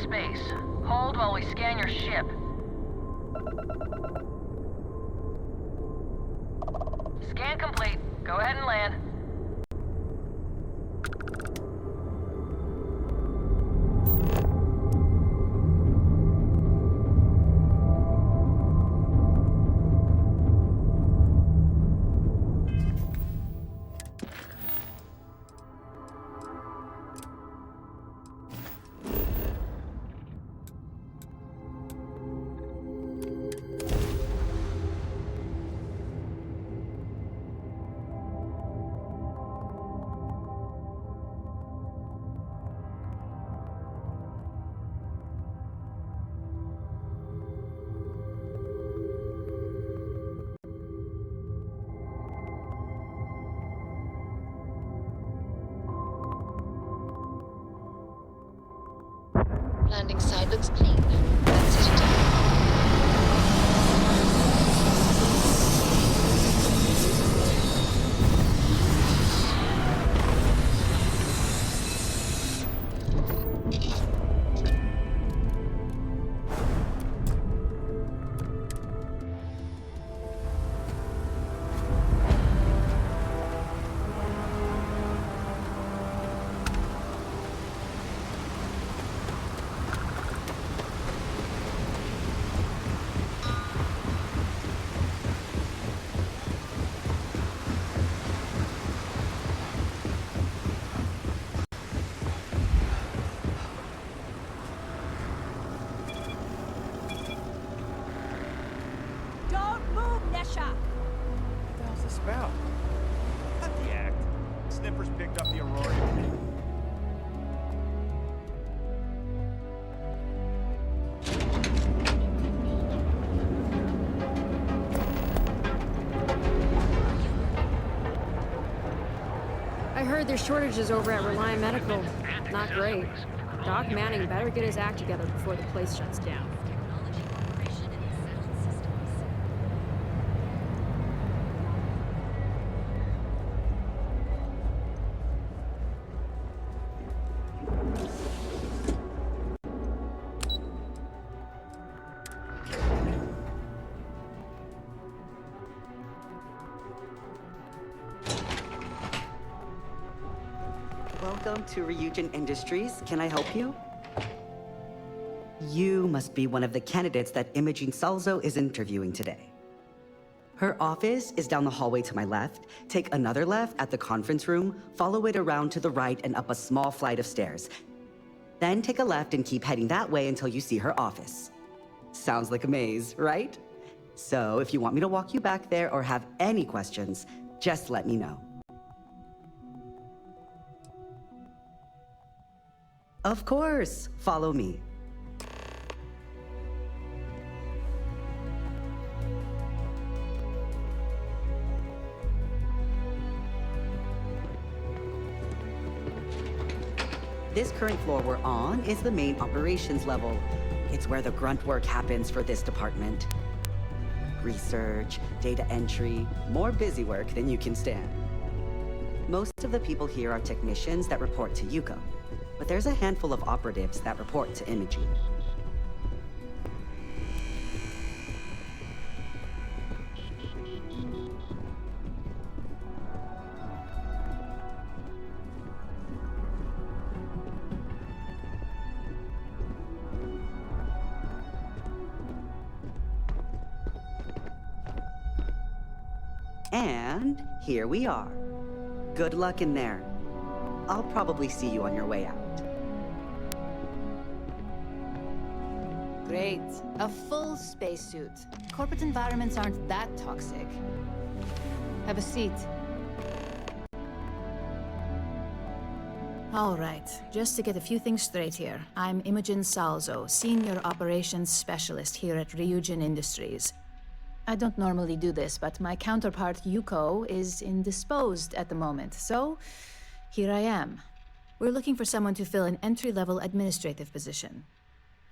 space. Hold while we scan your ship. Scan complete. Go ahead and land. Landing side looks clean. Exit attack. What the hell's this about? Not the act. Sniffers picked up the Aurora. I heard there's shortages over at Reliant Medical. Not great. Doc Manning better get his act together before the place shuts down. Welcome to Ryujin Industries. Can I help you? You must be one of the candidates that Imogen Salzo is interviewing today. Her office is down the hallway to my left. Take another left at the conference room, follow it around to the right and up a small flight of stairs. Then take a left and keep heading that way until you see her office. Sounds like a maze, right? So if you want me to walk you back there or have any questions, just let me know. Of course, follow me. This current floor we're on is the main operations level. It's where the grunt work happens for this department. Research, data entry, more busy work than you can stand. Most of the people here are technicians that report to Yuko, but there's a handful of operatives that report to Imogen. And here we are. Good luck in there. I'll probably see you on your way out. Great. A full spacesuit. Corporate environments aren't that toxic. Have a seat. All right, just to get a few things straight here. I'm Imogen Salzo, Senior Operations Specialist here at Ryujin Industries. I don't normally do this, but my counterpart, Yuko, is indisposed at the moment, so here I am. We're looking for someone to fill an entry-level administrative position.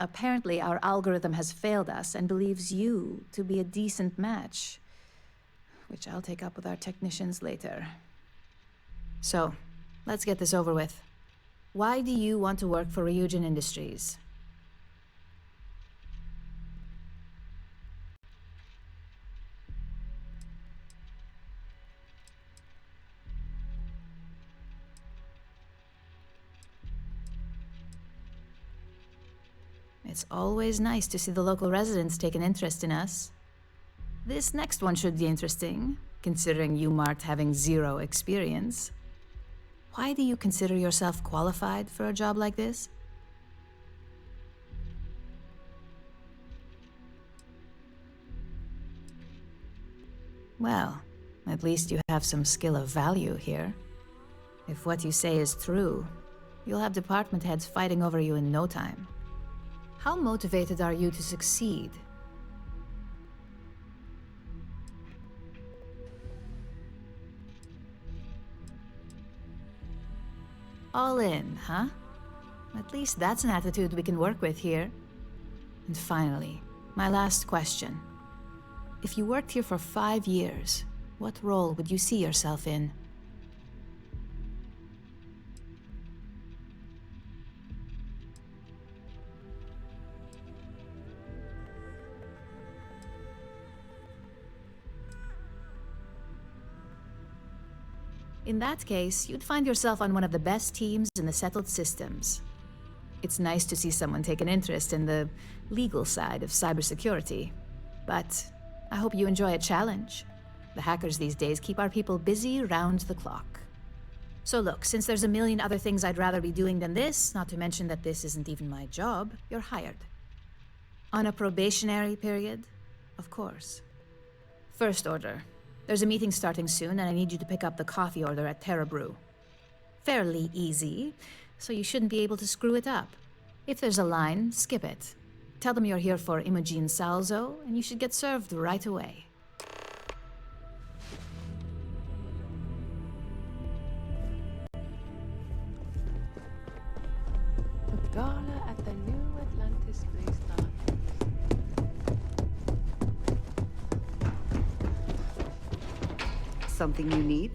Apparently, our algorithm has failed us and believes you to be a decent match, which I'll take up with our technicians later. So, let's get this over with. Why do you want to work for Ryujin Industries? It's always nice to see the local residents take an interest in us. This next one should be interesting, considering you marked having 0 experience. Why do you consider yourself qualified for a job like this? Well, at least you have some skill of value here. If what you say is true, you'll have department heads fighting over you in no time. How motivated are you to succeed? All in, huh? At least that's an attitude we can work with here. And finally, my last question. If you worked here for 5 years, what role would you see yourself in? In that case, you'd find yourself on one of the best teams in the settled systems. It's nice to see someone take an interest in the legal side of cybersecurity, but I hope you enjoy a challenge. The hackers these days keep our people busy round the clock. So look, since there's a million other things I'd rather be doing than this, not to mention that this isn't even my job, you're hired. On a probationary period, of course. First order. There's a meeting starting soon, and I need you to pick up the coffee order at Terra Brew. Fairly easy, so you shouldn't be able to screw it up. If there's a line, skip it. Tell them you're here for Ryujin Salzo, and you should get served right away. The gala at the New Atlantis Place. Something you need?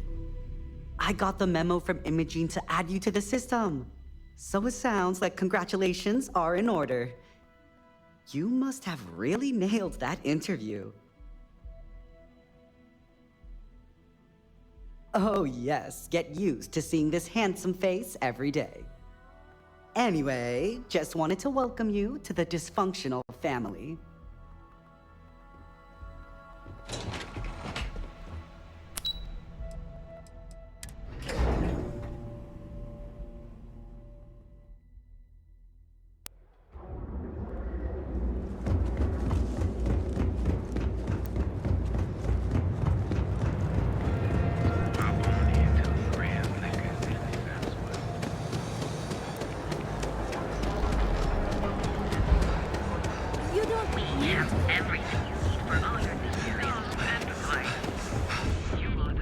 I got the memo from Imogene to add you to the system. So it sounds like congratulations are in order. You must have really nailed that interview. Oh yes, get used to seeing this handsome face every day. Anyway, just wanted to welcome you to the dysfunctional family.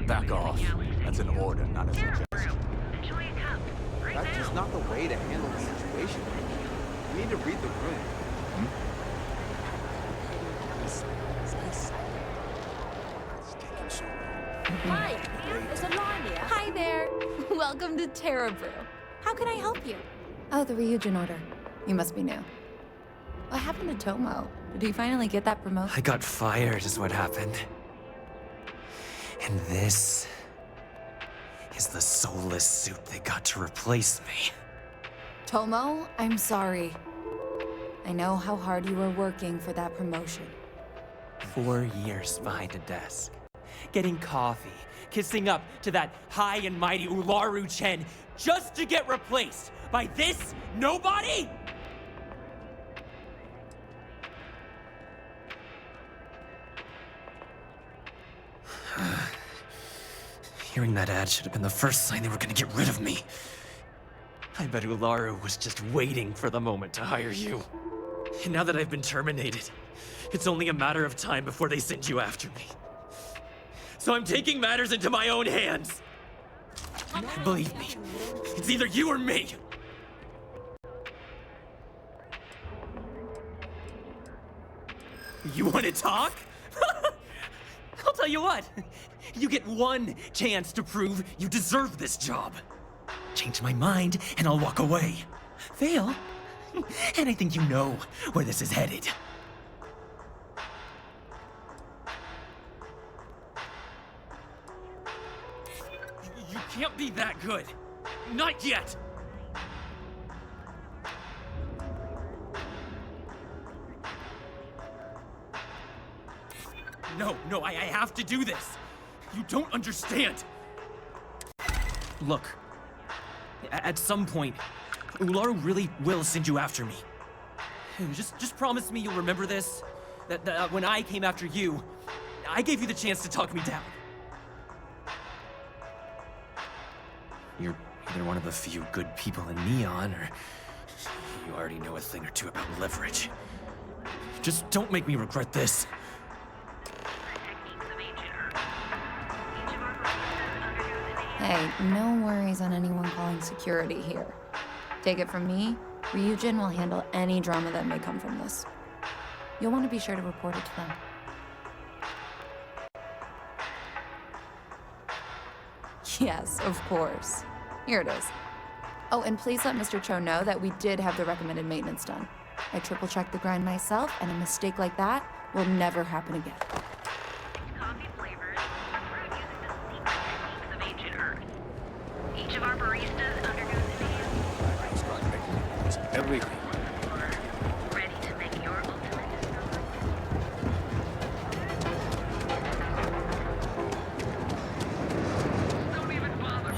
Back off. That's an order, not a suggestion. That's just not the way to handle the situation. You need to read the room. Hi, there's a line here. Hi there. Welcome to Terra Brew. How can I help you? Oh, the Ryujin order. You must be new. What happened to Tomo? Did he finally get that promotion? I got fired is what happened. And this is the soulless suit they got to replace me. Tomo, I'm sorry. I know how hard you were working for that promotion. 4 years behind a desk, getting coffee, kissing up to that high and mighty Ularu Chen, just to get replaced by this nobody? Hearing that ad should have been the first sign they were gonna get rid of me. I bet Ularu was just waiting for the moment to hire you. And now that I've been terminated, it's only a matter of time before they send you after me. So I'm taking matters into my own hands. Believe me, it's either you or me. You want to talk? I'll tell you what. You get one chance to prove you deserve this job. Change my mind, and I'll walk away. Fail, and I think you know where this is headed. You can't be that good. Not yet. No, I have to do this. You don't understand. Look, at some point, Ularu really will send you after me. Just promise me you'll remember this. That when I came after you, I gave you the chance to talk me down. You're either one of the few good people in Neon, or you already know a thing or two about leverage. Just don't make me regret this. Hey, no worries on anyone calling security here. Take it from me, Ryujin will handle any drama that may come from this. You'll want to be sure to report it to them. Yes, of course. Here it is. Oh, and please let Mr. Cho know that we did have the recommended maintenance done. I triple-checked the grind myself, and a mistake like that will never happen again. Coffee flavors are brewed using the secret techniques of ancient Earth. Each of our baristas undergoes Everything. ready to make your ultimate discovery. Don't even bother.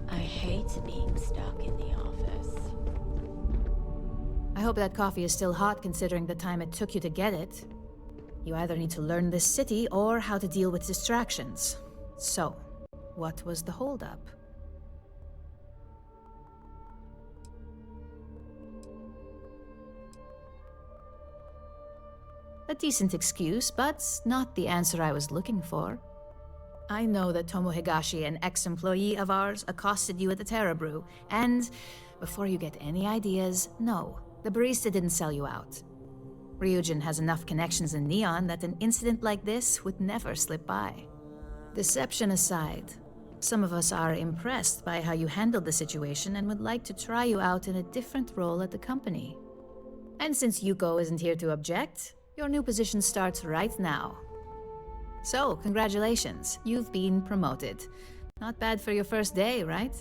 I hate being stuck in the office. I hope that coffee is still hot considering the time it took you to get it. You either need to learn this city or how to deal with distractions. So, what was the holdup? A decent excuse, but not the answer I was looking for. I know that Tomo Higashi, an ex-employee of ours, accosted you at the Terra Brew, and before you get any ideas, no, the barista didn't sell you out. Ryujin has enough connections in Neon that an incident like this would never slip by. Deception aside, some of us are impressed by how you handled the situation and would like to try you out in a different role at the company. And since Yuko isn't here to object, your new position starts right now. So, congratulations, you've been promoted. Not bad for your first day, right?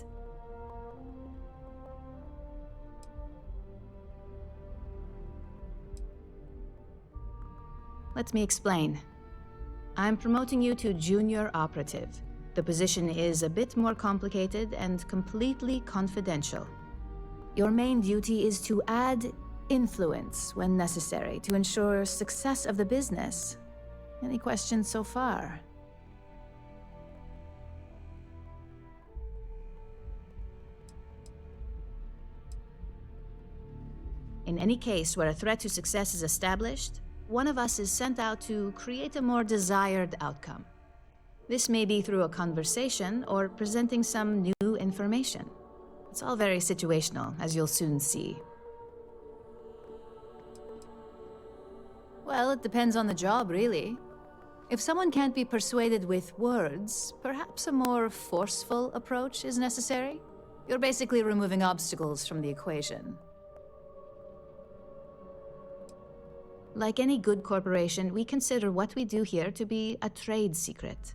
Let me explain. I'm promoting you to junior operative. The position is a bit more complicated and completely confidential. Your main duty is to add influence when necessary to ensure success of the business. Any questions so far? In any case where a threat to success is established, one of us is sent out to create a more desired outcome. This may be through a conversation or presenting some new information. It's all very situational, as you'll soon see. Well, it depends on the job, really. If someone can't be persuaded with words, perhaps a more forceful approach is necessary. You're basically removing obstacles from the equation. Like any good corporation, we consider what we do here to be a trade secret.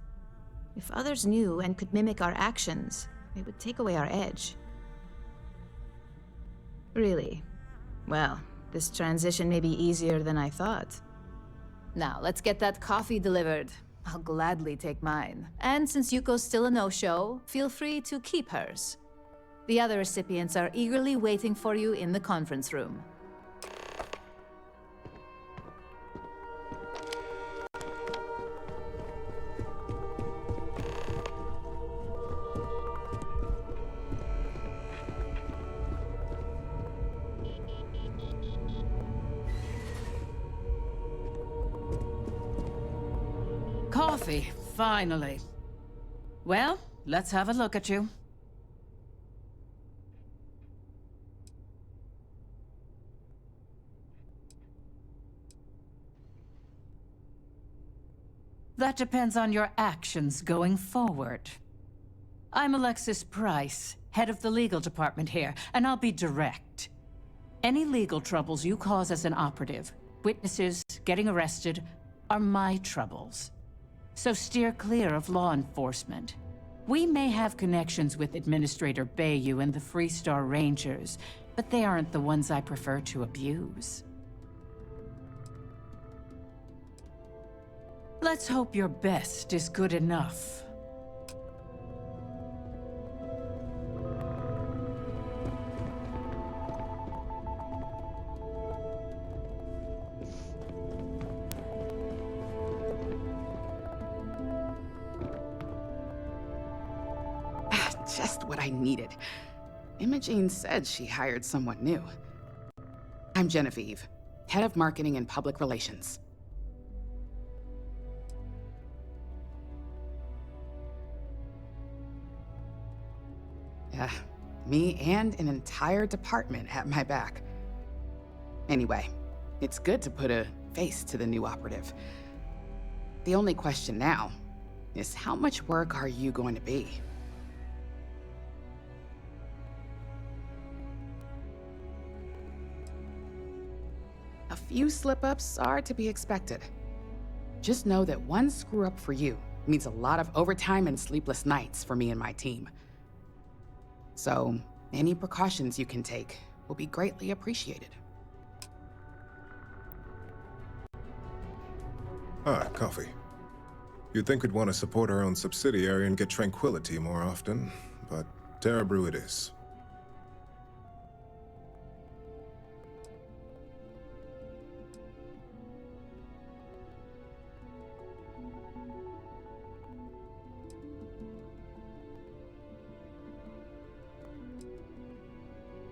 If others knew and could mimic our actions, it would take away our edge. Really? Well, this transition may be easier than I thought. Now, let's get that coffee delivered. I'll gladly take mine. And since Yuko's still a no-show, feel free to keep hers. The other recipients are eagerly waiting for you in the conference room. Coffee, finally. Well, let's have a look at you. That depends on your actions going forward. I'm Alexis Price, head of the legal department here, and I'll be direct. Any legal troubles you cause as an operative, witnesses, getting arrested, are my troubles. So steer clear of law enforcement. We may have connections with Administrator Bayou and the Freestar Rangers, but they aren't the ones I prefer to abuse. Let's hope your best is good enough. Just what I needed. Imogene said she hired someone new. I'm Genevieve, head of marketing and public relations. Me and an entire department at my back. Anyway, it's good to put a face to the new operative. The only question now is how much work are you going to be? A few slip-ups are to be expected. Just know that one screw-up for you means a lot of overtime and sleepless nights for me and my team. So, any precautions you can take will be greatly appreciated. Ah, coffee. You'd think we'd want to support our own subsidiary and get tranquility more often, but Terra Brew it is.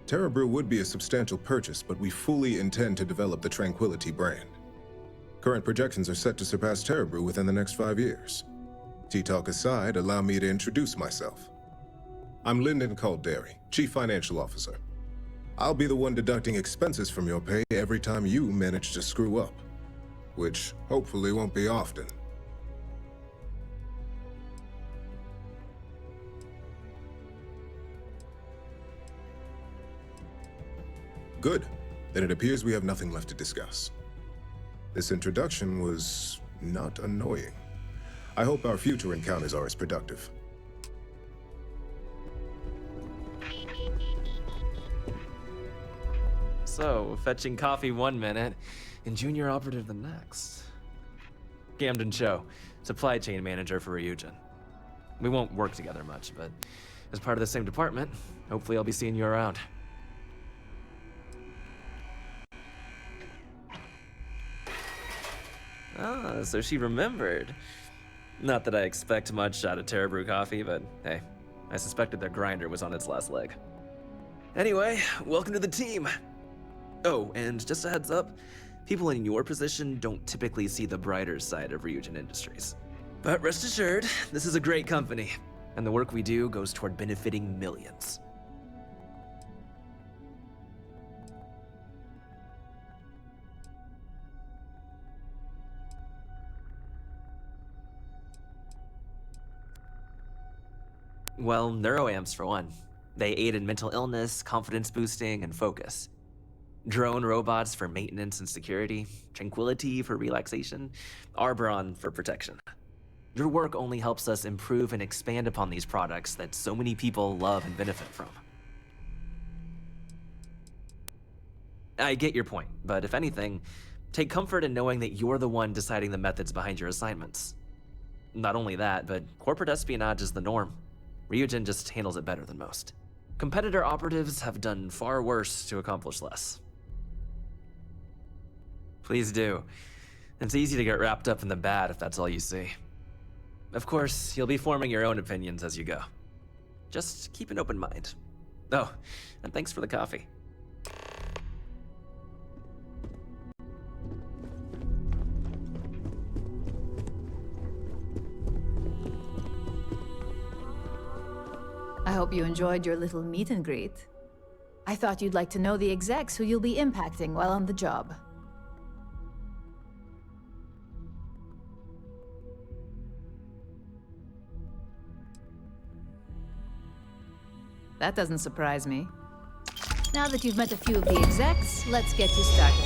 Terra Brew would be a substantial purchase, but we fully intend to develop the Tranquility brand. Current projections are set to surpass Terra Brew within the next 5 years. Tea-talk aside, allow me to introduce myself. I'm Lyndon Calderi, Chief Financial Officer. I'll be the one deducting expenses from your pay every time you manage to screw up, which hopefully won't be often. Good. Then it appears we have nothing left to discuss. This introduction was not annoying. I hope our future encounters are as productive. So, fetching coffee 1 minute and junior operative the next. Gamden Cho, supply chain manager for Ryujin. We won't work together much, but as part of the same department, hopefully I'll be seeing you around. Ah, so she remembered. Not that I expect much out of Terra Brew coffee, but hey, I suspected their grinder was on its last leg. Anyway, welcome to the team. Oh, and just a heads up, people in your position don't typically see the brighter side of Ryujin Industries. But rest assured, this is a great company, and the work we do goes toward benefiting millions. Well, neuroamps for one. They aid in mental illness, confidence boosting, and focus. Drone robots for maintenance and security, Tranquility for relaxation, Arbron for protection. Your work only helps us improve and expand upon these products that so many people love and benefit from. I get your point, but if anything, take comfort in knowing that you're the one deciding the methods behind your assignments. Not only that, but corporate espionage is the norm. Ryujin just handles it better than most. Competitor operatives have done far worse to accomplish less. Please do. It's easy to get wrapped up in the bad if that's all you see. Of course, you'll be forming your own opinions as you go. Just keep an open mind. Oh, and thanks for the coffee. I hope you enjoyed your little meet and greet. I thought you'd like to know the execs who you'll be impacting while on the job. That doesn't surprise me. Now that you've met a few of the execs, let's get you started.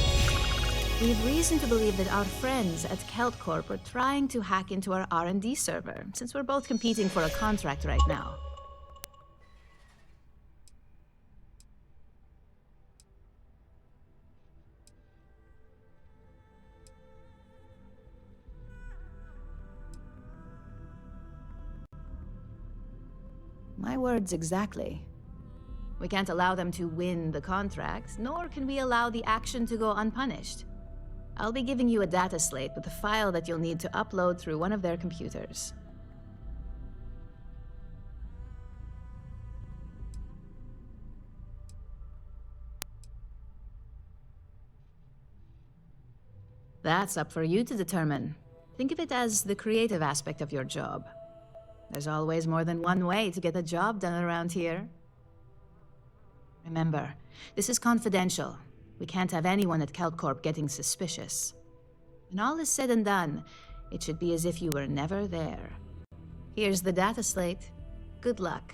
We've reason to believe that our friends at Kelt Corp are trying to hack into our R&D server, since we're both competing for a contract right now. My words exactly. We can't allow them to win the contract, nor can we allow the action to go unpunished. I'll be giving you a data slate with a file that you'll need to upload through one of their computers. That's up for you to determine. Think of it as the creative aspect of your job. There's always more than one way to get a job done around here. Remember, this is confidential. We can't have anyone at Kelt Corp getting suspicious. When all is said and done, it should be as if you were never there. Here's the data slate. Good luck.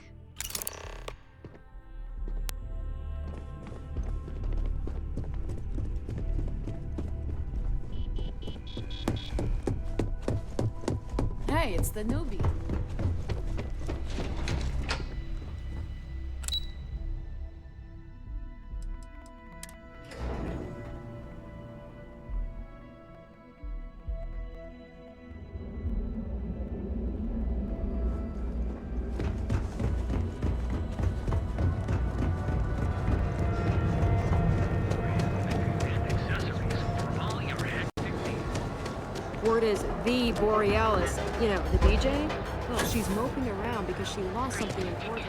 Hey, it's the newbie. Word is the Borealis, you know, the DJ? Well, she's moping around because she lost something important.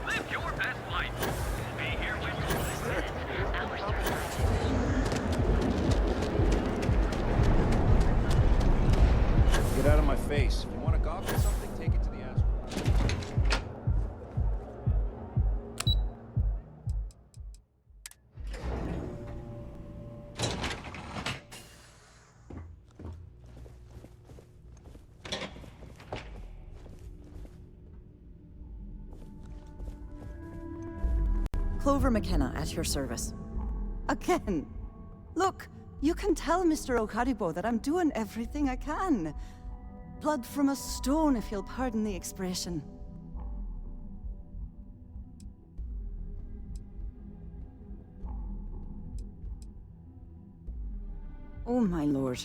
Live your best life. Be here when you get out of my face. If you want to gawk at something, take it to the astral. Clover McKenna at your service. Again. Look, you can tell Mr. Okaribo that I'm doing everything I can. Blood from a stone, if you'll pardon the expression. Oh, my lord.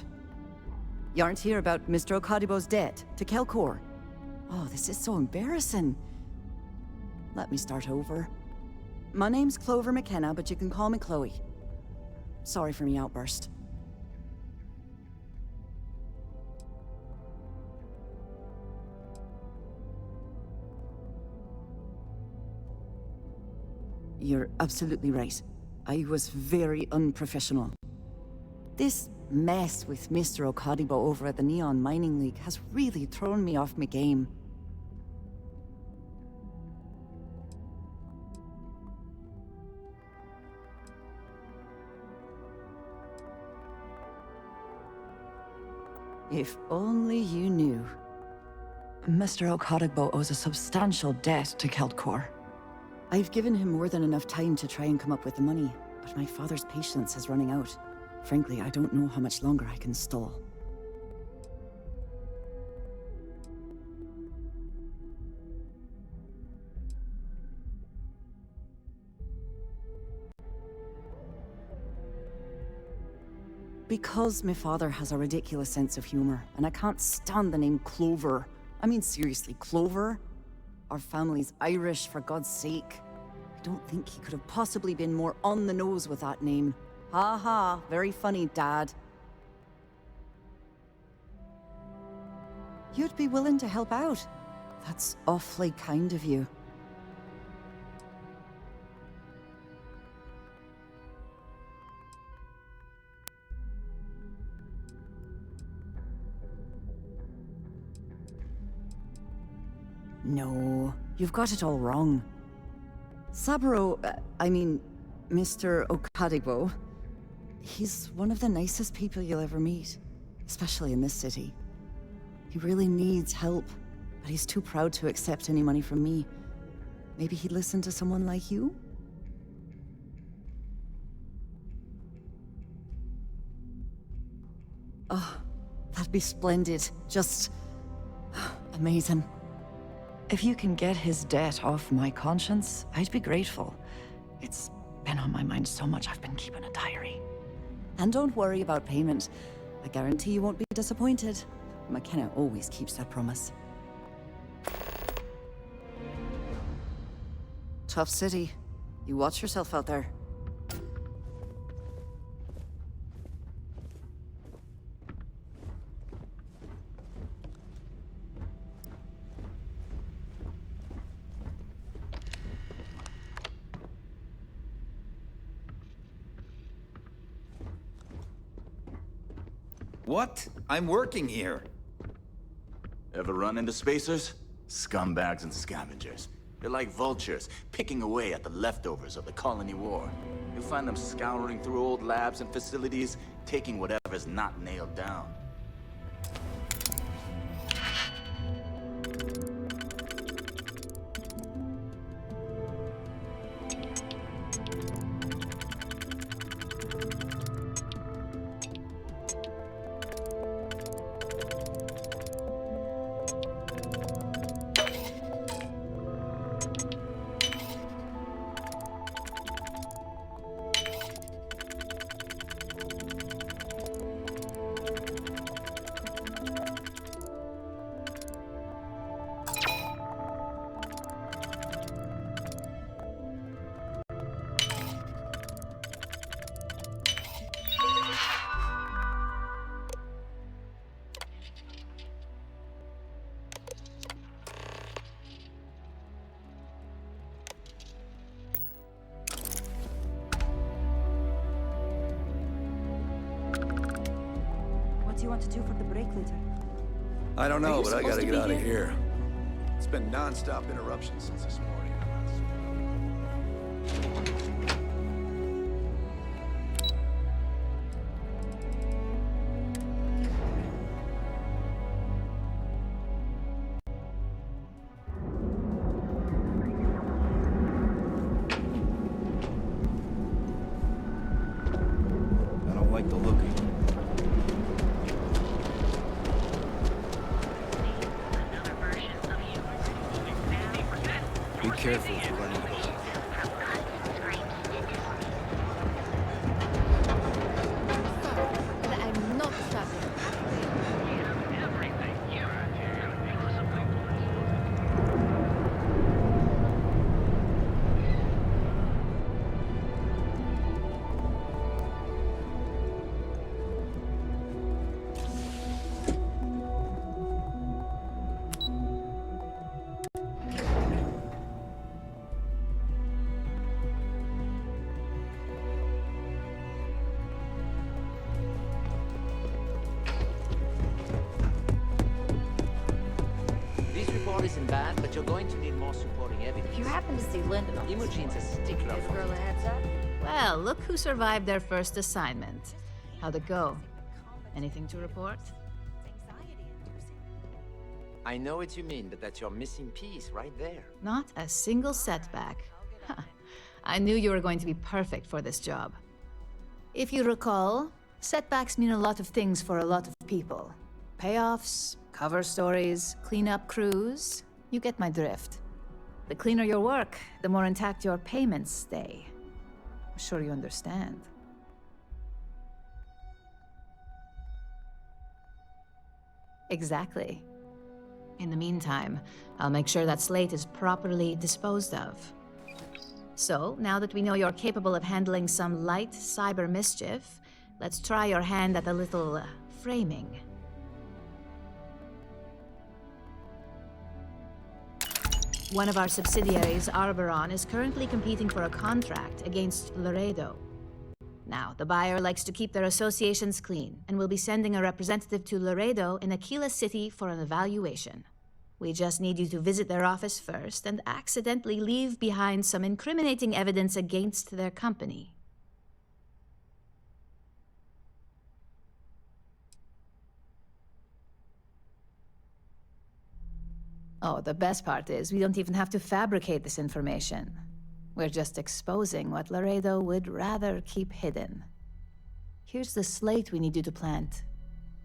You aren't here about Mr. Okaribo's debt to Kelcor. Oh, this is so embarrassing. Let me start over. My name's Clover McKenna, but you can call me Chloe. Sorry for me outburst. You're absolutely right. I was very unprofessional. This mess with Mr. Okadibo over at the Neon Mining League has really thrown me off my game. If only you knew. Mr. Okadibo owes a substantial debt to Keltcor. I've given him more than enough time to try and come up with the money, but my father's patience is running out. Frankly, I don't know how much longer I can stall. Because my father has a ridiculous sense of humor, and I can't stand the name Clover. I mean, seriously, Clover? Our family's Irish, for God's sake. I don't think he could have possibly been more on the nose with that name. Ha ha, very funny, Dad. You'd be willing to help out. That's awfully kind of you. No, you've got it all wrong. Saburo, Mr. Okadibo, he's one of the nicest people you'll ever meet, especially in this city. He really needs help, but he's too proud to accept any money from me. Maybe he'd listen to someone like you? Oh, that'd be splendid. Just amazing. If you can get his debt off my conscience, I'd be grateful. It's been on my mind so much I've been keeping a diary. And don't worry about payment. I guarantee you won't be disappointed. McKenna always keeps that promise. Tough city. You watch yourself out there. What? I'm working here. Ever run into spacers? Scumbags and scavengers. They're like vultures, picking away at the leftovers of the colony war. You'll find them scouring through old labs and facilities, taking whatever's not nailed down. What do you want to do for the break later? I don't know, you but I supposed gotta to get be out of here? here. It's been non-stop interruptions since this morning. I don't like the look of you. Be careful if you run into those. But I'm not traveling. This report isn't bad, but you're going to need more supporting evidence. If you happen to see Lyndon on Imogene's a stickler give for girl a heads up. Well, look who survived their first assignment. How'd it go? Anything to report? I know what you mean, but that's your missing piece right there. Not a single setback. Huh. I knew you were going to be perfect for this job. If you recall, setbacks mean a lot of things for a lot of people. Payoffs, cover stories, cleanup crews. You get my drift. The cleaner your work, the more intact your payments stay. I'm sure you understand. Exactly. In the meantime, I'll make sure that slate is properly disposed of. So, now that we know you're capable of handling some light cyber mischief, let's try your hand at a little framing. One of our subsidiaries, Arboron, is currently competing for a contract against Laredo. Now, the buyer likes to keep their associations clean, and will be sending a representative to Laredo in Aquila City for an evaluation. We just need you to visit their office first and accidentally leave behind some incriminating evidence against their company. Oh, the best part is we don't even have to fabricate this information. We're just exposing what Laredo would rather keep hidden. Here's the slate we need you to plant.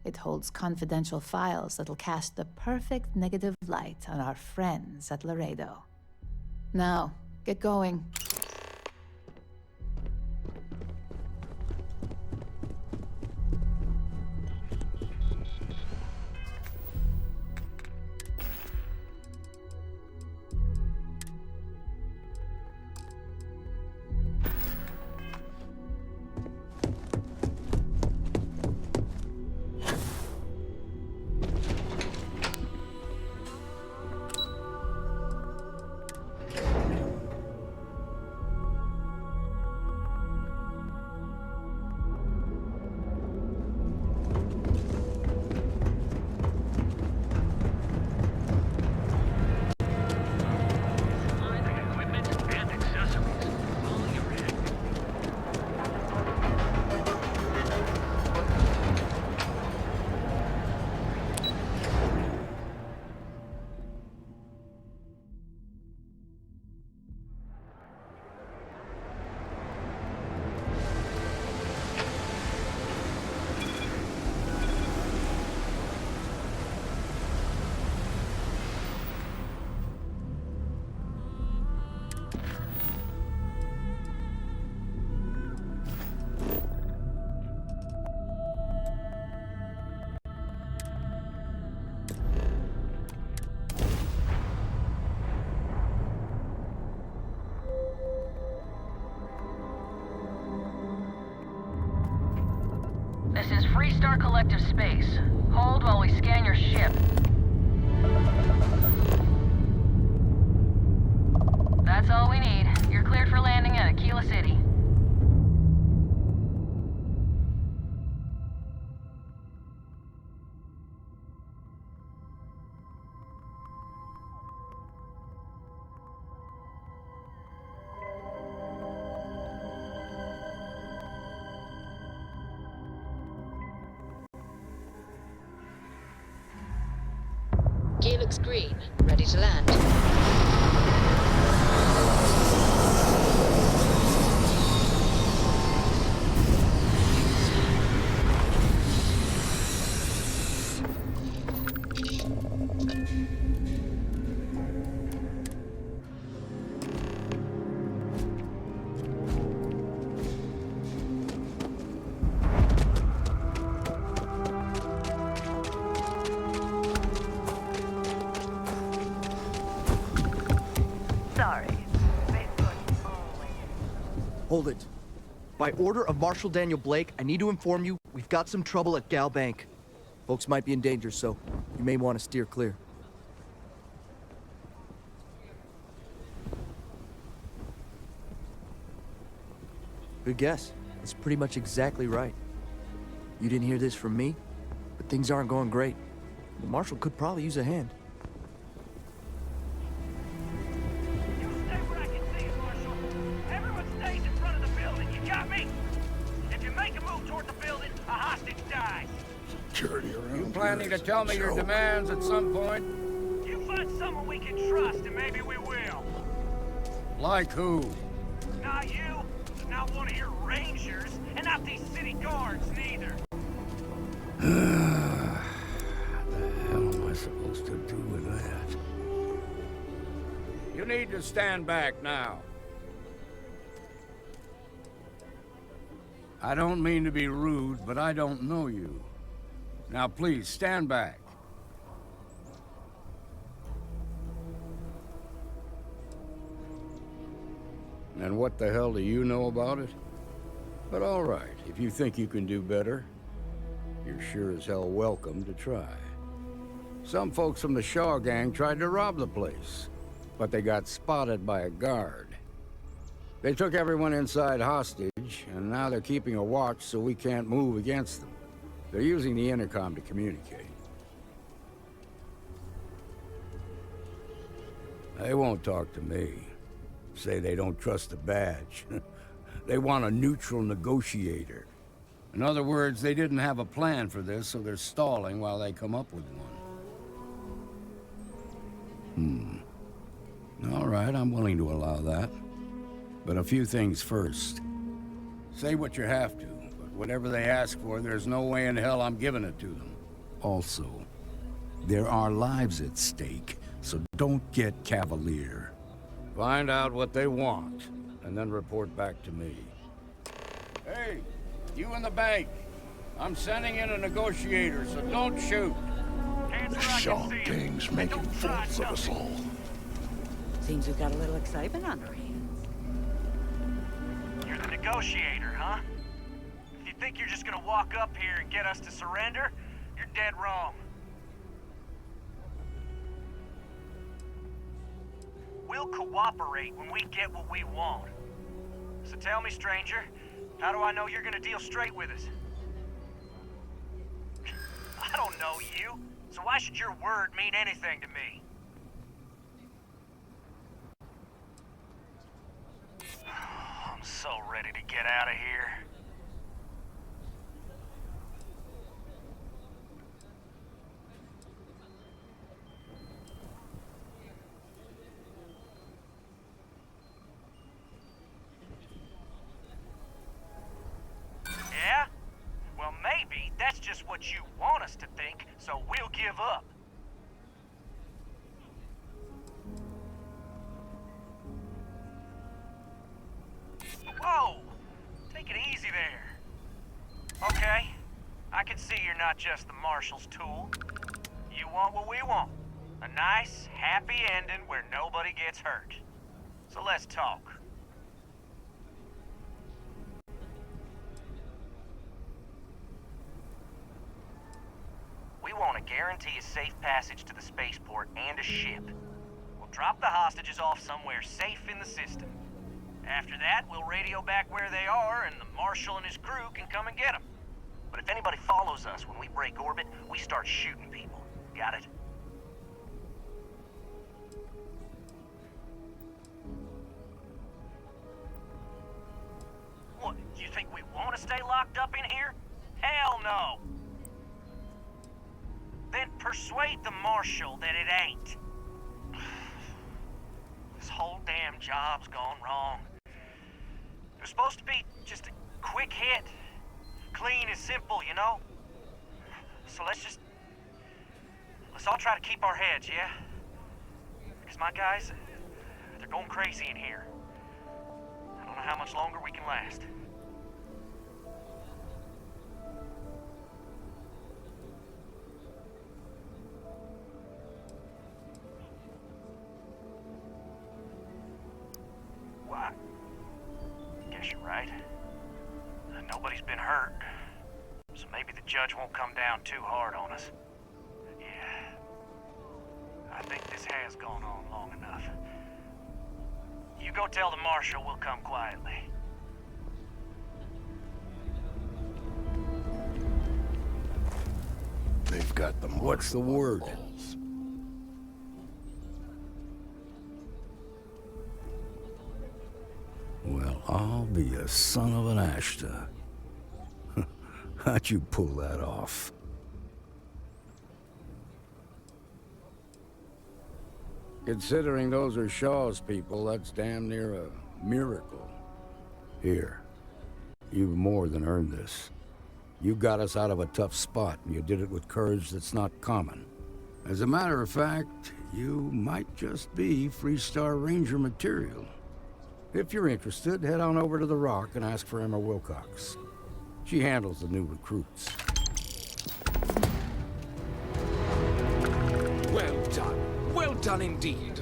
It holds confidential files that'll cast the perfect negative light on our friends at Laredo. Now, get going. This is Freestar Collective Space. Hold while we scan your ship. That's all we need. You're cleared for landing at Aquila City. Gear looks green. Ready to land. Hold it. By order of Marshal Daniel Blake, I need to inform you we've got some trouble at Gal Bank. Folks might be in danger, so you may want to steer clear. Good guess. It's pretty much exactly right. You didn't hear this from me, but things aren't going great. The Marshal could probably use a hand. You planning to tell me your demands at some point? You find someone we can trust, and maybe we will. Like who? Not you, not one of your rangers, and not these city guards, neither. The hell am I supposed to do with that? You need to stand back now. I don't mean to be rude, but I don't know you. Now please, stand back. And what the hell do you know about it? But all right, if you think you can do better, you're sure as hell welcome to try. Some folks from the Shaw gang tried to rob the place, but they got spotted by a guard. They took everyone inside hostage, and now they're keeping a watch so we can't move against them. They're using the intercom to communicate. They won't talk to me. Say they don't trust the badge. They want a neutral negotiator. In other words, they didn't have a plan for this, so they're stalling while they come up with one. All right, I'm willing to allow that. But a few things first. Say what you have to, but whatever they ask for, there's no way in hell I'm giving it to them. Also, there are lives at stake, so don't get cavalier. Find out what they want, and then report back to me. Hey, you in the bank. I'm sending in a negotiator, so don't shoot. The Shaw gang's making fools of us all. Seems we've got a little excitement on our hands. You're the negotiator, huh? If you think you're just gonna walk up here and get us to surrender, you're dead wrong. We'll cooperate when we get what we want. So tell me, stranger, how do I know you're gonna deal straight with us? I don't know you, so why should your word mean anything to me? I'm so ready to get out of here. Yeah? Well, maybe that's just what you want us to think, so we'll give up. Whoa! Take it easy there. Okay, I can see you're not just the Marshal's tool. You want what we want. A nice, happy ending where nobody gets hurt. So let's talk. We want to guarantee a safe passage to the spaceport and a ship. We'll drop the hostages off somewhere safe in the system. After that, we'll radio back where they are, and the Marshal and his crew can come and get them. But if anybody follows us when we break orbit, we start shooting people. Got it? What, you think we want to stay locked up in here? Hell no! Then persuade the Marshal that it ain't. This whole damn job's gone wrong. It was supposed to be just a quick hit. Clean and simple, you know? So let's all try to keep our heads, yeah? Because my guys, they're going crazy in here. I don't know how much longer we can last. What? Guess you're right. Nobody's been hurt. So maybe the judge won't come down too hard on us. Yeah. I think this has gone on long enough. You go tell the Marshal we'll come quietly. They've got them. What's the word? Well, I'll be a son of an Ashta. How'd you pull that off? Considering those are Shaw's people, that's damn near a miracle. Here, you've more than earned this. You got us out of a tough spot, and you did it with courage that's not common. As a matter of fact, you might just be Freestar Ranger material. If you're interested, head on over to the Rock and ask for Emma Wilcox. She handles the new recruits. Well done. Well done indeed.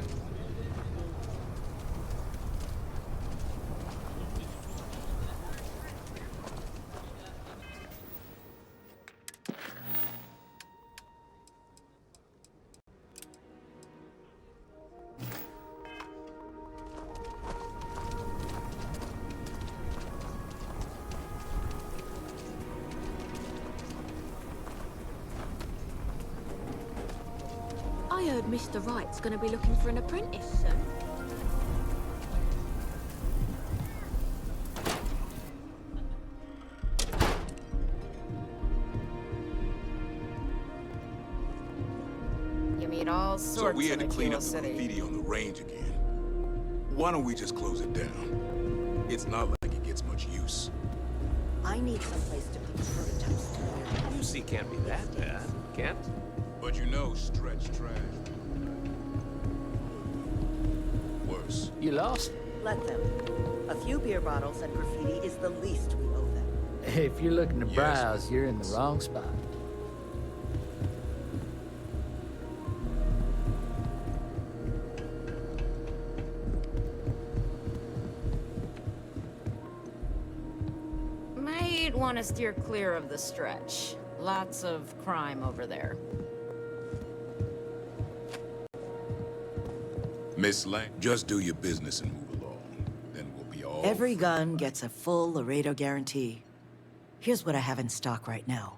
I heard Mr. Wright's gonna be looking for an apprentice soon. You meet all So sorts we in had to a clean Kilo up the City. graffiti on the range again. Why don't we just close it down? It's not like it gets much use. I need someplace to put prototypes to. UC can't be that bad, can't? But you know stretch trash. Worse. You lost? Let them. A few beer bottles and graffiti is the least we owe them. If you're looking to browse, you're in the wrong spot. Might want to steer clear of the stretch. Lots of crime over there. Miss Lang, just do your business and move along. Then we'll be all... Every gun gets a full Laredo guarantee. Here's what I have in stock right now.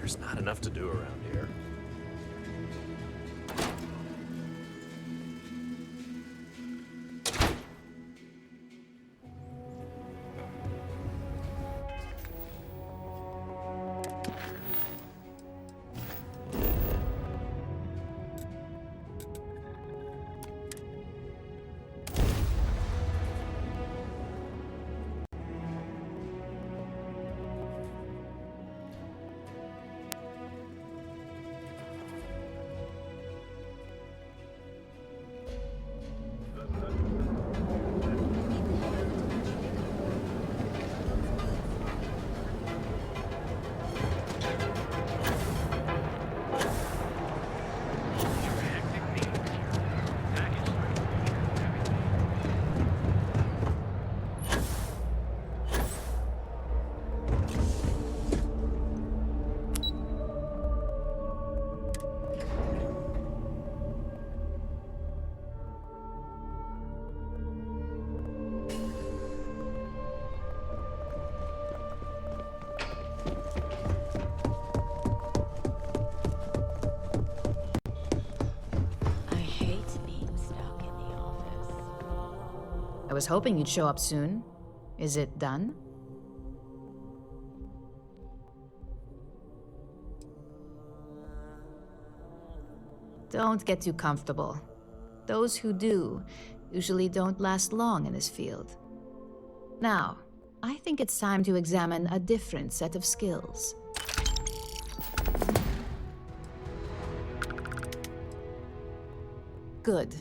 There's not enough to do around here. I was hoping you'd show up soon. Is it done? Don't get too comfortable. Those who do usually don't last long in this field. Now, I think it's time to examine a different set of skills. Good.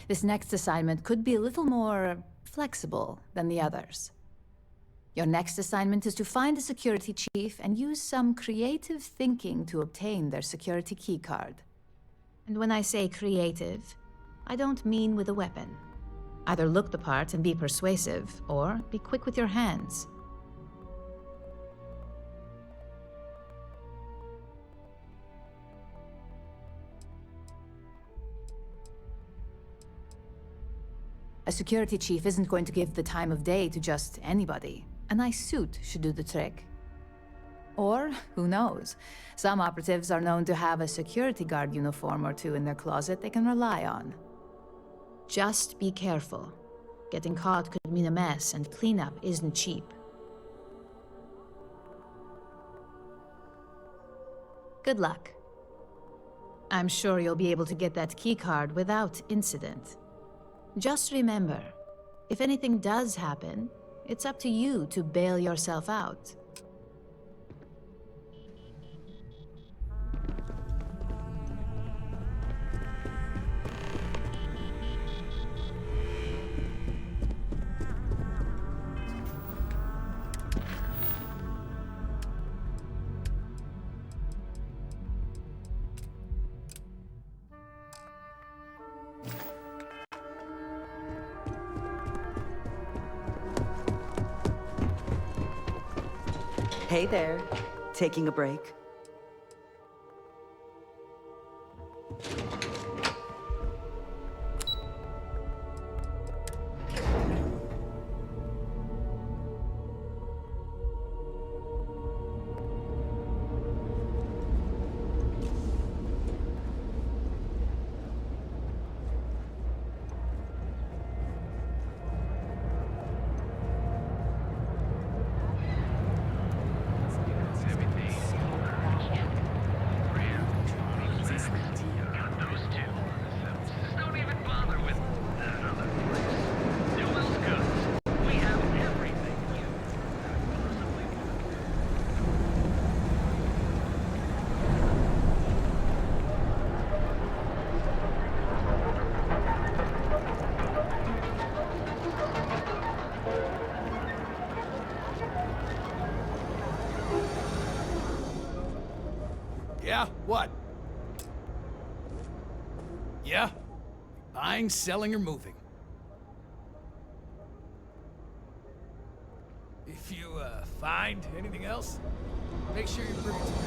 This next assignment could be a little more flexible than the others. Your next assignment is to find a security chief and use some creative thinking to obtain their security keycard. And when I say creative, I don't mean with a weapon. Either look the part and be persuasive, or be quick with your hands. A security chief isn't going to give the time of day to just anybody. A nice suit should do the trick. Or, who knows, some operatives are known to have a security guard uniform or two in their closet they can rely on. Just be careful. Getting caught could mean a mess, and cleanup isn't cheap. Good luck. I'm sure you'll be able to get that keycard without incident. Just remember, if anything does happen, it's up to you to bail yourself out. Hey there. Taking a break? Yeah? What? Yeah? Buying, selling, or moving. If you, find anything else, make sure you bring it to me.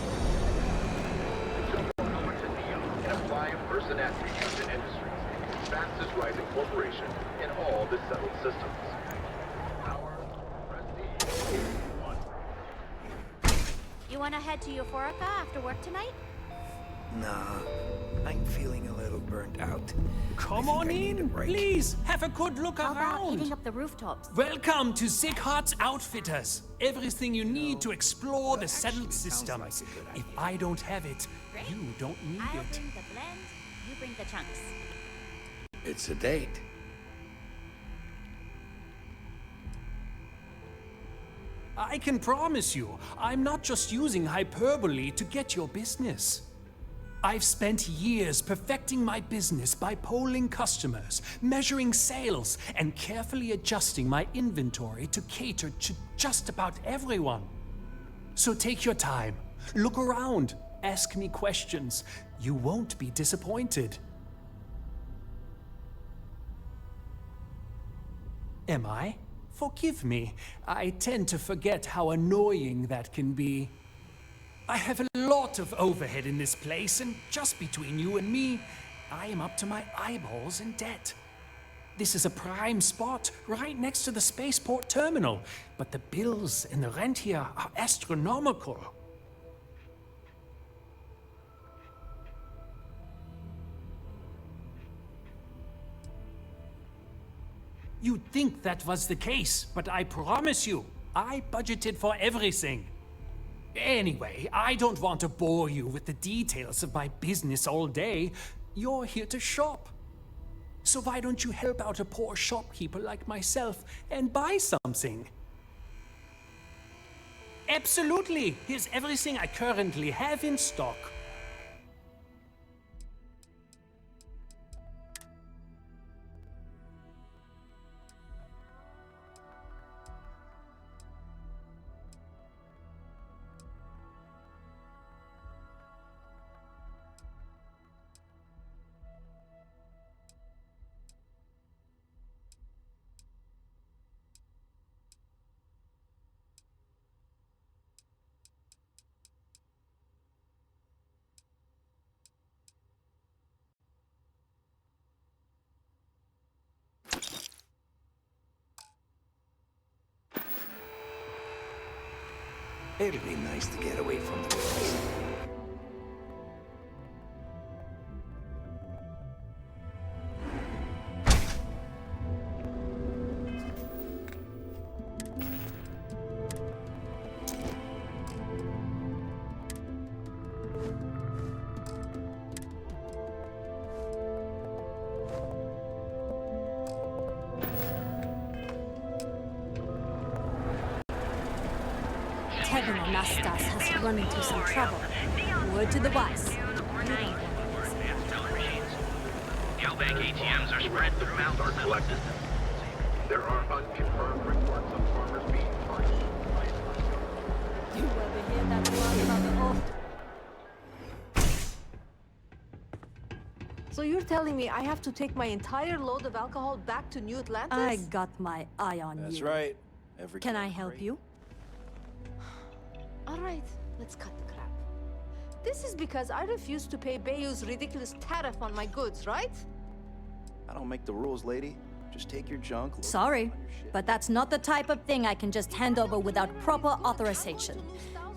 An appliance person at Ryujin Industries, fastest rising corporation in all the settled systems. Power, prestige, one. You wanna head to Euphorica after work tonight? Nah, I'm feeling a little burnt out. Come on in, please. Have a good look How about around. hitting up the rooftops? Welcome to Sickhart's Outfitters. Everything you need to explore the settled systems. If I don't have it, you don't need I'll it. bring the blend, you bring the chunks. It's a date. I can promise you, I'm not just using hyperbole to get your business. I've spent years perfecting my business by polling customers, measuring sales, and carefully adjusting my inventory to cater to just about everyone. So take your time, look around, ask me questions. You won't be disappointed. Am I? Forgive me. I tend to forget how annoying that can be. I have a lot of overhead in this place, and just between you and me, I am up to my eyeballs in debt. This is a prime spot, right next to the spaceport terminal, but the bills and the rent here are astronomical. You'd think that was the case, but I promise you, I budgeted for everything. Anyway, I don't want to bore you with the details of my business all day. You're here to shop. So why don't you help out a poor shopkeeper like myself and buy something? Absolutely! Here's everything I currently have in stock. It'd be nice to get away from the girls. Kevin Anastas has run into some trouble. Word to the wise. Galbank ATMs are spread throughout our collected. There are unconfirmed reports of farmers being punched. You ever hear that word about the off? So you're telling me I have to take my entire load of alcohol back to New Atlantis? I got my eye on you. That's right. Can I help you? All right, let's cut the crap. This is because I refused to pay Bayou's ridiculous tariff on my goods, right? I don't make the rules, lady. Just take your junk. Sorry, but that's not the type of thing I can just hand over without proper authorization.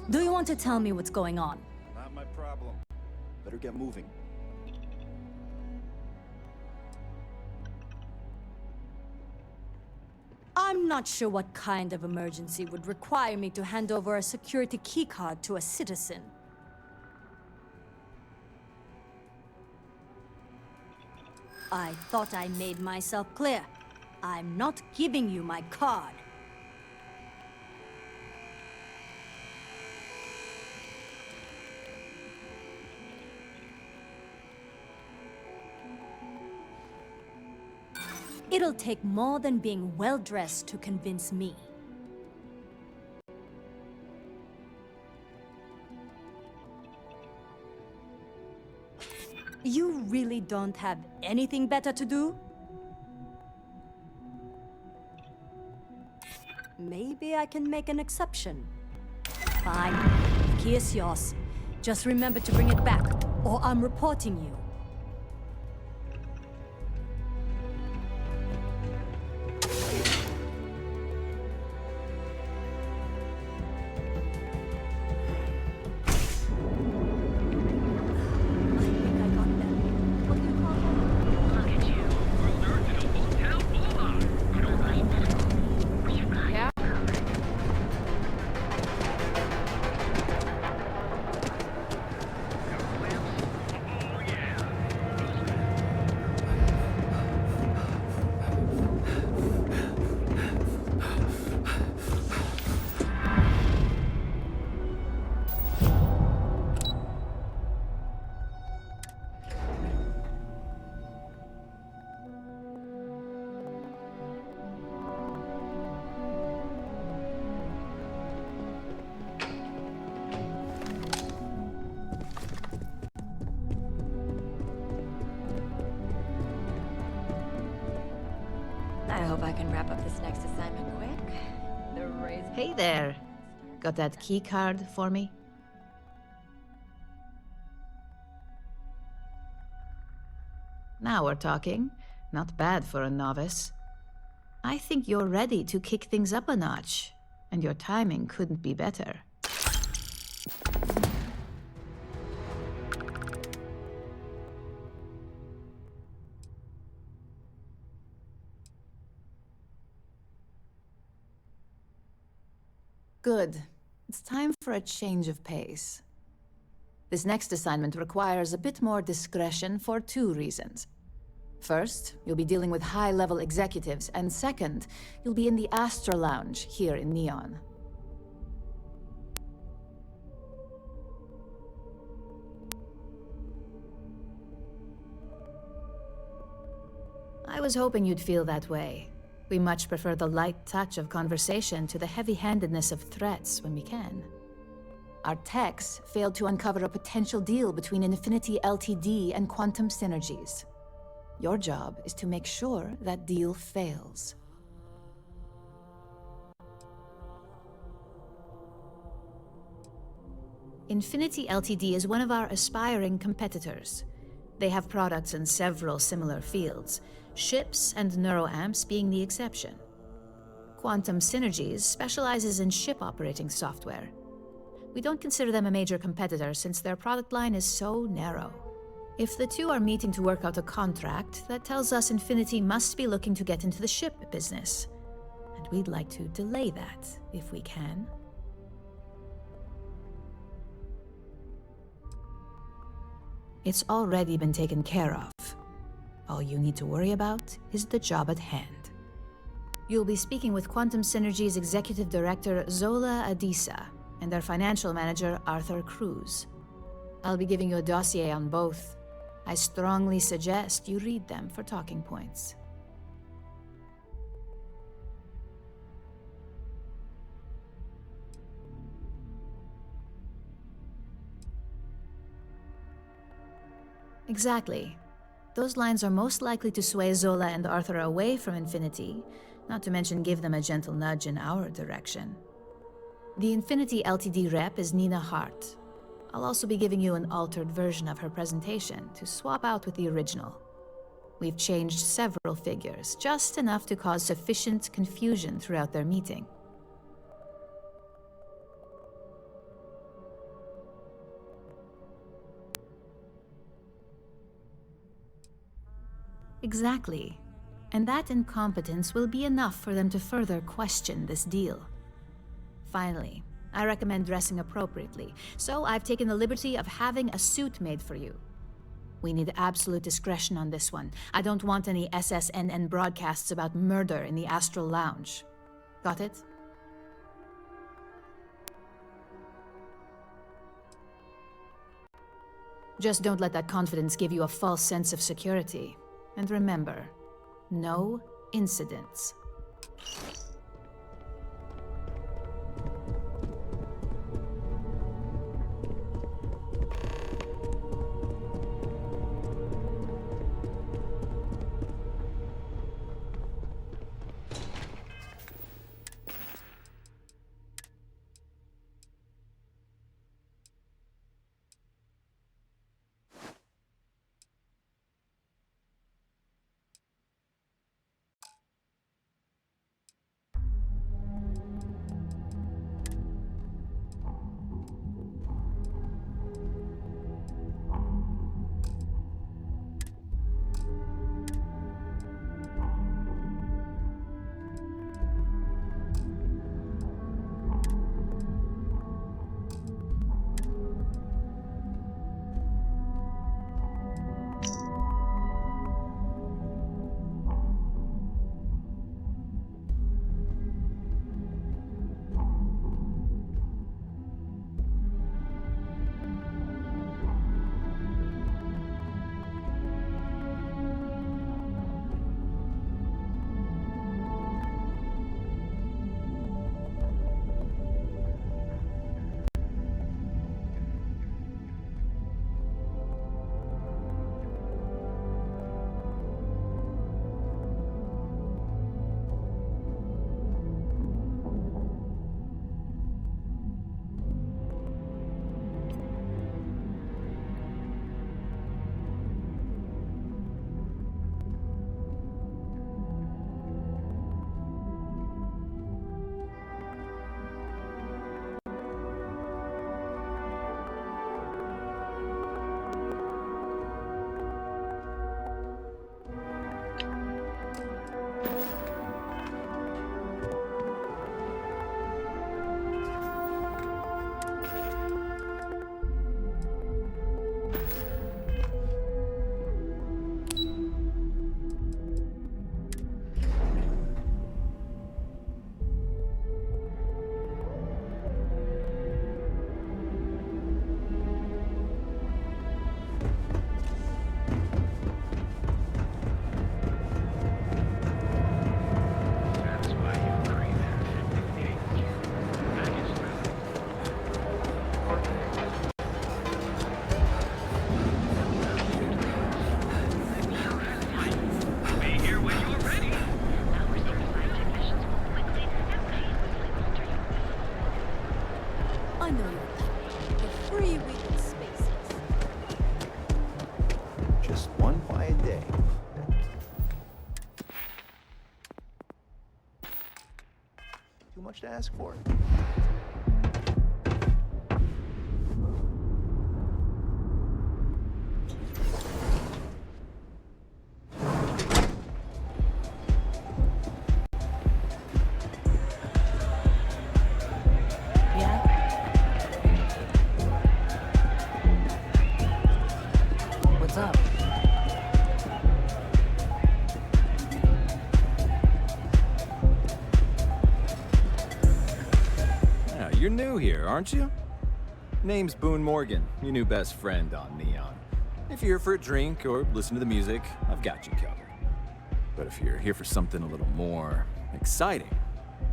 Do you want to tell me what's going on? Not my problem. Better get moving. I'm not sure what kind of emergency would require me to hand over a security keycard to a citizen. I thought I made myself clear. I'm not giving you my card. It'll take more than being well-dressed to convince me. You really don't have anything better to do? Maybe I can make an exception. Fine. The key is yours. Just remember to bring it back, or I'm reporting you. I hope I can wrap up this next assignment quick. The raise. Hey there. Got that key card for me? Now we're talking. Not bad for a novice. I think you're ready to kick things up a notch, and your timing couldn't be better. Good. It's time for a change of pace. This next assignment requires a bit more discretion for 2 reasons. First, you'll be dealing with high-level executives, and second, you'll be in the Astra Lounge here in Neon. I was hoping you'd feel that way. We much prefer the light touch of conversation to the heavy-handedness of threats when we can. Our techs failed to uncover a potential deal between Infinity Ltd. And Quantum Synergies. Your job is to make sure that deal fails. Infinity Ltd. Is one of our aspiring competitors. They have products in several similar fields, ships and neuroamps being the exception. Quantum Synergies specializes in ship operating software. We don't consider them a major competitor since their product line is so narrow. If the two are meeting to work out a contract, that tells us Infinity must be looking to get into the ship business. And we'd like to delay that, if we can. It's already been taken care of. All you need to worry about is the job at hand. You'll be speaking with Quantum Synergy's Executive Director Zola Adisa and their Financial Manager Arthur Cruz. I'll be giving you a dossier on both. I strongly suggest you read them for talking points. Exactly. Those lines are most likely to sway Zola and Arthur away from Infinity, not to mention give them a gentle nudge in our direction. The Infinity Ltd. Rep is Nina Hart. I'll also be giving you an altered version of her presentation to swap out with the original. We've changed several figures, just enough to cause sufficient confusion throughout their meeting. Exactly. And that incompetence will be enough for them to further question this deal. Finally, I recommend dressing appropriately, so I've taken the liberty of having a suit made for you. We need absolute discretion on this one. I don't want any SSNN broadcasts about murder in the Astral Lounge. Got it? Just don't let that confidence give you a false sense of security. And remember, no incidents. quiet day. Too much to ask for. What's up? Now, you're new here, aren't you? Name's Boone Morgan, your new best friend on Neon. If you're here for a drink or listen to the music, I've got you covered. But if you're here for something a little more exciting,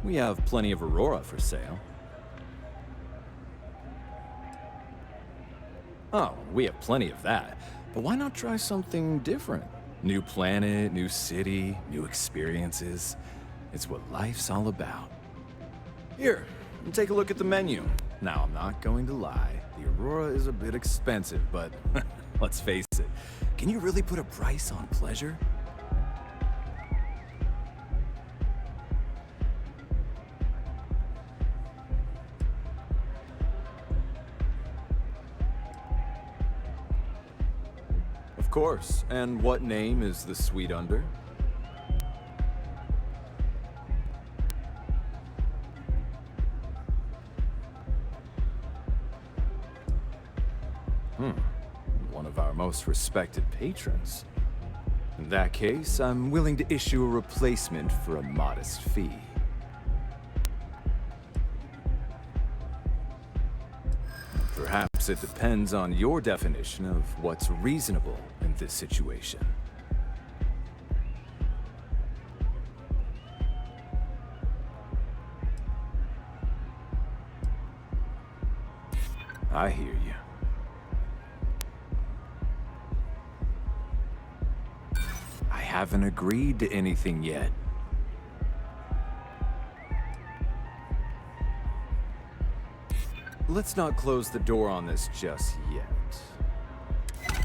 we have plenty of Aurora for sale. Oh, we have plenty of that. But why not try something different? New planet, new city, new experiences. It's what life's all about. Here, take a look at the menu. Now, I'm not going to lie. The Aurora is a bit expensive, but let's face it. Can you really put a price on pleasure? Of course. And what name is the suite under? One of our most respected patrons. In that case, I'm willing to issue a replacement for a modest fee. Perhaps it depends on your definition of what's reasonable in this situation. I hear you. I haven't agreed to anything yet. Let's not close the door on this just yet.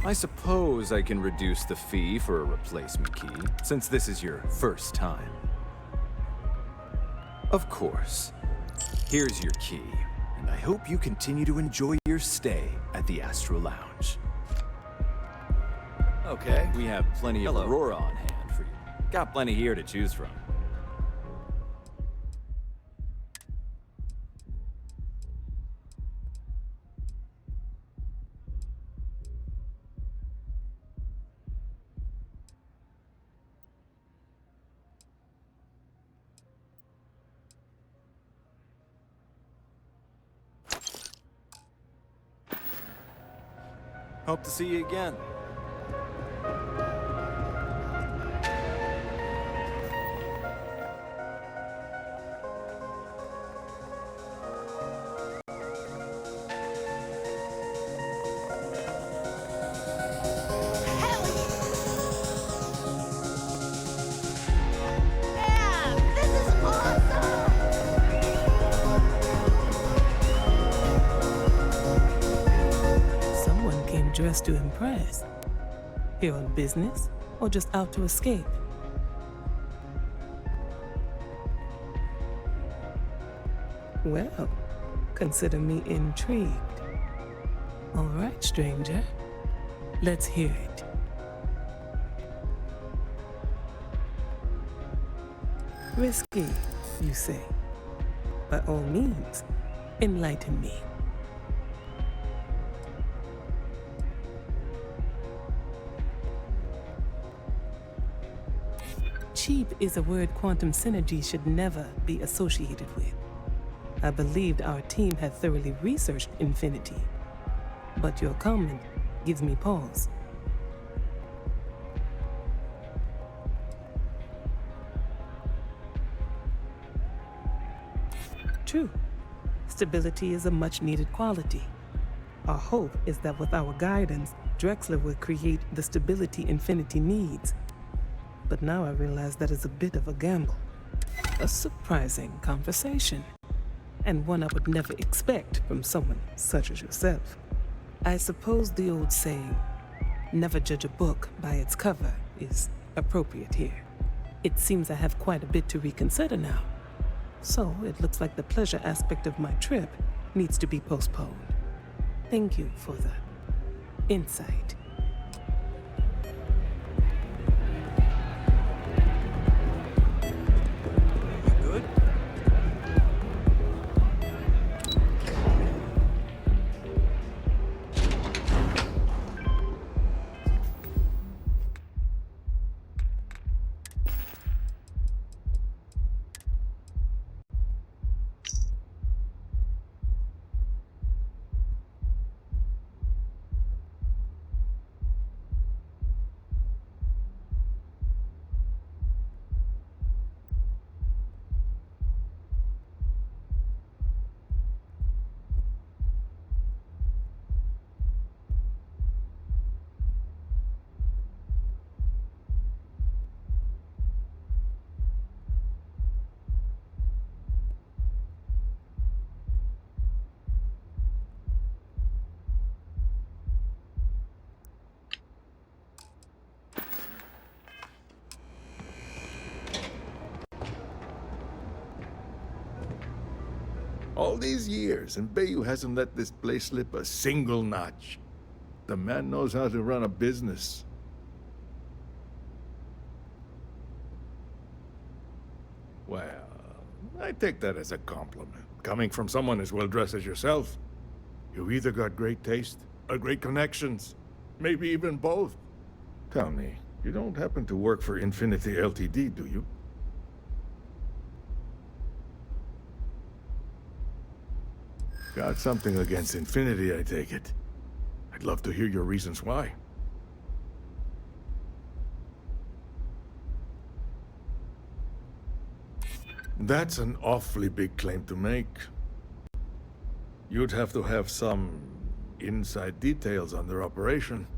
I suppose I can reduce the fee for a replacement key, since this is your first time. Of course. Here's your key, and I hope you continue to enjoy your stay at the Astro Lounge. Okay, we have plenty of Aurora on hand for you. Got plenty here to choose from. Hope to see you again. Dressed to impress? Here on business, or just out to escape? Well, consider me intrigued. All right, stranger. Let's hear it. Risky, you say? By all means, enlighten me. Cheap is a word quantum synergy should never be associated with. I believed our team had thoroughly researched Infinity, but your comment gives me pause. True. Stability is a much-needed quality. Our hope is that with our guidance, Drexler will create the stability Infinity needs. But now I realize that is a bit of a gamble. A surprising conversation, and one I would never expect from someone such as yourself. I suppose the old saying, never judge a book by its cover is appropriate here. It seems I have quite a bit to reconsider now. So it looks like the pleasure aspect of my trip needs to be postponed. Thank you for the insight. All these years, and Bayou hasn't let this place slip a single notch. The man knows how to run a business. Well, I take that as a compliment. Coming from someone as well-dressed as yourself. You either got great taste, or great connections. Maybe even both. Tell me, you don't happen to work for Infinity Ltd, do you? Got something against Infinity, I take it. I'd love to hear your reasons why. That's an awfully big claim to make. You'd have to have some inside details on their operation.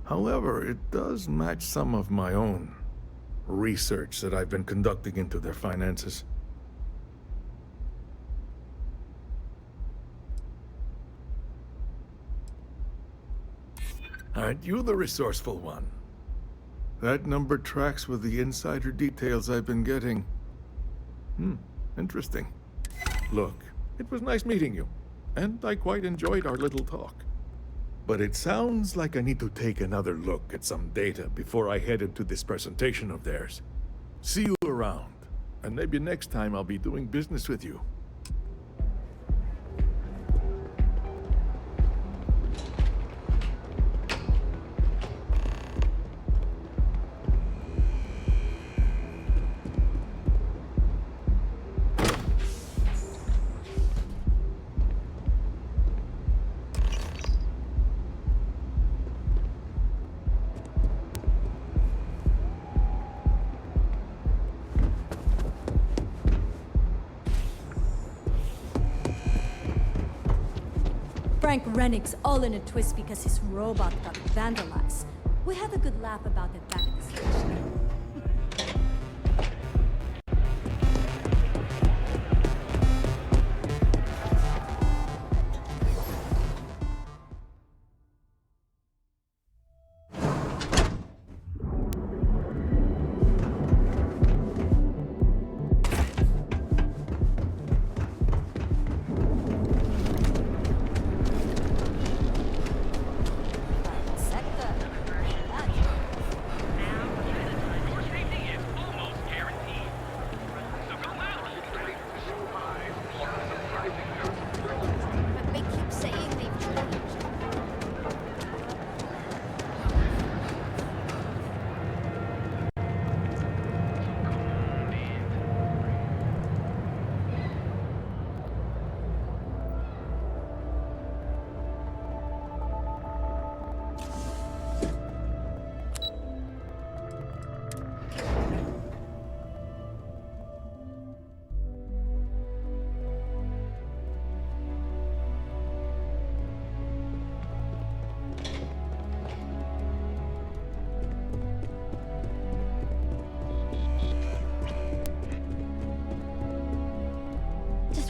However, it does match some of my own research that I've been conducting into their finances. Aren't you the resourceful one? That number tracks with the insider details I've been getting. Interesting. Look, it was nice meeting you, and I quite enjoyed our little talk. But it sounds like I need to take another look at some data before I head into this presentation of theirs. See you around, and maybe next time I'll be doing business with you. Frank Rennick's all in a twist because his robot got vandalized. We had a good laugh about it back at the station.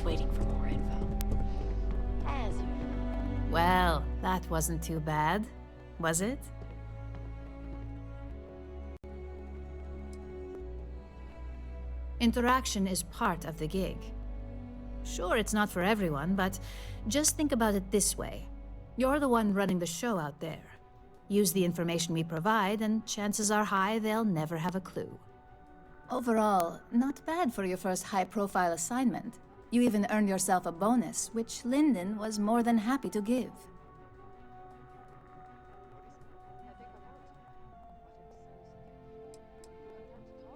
Waiting for more info. As usual. Well, that wasn't too bad, was it? Interaction is part of the gig. Sure, it's not for everyone, but just think about it this way. You're the one running the show out there. Use the information we provide, and chances are high they'll never have a clue. Overall, not bad for your first high-profile assignment. You even earned yourself a bonus, which Lyndon was more than happy to give.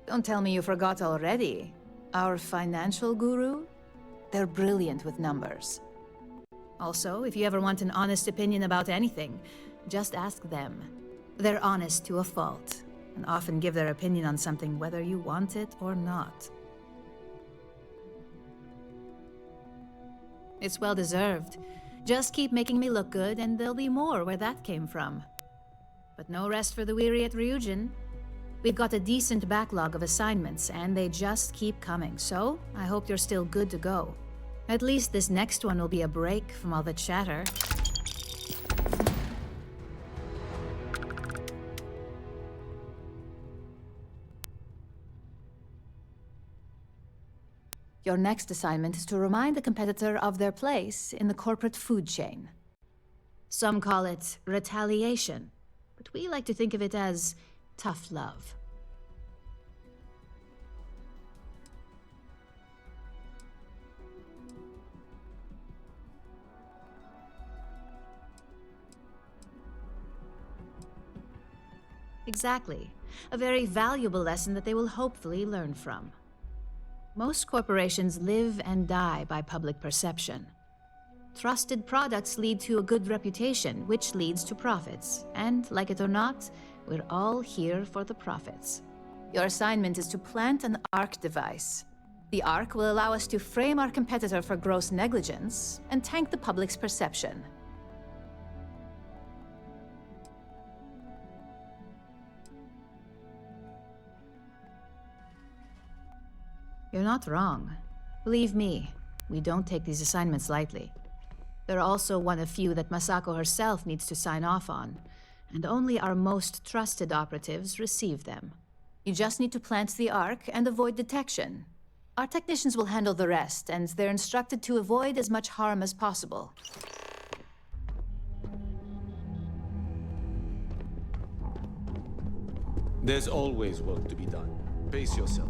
Don't tell me you forgot already. Our financial guru? They're brilliant with numbers. Also, if you ever want an honest opinion about anything, just ask them. They're honest to a fault, and often give their opinion on something whether you want it or not. It's well deserved. Just keep making me look good, and there'll be more where that came from. But no rest for the weary at Ryujin. We've got a decent backlog of assignments, and they just keep coming, so I hope you're still good to go. At least this next one will be a break from all the chatter. Your next assignment is to remind the competitor of their place in the corporate food chain. Some call it retaliation, but we like to think of it as tough love. Exactly. A very valuable lesson that they will hopefully learn from. Most corporations live and die by public perception. Trusted products lead to a good reputation, which leads to profits. And, like it or not, we're all here for the profits. Your assignment is to plant an ARC device. The ARC will allow us to frame our competitor for gross negligence and tank the public's perception. You're not wrong. Believe me, we don't take these assignments lightly. They're also one of few that Masako herself needs to sign off on, and only our most trusted operatives receive them. You just need to plant the ARC and avoid detection. Our technicians will handle the rest, and they're instructed to avoid as much harm as possible. There's always work to be done. Pace yourself.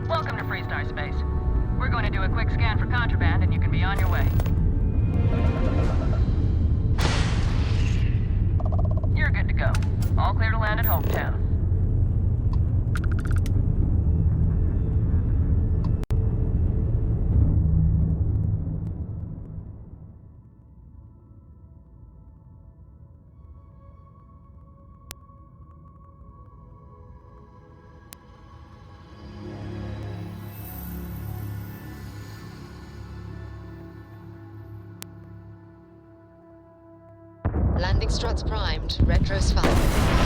Welcome to Freestar Space. We're going to do a quick scan for contraband and you can be on your way. You're good to go. All clear to land at Hometown. Landing struts primed. Retros fired.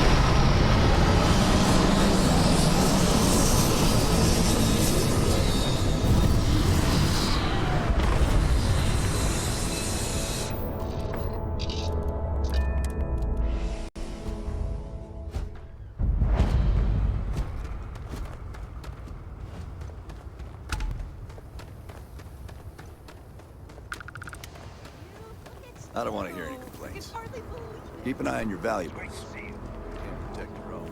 I don't want to hear any complaints. Keep an eye on your valuables. You can't protect your own.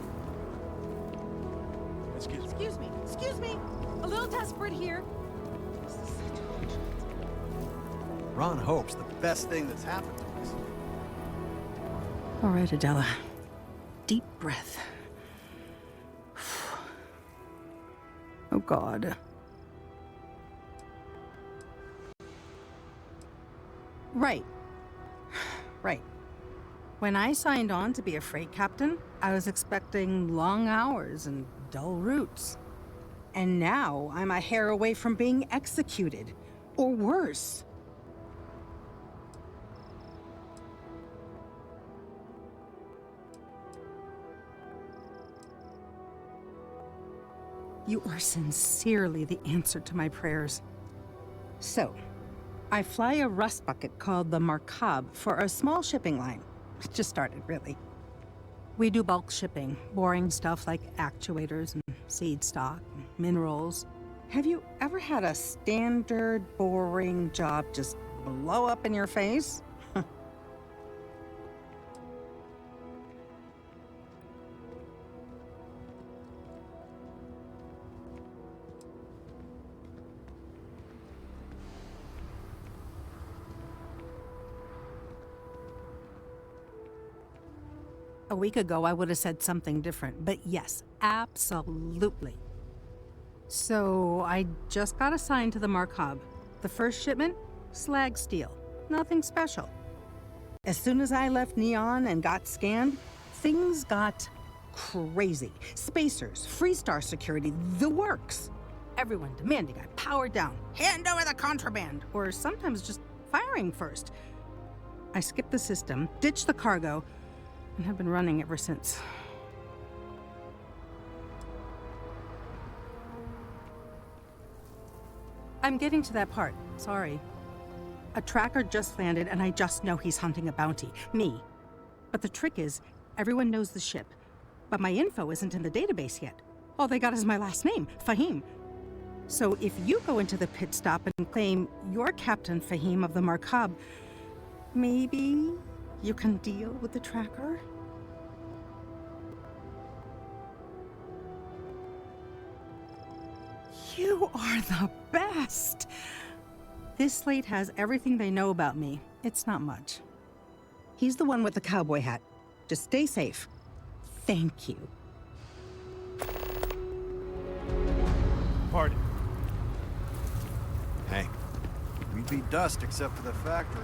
Excuse me. Excuse me. A little desperate here. Ron Hope's the best thing that's happened to us. All right, Adela. Deep breath. Oh, God. Right. Right. When I signed on to be a freight captain, I was expecting long hours and dull routes. And now I'm a hair away from being executed. Or worse. You are sincerely the answer to my prayers. So, I fly a rust bucket called the Markab for a small shipping line. It just started, really. We do bulk shipping, boring stuff like actuators and seed stock and minerals. Have you ever had a standard, boring job just blow up in your face? A week ago, I would have said something different, but yes, absolutely. So, I just got assigned to the Markab. The first shipment? Slag steel. Nothing special. As soon as I left Neon and got scanned, things got crazy. Spacers, Freestar security, the works. Everyone demanding I power down, hand over the contraband, or sometimes just firing first. I skipped the system, ditched the cargo, and have been running ever since. I'm getting to that part, sorry. A tracker just landed and I just know he's hunting a bounty, me. But the trick is, everyone knows the ship, but my info isn't in the database yet. All they got is my last name, Fahim. So if you go into the pit stop and claim you're Captain Fahim of the Markab, maybe you can deal with the tracker? You are the best! This slate has everything they know about me. It's not much. He's the one with the cowboy hat. Just stay safe. Thank you. Pardon. Hank, we'd be dust except for the factory.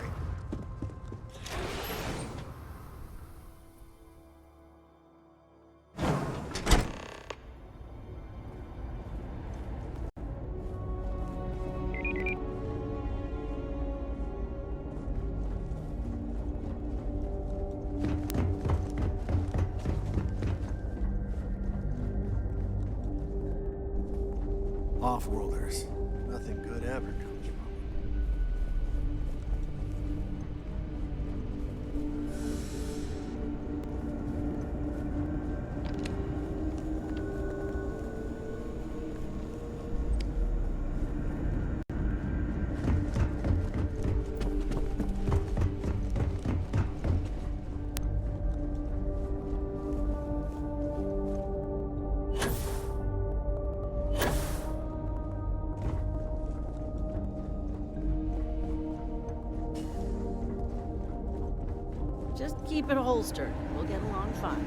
Off-worlders. Nothing good ever comes from them. Just keep it holstered. We'll get along fine.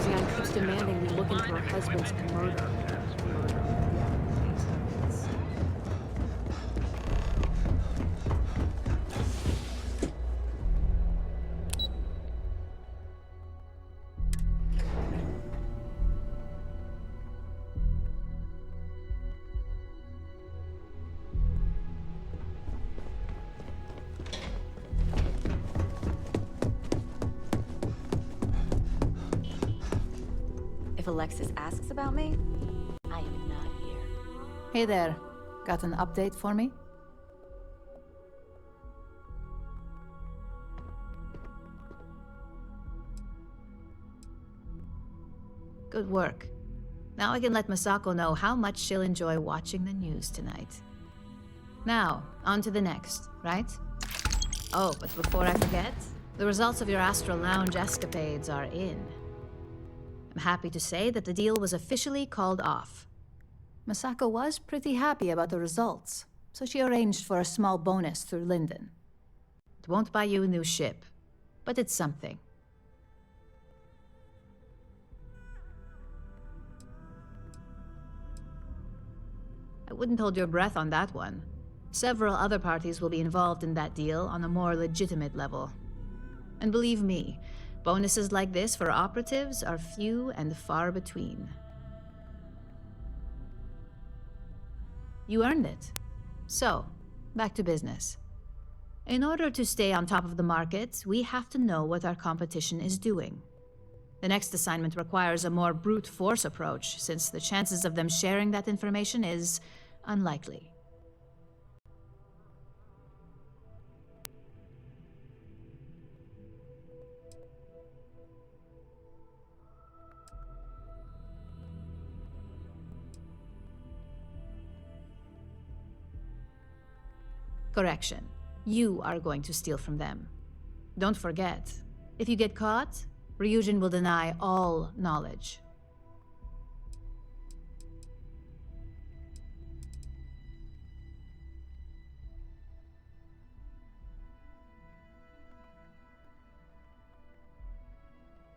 Ryujin keeps demanding we look into her husband's murder. If Alexis asks about me, I am not here. Hey there. Got an update for me? Good work. Now I can let Masako know how much she'll enjoy watching the news tonight. Now, on to the next, right? Oh, but before I forget, the results of your Astral Lounge escapades are in. I'm happy to say that the deal was officially called off. Masako was pretty happy about the results, so she arranged for a small bonus through Linden. It won't buy you a new ship, but it's something. I wouldn't hold your breath on that one. Several other parties will be involved in that deal on a more legitimate level. And believe me, bonuses like this for operatives are few and far between. You earned it. So, back to business. In order to stay on top of the market, we have to know what our competition is doing. The next assignment requires a more brute force approach, since the chances of them sharing that information is unlikely. Correction. You are going to steal from them. Don't forget, if you get caught, Ryujin will deny all knowledge.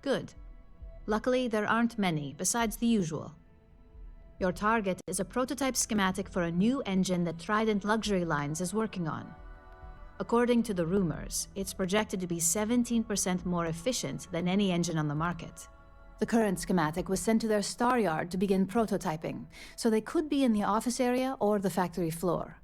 Good. Luckily, there aren't many, besides the usual. Your target is a prototype schematic for a new engine that Trident Luxury Lines is working on. According to the rumors, it's projected to be 17% more efficient than any engine on the market. The current schematic was sent to their star yard to begin prototyping, so they could be in the office area or the factory floor.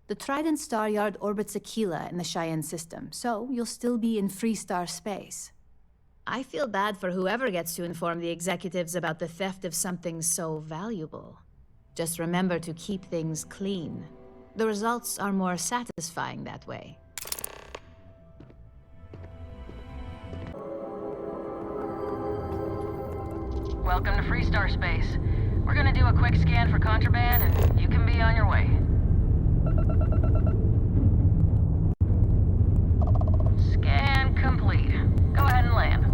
The Trident Star Yard orbits Aquila in the Cheyenne system, so you'll still be in free star space. I feel bad for whoever gets to inform the executives about the theft of something so valuable. Just remember to keep things clean. The results are more satisfying that way. Welcome to Freestar Space. We're gonna do a quick scan for contraband, and you can be on your way. Scan complete. Go ahead and land.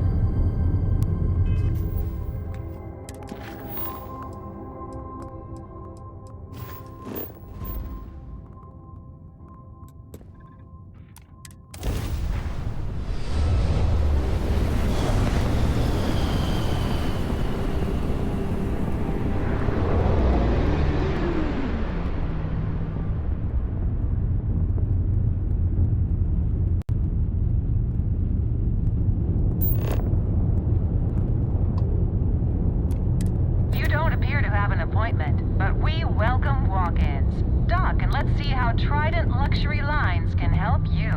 But we welcome walk-ins. Doc, and let's see how Trident Luxury Lines can help you.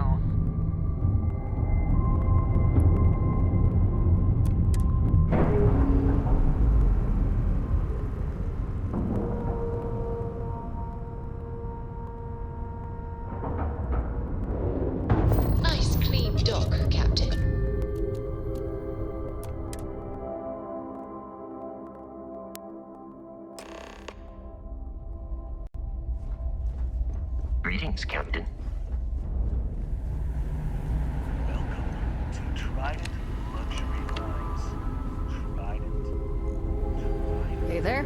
Nice clean dock, Captain. Greetings, Captain. Welcome to Trident Luxury Lines. Trident. Hey there.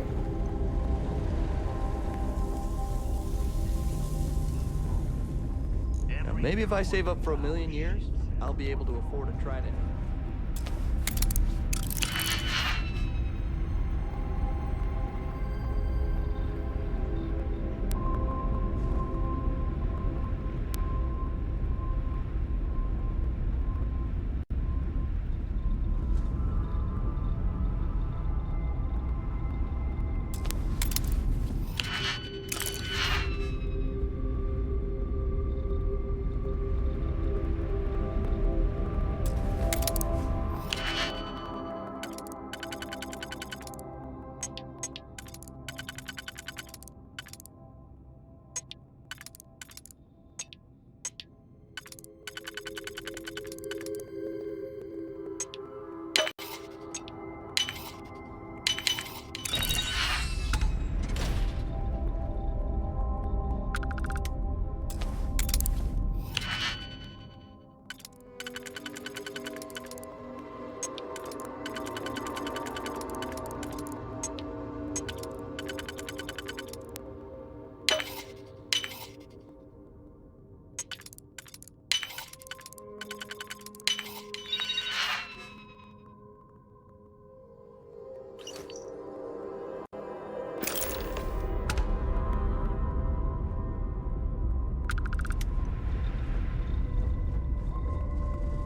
Maybe if I save up for 1,000,000 years, I'll be able to afford a Trident.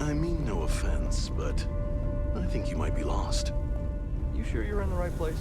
I mean no offense, but I think you might be lost. You sure you're in the right place?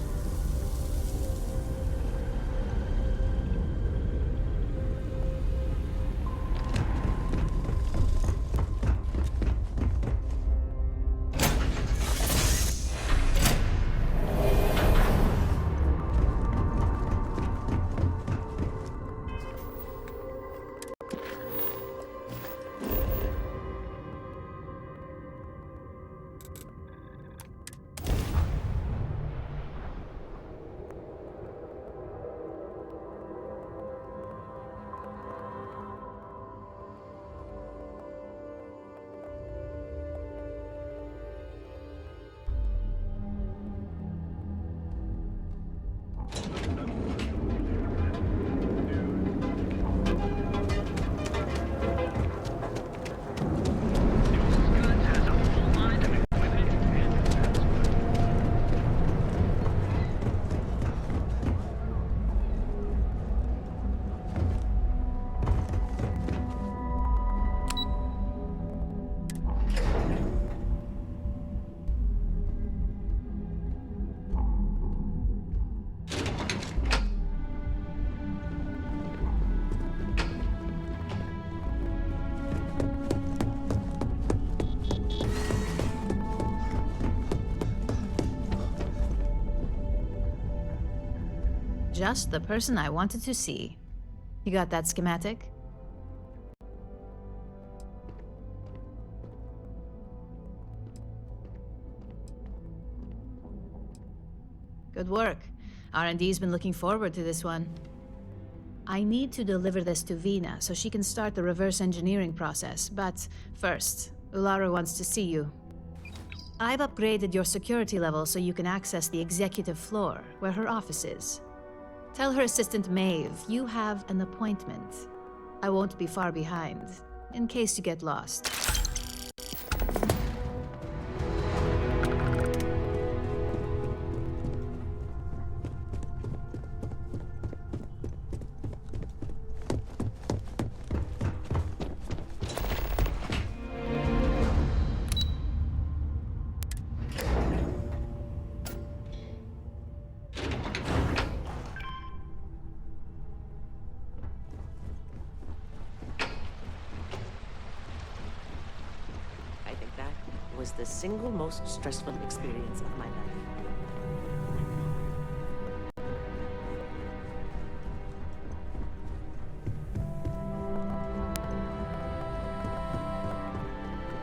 Just the person I wanted to see. You got that schematic? Good work. R&D's been looking forward to this one. I need to deliver this to Vina so she can start the reverse engineering process, but first, Ularu wants to see you. I've upgraded your security level so you can access the executive floor, where her office is. Tell her assistant Maeve you have an appointment. I won't be far behind, in case you get lost. Was the single most stressful experience of my life.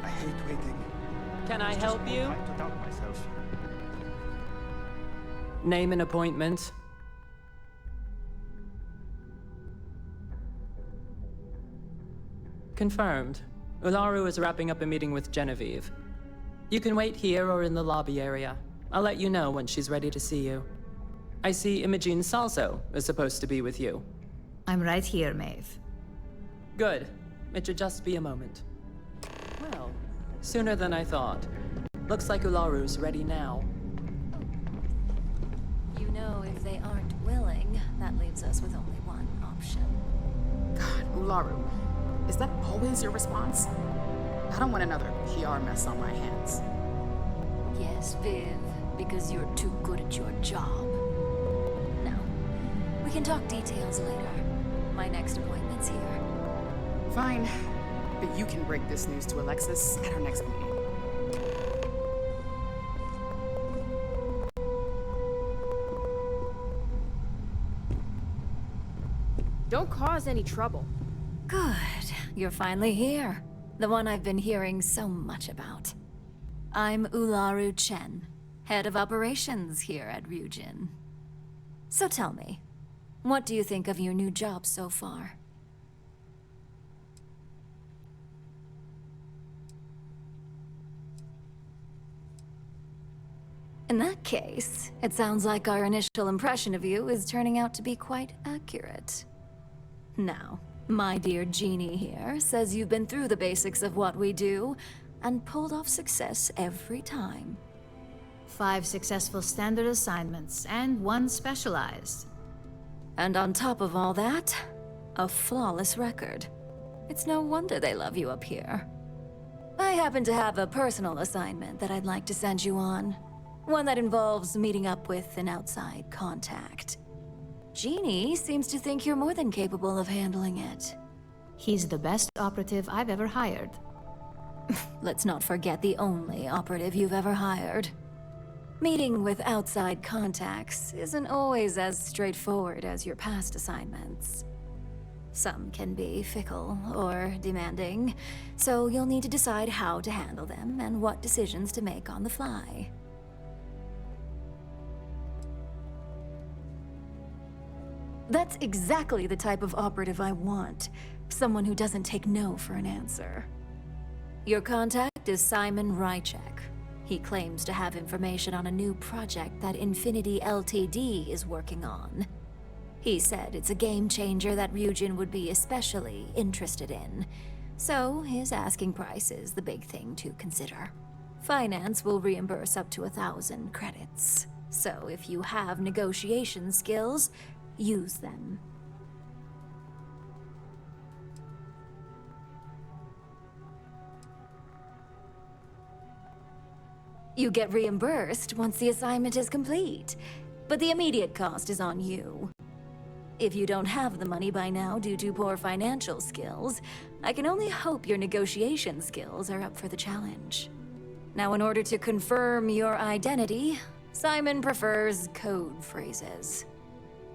I hate waiting. Can I help you? To doubt myself. Name an appointment. Confirmed. Ularu is wrapping up a meeting with Genevieve. You can wait here or in the lobby area. I'll let you know when she's ready to see you. I see Imogene Salso is supposed to be with you. I'm right here, Maeve. Good. It should just be a moment. Well, sooner than I thought. Looks like Ularu's ready now. You know, if they aren't willing, that leaves us with only one option. God, Ularu, is that always your response? I don't want another PR mess on my hands. Yes, Viv, because you're too good at your job. Now, we can talk details later. My next appointment's here. Fine, but you can break this news to Alexis at our next meeting. Don't cause any trouble. Good. You're finally here. The one I've been hearing so much about. I'm Ularu Chen, head of operations here at Ryujin. So tell me, what do you think of your new job so far? In that case, it sounds like our initial impression of you is turning out to be quite accurate. Now, my dear Jeannie here says you've been through the basics of what we do and pulled off success every time. 5 successful standard assignments and 1 specialized. And on top of all that, a flawless record. It's no wonder they love you up here. I happen to have a personal assignment that I'd like to send you on. One that involves meeting up with an outside contact. Jeannie seems to think you're more than capable of handling it. He's the best operative I've ever hired. Let's not forget the only operative you've ever hired. Meeting with outside contacts isn't always as straightforward as your past assignments. Some can be fickle or demanding, so you'll need to decide how to handle them and what decisions to make on the fly. That's exactly the type of operative I want. Someone who doesn't take no for an answer. Your contact is Simon Rychek. He claims to have information on a new project that Infinity Ltd is working on. He said it's a game changer that Ryujin would be especially interested in. So his asking price is the big thing to consider. Finance will reimburse up to 1,000 credits. So if you have negotiation skills, use them. You get reimbursed once the assignment is complete, but the immediate cost is on you. If you don't have the money by now due to poor financial skills, I can only hope your negotiation skills are up for the challenge. Now, in order to confirm your identity, Simon prefers code phrases.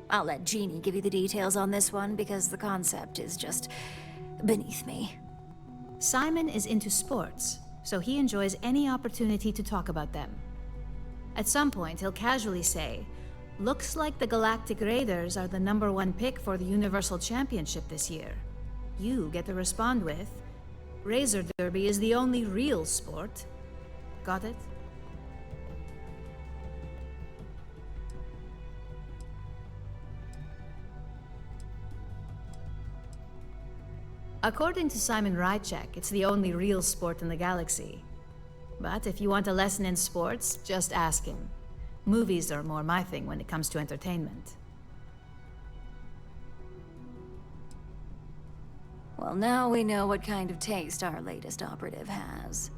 I'll let Jeannie give you the details on this one because the concept is just beneath me. Simon is into sports, so he enjoys any opportunity to talk about them. At some point, he'll casually say, "Looks like the Galactic Raiders are the #1 pick for the Universal Championship this year." You get to respond with, "Razor Derby is the only real sport." Got it? According to Simon Rychek, it's the only real sport in the galaxy. But if you want a lesson in sports, just ask him. Movies are more my thing when it comes to entertainment. Well, now we know what kind of taste our latest operative has.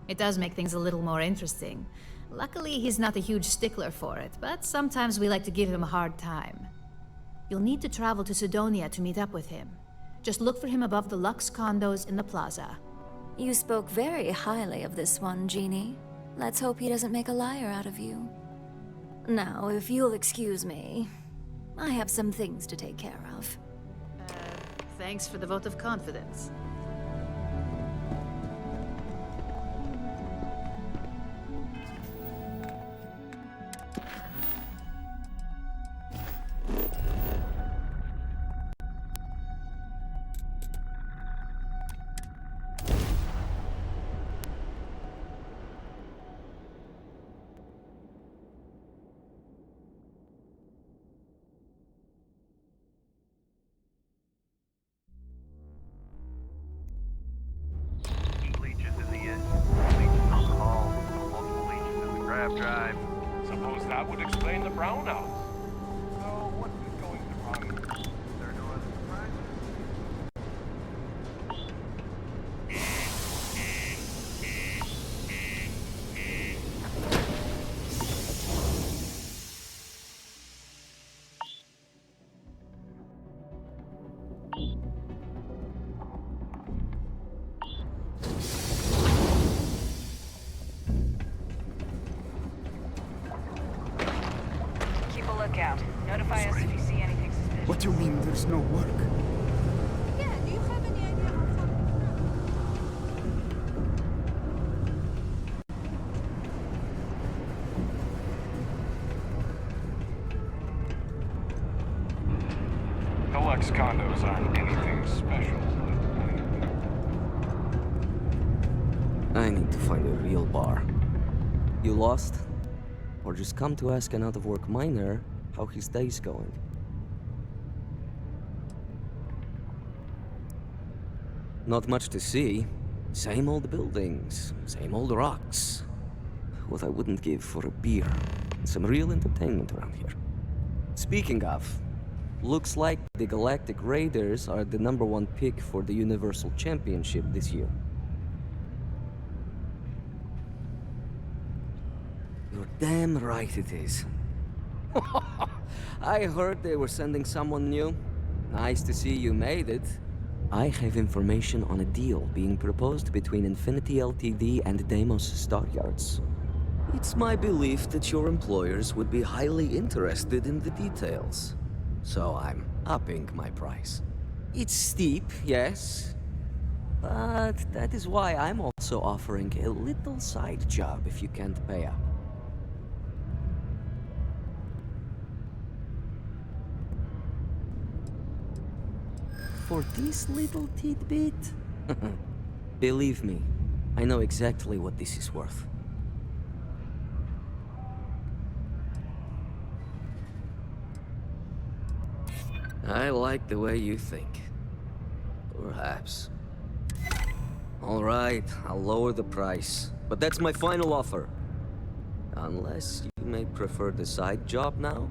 It does make things a little more interesting. Luckily, he's not a huge stickler for it, but sometimes we like to give him a hard time. You'll need to travel to Sidonia to meet up with him. Just look for him above the Lux condos in the plaza. You spoke very highly of this one, Jeannie. Let's hope he doesn't make a liar out of you. Now, if you'll excuse me, I have some things to take care of. Thanks for the vote of confidence. drive. Suppose that would explain the brownouts. So what is going to run? There are no other surprises? Keep a lookout. Notify us if you see anything suspicious. What do you mean there's no work? Yeah, do you have any idea how far? Deluxe condos aren't anything special. I need to find a real bar. You lost? Or just come to ask an out-of-work miner how his day's going? Not much to see. Same old buildings, same old rocks. What I wouldn't give for a beer and some real entertainment around here. Speaking of, looks like the Galactic Raiders are the #1 pick for the Universal Championship this year. You're damn right it is. I heard they were sending someone new. Nice to see you made it. I have information on a deal being proposed between Infinity Ltd and Deimos Staryards. It's my belief that your employers would be highly interested in the details. So I'm upping my price. It's steep, yes. But that is why I'm also offering a little side job if you can't pay up. For this little tidbit? Believe me, I know exactly what this is worth. I like the way you think. Perhaps. All right, I'll lower the price. But that's my final offer. Unless you may prefer the side job now?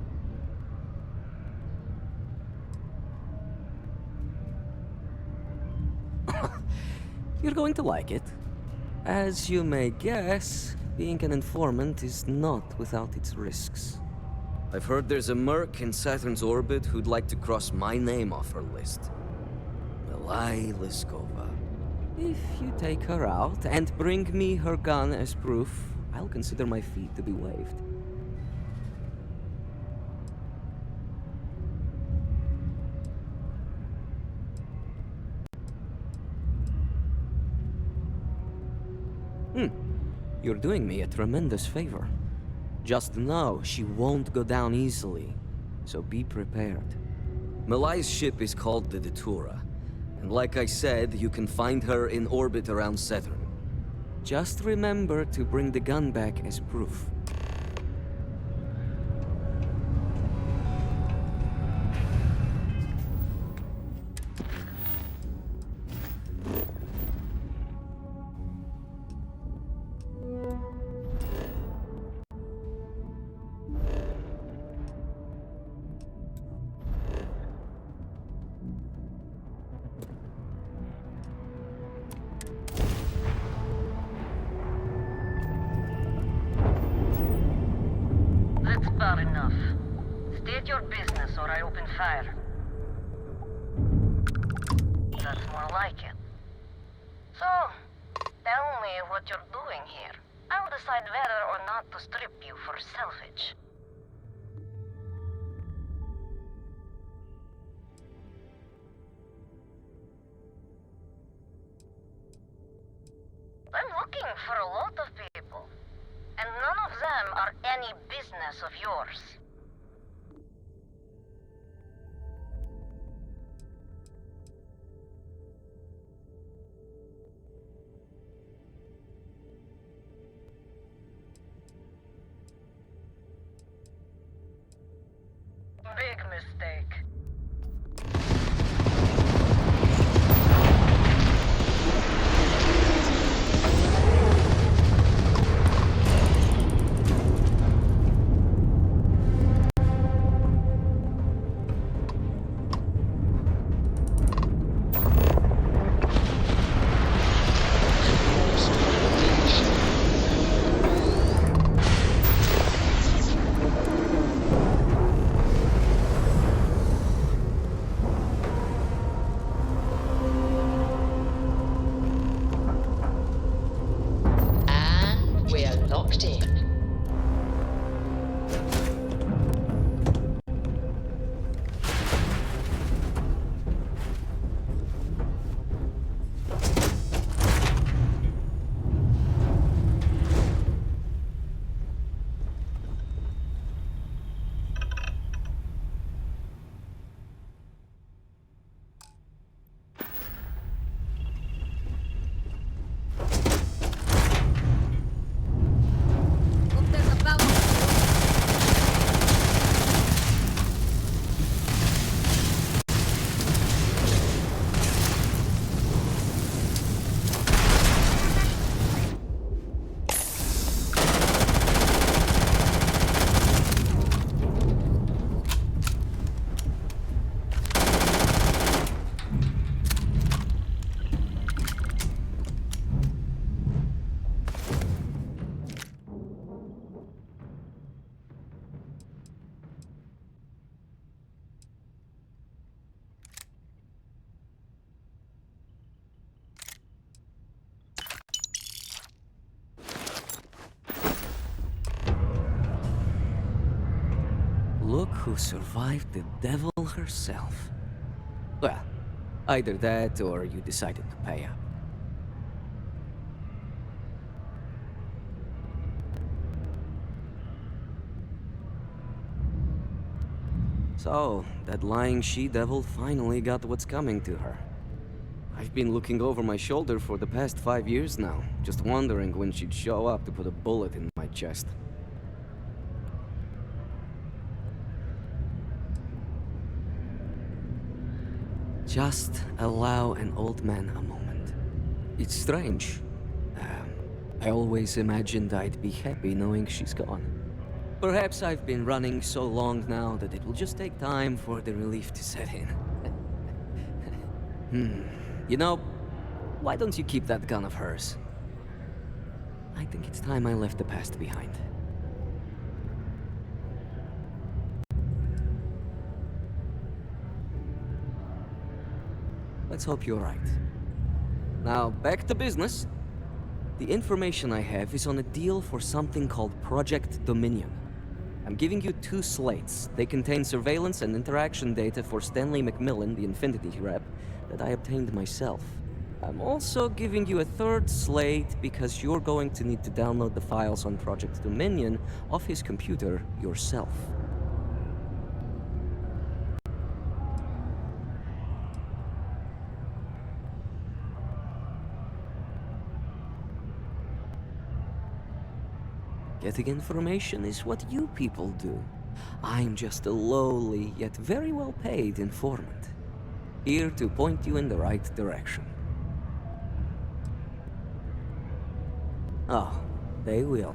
You're going to like it. As you may guess, being an informant is not without its risks. I've heard there's a merc in Saturn's orbit who'd like to cross my name off her list. Milai Liskova. If you take her out and bring me her gun as proof, I'll consider my fee to be waived. You're doing me a tremendous favor. Just know she won't go down easily, so be prepared. Milai's ship is called the Datura, and like I said, you can find her in orbit around Saturn. Just remember to bring the gun back as proof. That's far enough. State your business or I open fire. That's more like it. So, tell me what you're doing here. I'll decide whether or not to strip you for salvage. I'm looking for a lot of people, and none of them are any business of yours. Big mistake. who survived the devil herself. Well, either that or you decided to pay up. So, that lying she-devil finally got what's coming to her. I've been looking over my shoulder for the past 5 years now, just wondering when she'd show up to put a bullet in my chest. Just allow an old man a moment. It's strange. I always imagined I'd be happy knowing she's gone. Perhaps I've been running so long now that it will just take time for the relief to set in. You know, why don't you keep that gun of hers? I think it's time I left the past behind. Let's hope you're right. Now, back to business. The information I have is on a deal for something called Project Dominion. I'm giving you 2 slates. They contain surveillance and interaction data for Stanley McMillan, the Infinity rep, that I obtained myself. I'm also giving you a 3rd slate because you're going to need to download the files on Project Dominion off his computer yourself. Getting information is what you people do. I'm just a lowly, yet very well paid informant. Here to point you in the right direction. Oh, they will.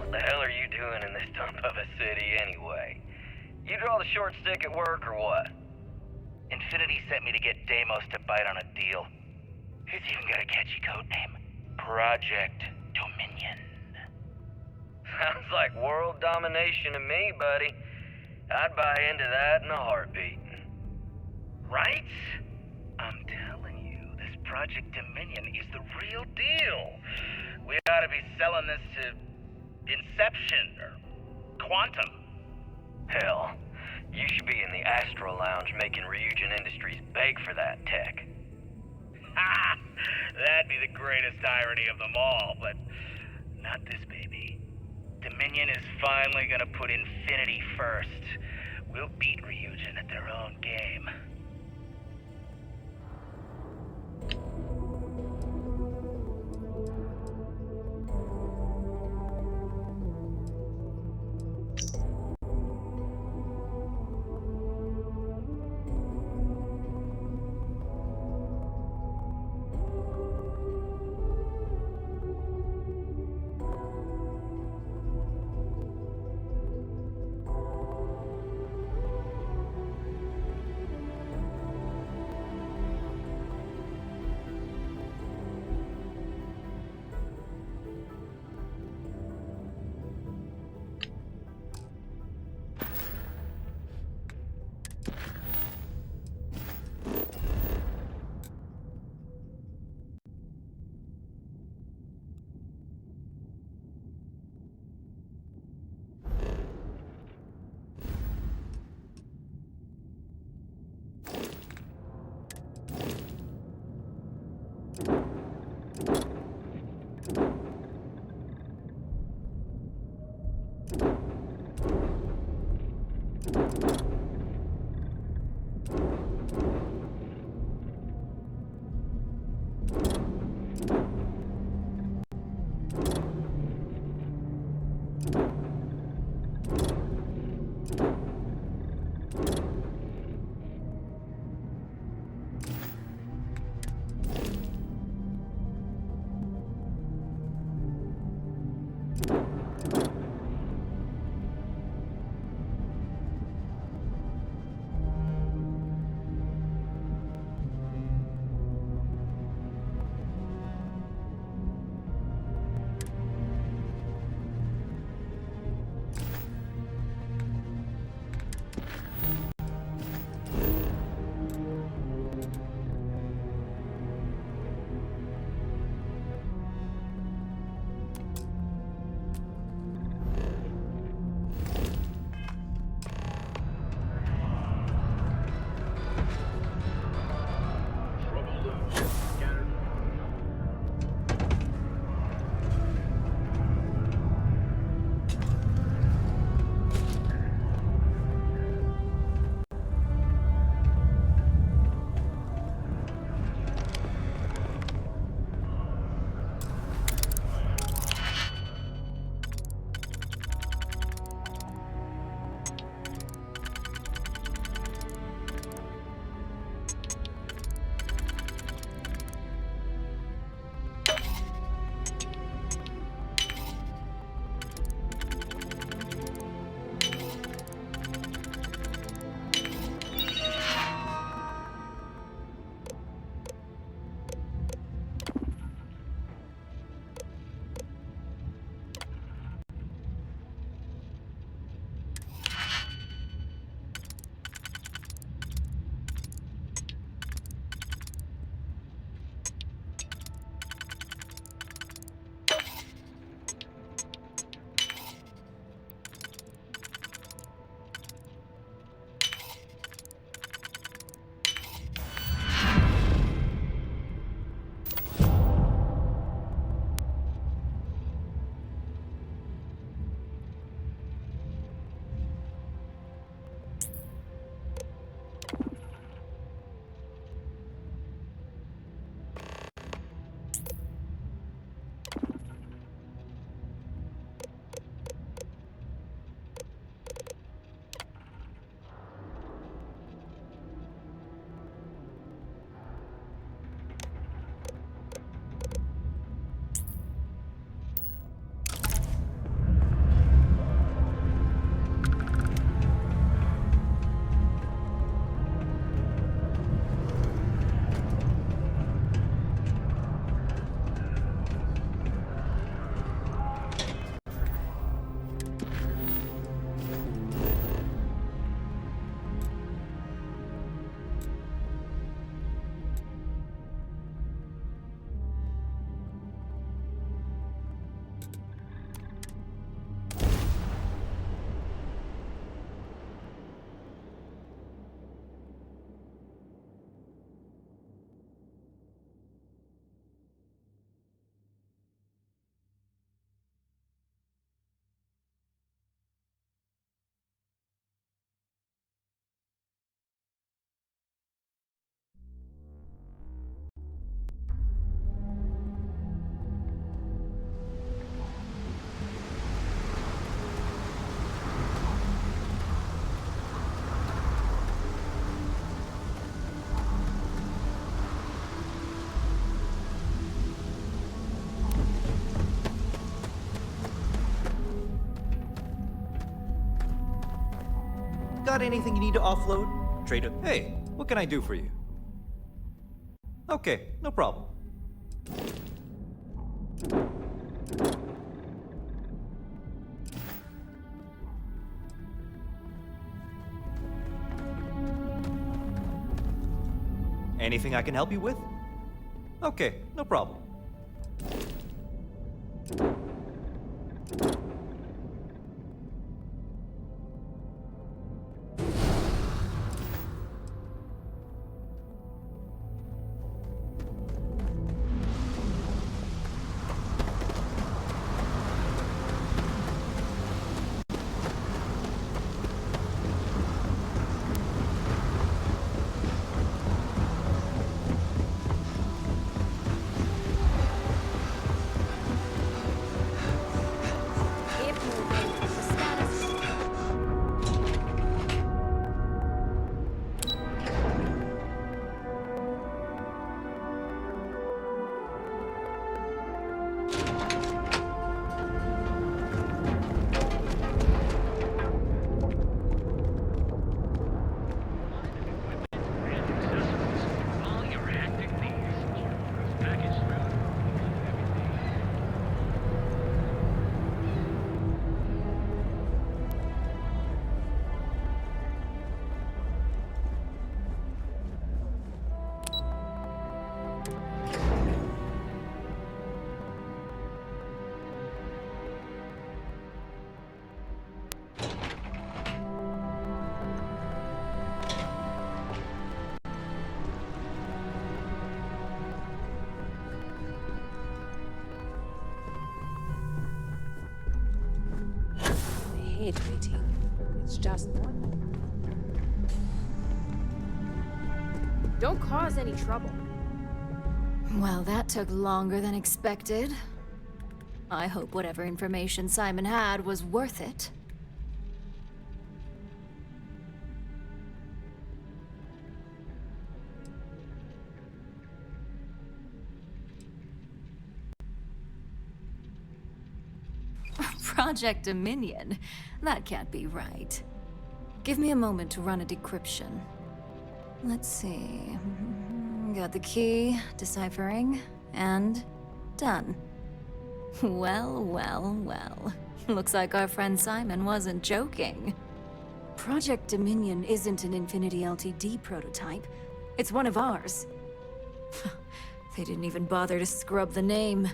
What the hell are you doing in this dump of a city anyway? You draw the short stick at work or what? Infinity sent me to get Deimos to bite on a deal. It's even got a catchy code name. Project Dominion. Sounds like world domination to me, buddy. I'd buy into that in a heartbeat. Right? I'm telling you, this Project Dominion is the real deal. We ought to be selling this to Inception or Quantum. Hell, you should be in the Astro Lounge making Ryujin Industries beg for that tech. Ha! That'd be the greatest irony of them all, but not this baby. Dominion is finally gonna put Infinity first. We'll beat Ryujin at their own game. Got anything you need to offload? Trader, hey, what can I do for you? Okay, no problem. Anything I can help you with? Okay, no problem. hate waiting. It's just... Don't cause any trouble. Well, that took longer than expected. I hope whatever information Simon had was worth it. Project Dominion? That can't be right. Give me a moment to run a decryption. Let's see. Got the key, deciphering, and done. Well, well, well. Looks like our friend Simon wasn't joking. Project Dominion isn't an Infinity LTD prototype. It's one of ours. They didn't even bother to scrub the name.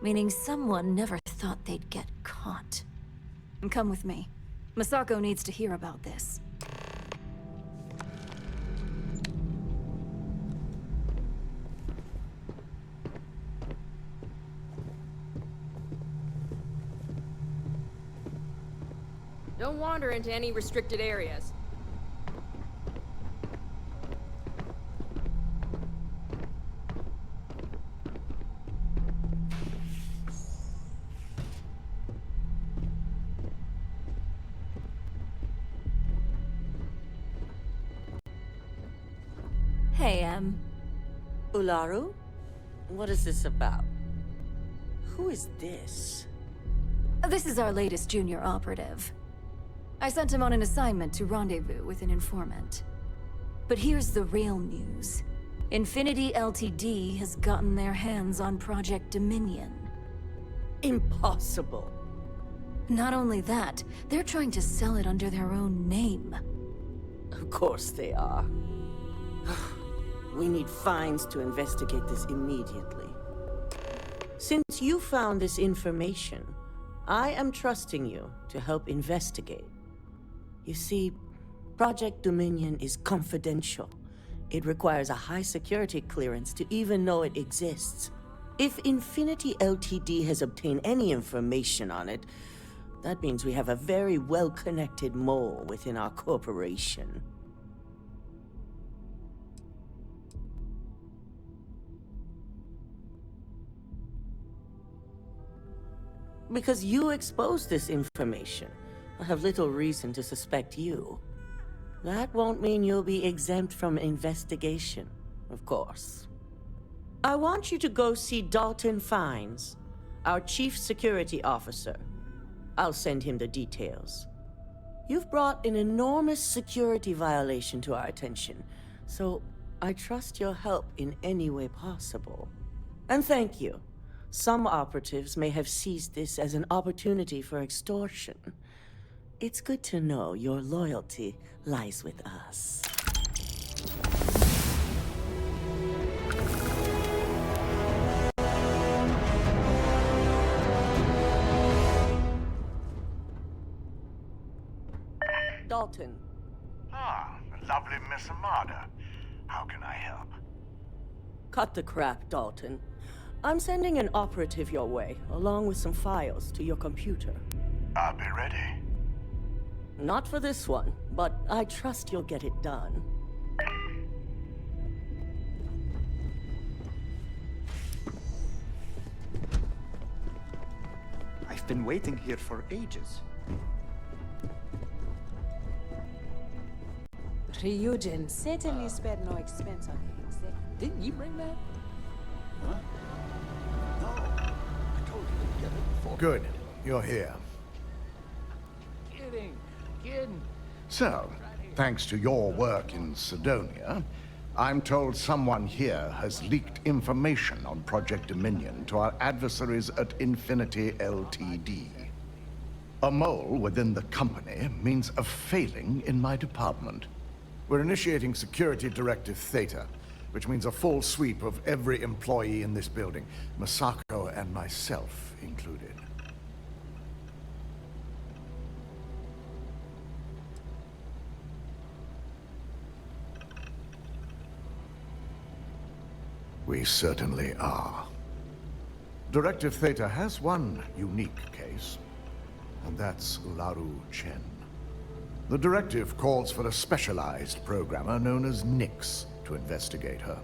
Meaning someone never thought they'd get caught. Come with me. Masako needs to hear about this. Don't wander into any restricted areas. Hey, Ularu? What is this about? Who is this? This is our latest junior operative. I sent him on an assignment to rendezvous with an informant. But here's the real news. Infinity LTD has gotten their hands on Project Dominion. Impossible. Not only that, they're trying to sell it under their own name. Of course they are. We need Fines to investigate this immediately. Since you found this information, I am trusting you to help investigate. You see, Project Dominion is confidential. It requires a high security clearance to even know it exists. If Infinity LTD has obtained any information on it, that means we have a very well-connected mole within our corporation. Because you exposed this information, I have little reason to suspect you. That won't mean you'll be exempt from investigation, of course. I want you to go see Dalton Fines, our Chief Security Officer. I'll send him the details. You've brought an enormous security violation to our attention, so I trust your help in any way possible. And thank you. Some operatives may have seized this as an opportunity for extortion. It's good to know your loyalty lies with us. Dalton. Ah, lovely Miss Amada. How can I help? Cut the crap, Dalton. I'm sending an operative your way, along with some files to your computer. I'll be ready. Not for this one, but I trust you'll get it done. I've been waiting here for ages. Ryujin certainly spared no expense on the exec. Didn't you bring that? Huh? No. I told you to get it before. Good. You're here. Kidding. So, thanks to your work in Sidonia, I'm told someone here has leaked information on Project Dominion to our adversaries at Infinity LTD. A mole within the company means a failing in my department. We're initiating Security Directive Theta, which means a full sweep of every employee in this building, Masako and myself included. We certainly are. Directive Theta has one unique case. and that's Ularu Chen. The directive calls for a specialized programmer known as Nix to investigate her.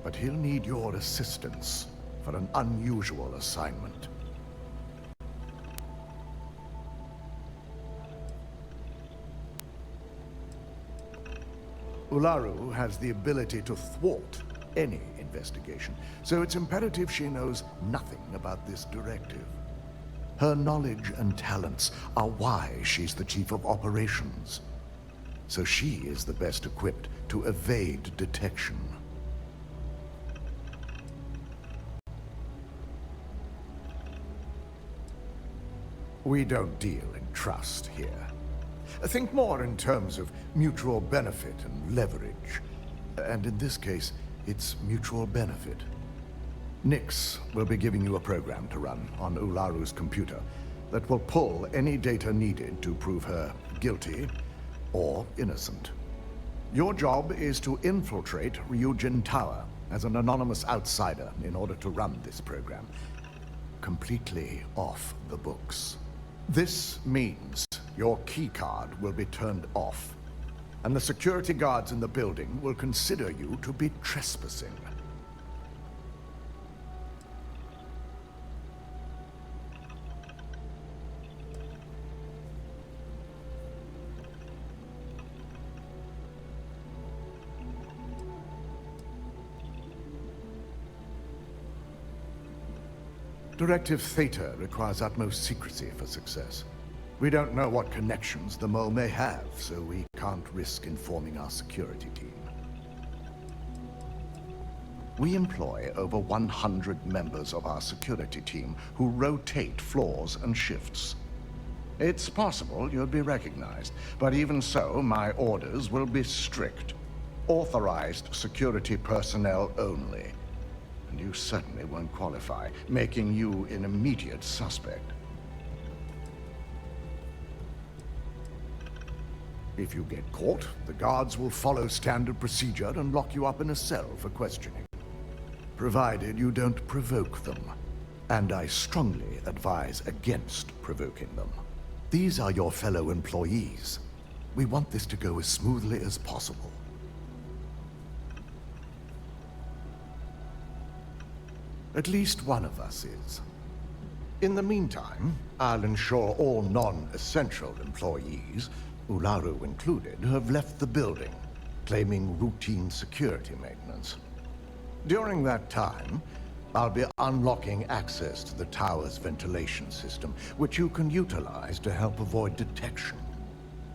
But he'll need your assistance for an unusual assignment. Ularu has the ability to thwart any investigation, so it's imperative she knows nothing about this directive. Her knowledge and talents are why she's the chief of operations. So she is the best equipped to evade detection. We don't deal in trust here. Think more in terms of mutual benefit and leverage. And in this case, it's mutual benefit. Nix will be giving you a program to run on Ularu's computer that will pull any data needed to prove her guilty or innocent. Your job is to infiltrate Ryujin Tower as an anonymous outsider in order to run this program completely off the books. This means your keycard will be turned off, and the security guards in the building will consider you to be trespassing. Directive Theta requires utmost secrecy for success. We don't know what connections the mole may have, so we can't risk informing our security team. We employ over 100 members of our security team who rotate floors and shifts. It's possible you'll be recognized, but even so, my orders will be strict. Authorized security personnel only. And you certainly won't qualify, making you an immediate suspect. If you get caught, the guards will follow standard procedure and lock you up in a cell for questioning. Provided you don't provoke them. And I strongly advise against provoking them. These are your fellow employees. We want this to go as smoothly as possible. At least one of us is. In the meantime, I'll ensure all non-essential employees, Ularu included, have left the building, claiming routine security maintenance. During that time, I'll be unlocking access to the tower's ventilation system, which you can utilize to help avoid detection.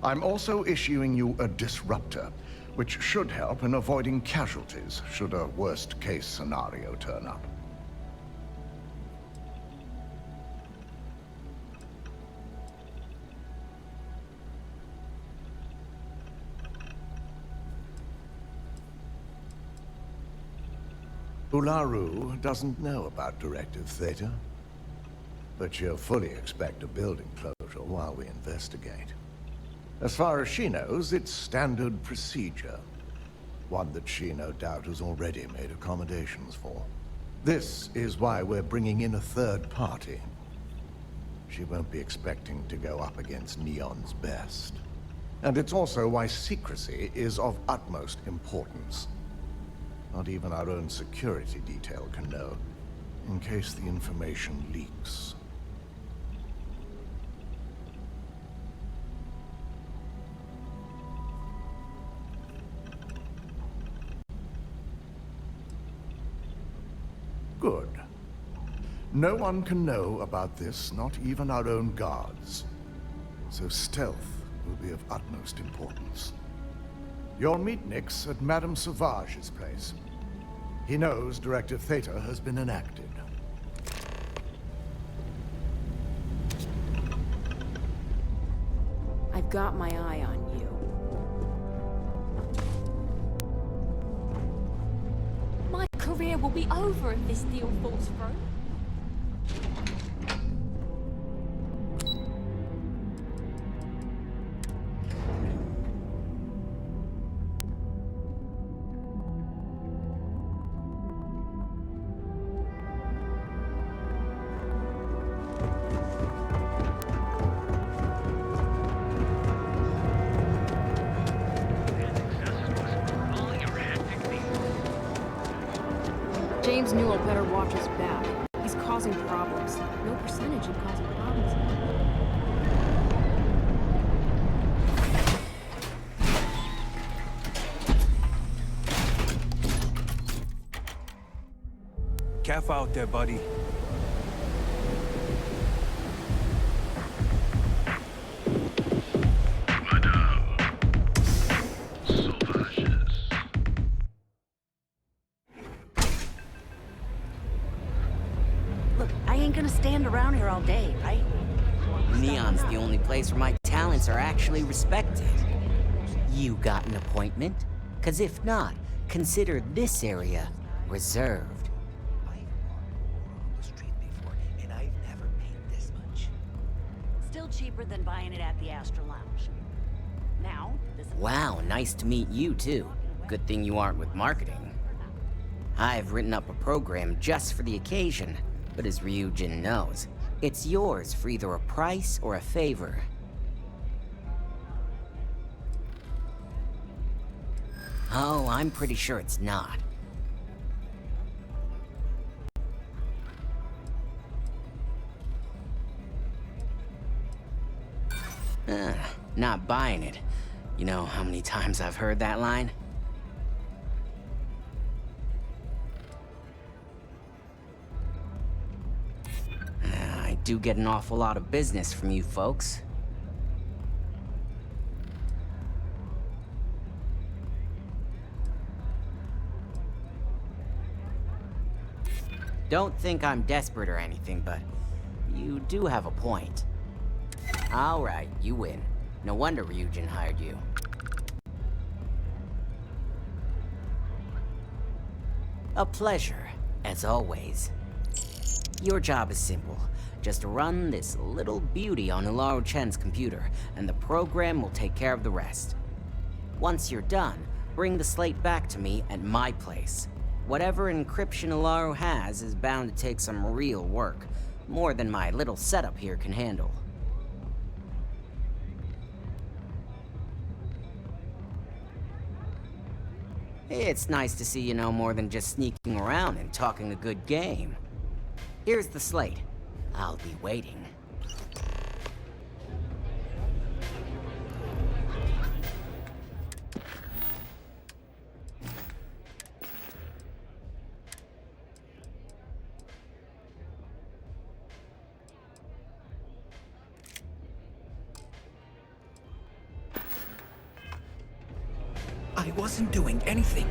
I'm also issuing you a disruptor, which should help in avoiding casualties should a worst-case scenario turn up. Ularu doesn't know about Directive Theta, but she'll fully expect a building closure while we investigate. As far as she knows, it's standard procedure, one that she no doubt has already made accommodations for. This is why we're bringing in a third party. She won't be expecting to go up against Neon's best. And it's also why secrecy is of utmost importance. Not even our own security detail can know, in case the information leaks. Good. No one can know about this, not even our own guards. So stealth will be of utmost importance. You'll meet Nix at Madame Sauvage's place. He knows Directive Theta has been enacted. I've got my eye on you. My career will be over if this deal falls through. James Newell better watch his back. He's causing problems. No percentage in causing problems. Careful out there, buddy. Look, I ain't gonna stand around here all day, right? Neon's the only place where my talents are actually respected. You got an appointment? 'Cause if not, consider this area reserved. Still cheaper than buying it at the Astra Lounge. Now, this is... Wow, nice to meet you too. Good thing you aren't with marketing. I've written up a program just for the occasion, but as Ryujin knows, it's yours for either a price or a favor. Oh, I'm pretty sure it's not. Not buying it. You know how many times I've heard that line? I do get an awful lot of business from you folks. Don't think I'm desperate or anything, but you do have a point. Alright, you win. No wonder Ryujin hired you. A pleasure, as always. Your job is simple. Just run this little beauty on Ularu Chen's computer, and the program will take care of the rest. Once you're done, bring the slate back to me at my place. Whatever encryption Ularu has is bound to take some real work. More than my little setup here can handle. It's nice to see you know more than just sneaking around and talking a good game. Here's the slate. I'll be waiting. I wasn't doing anything.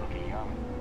looking young.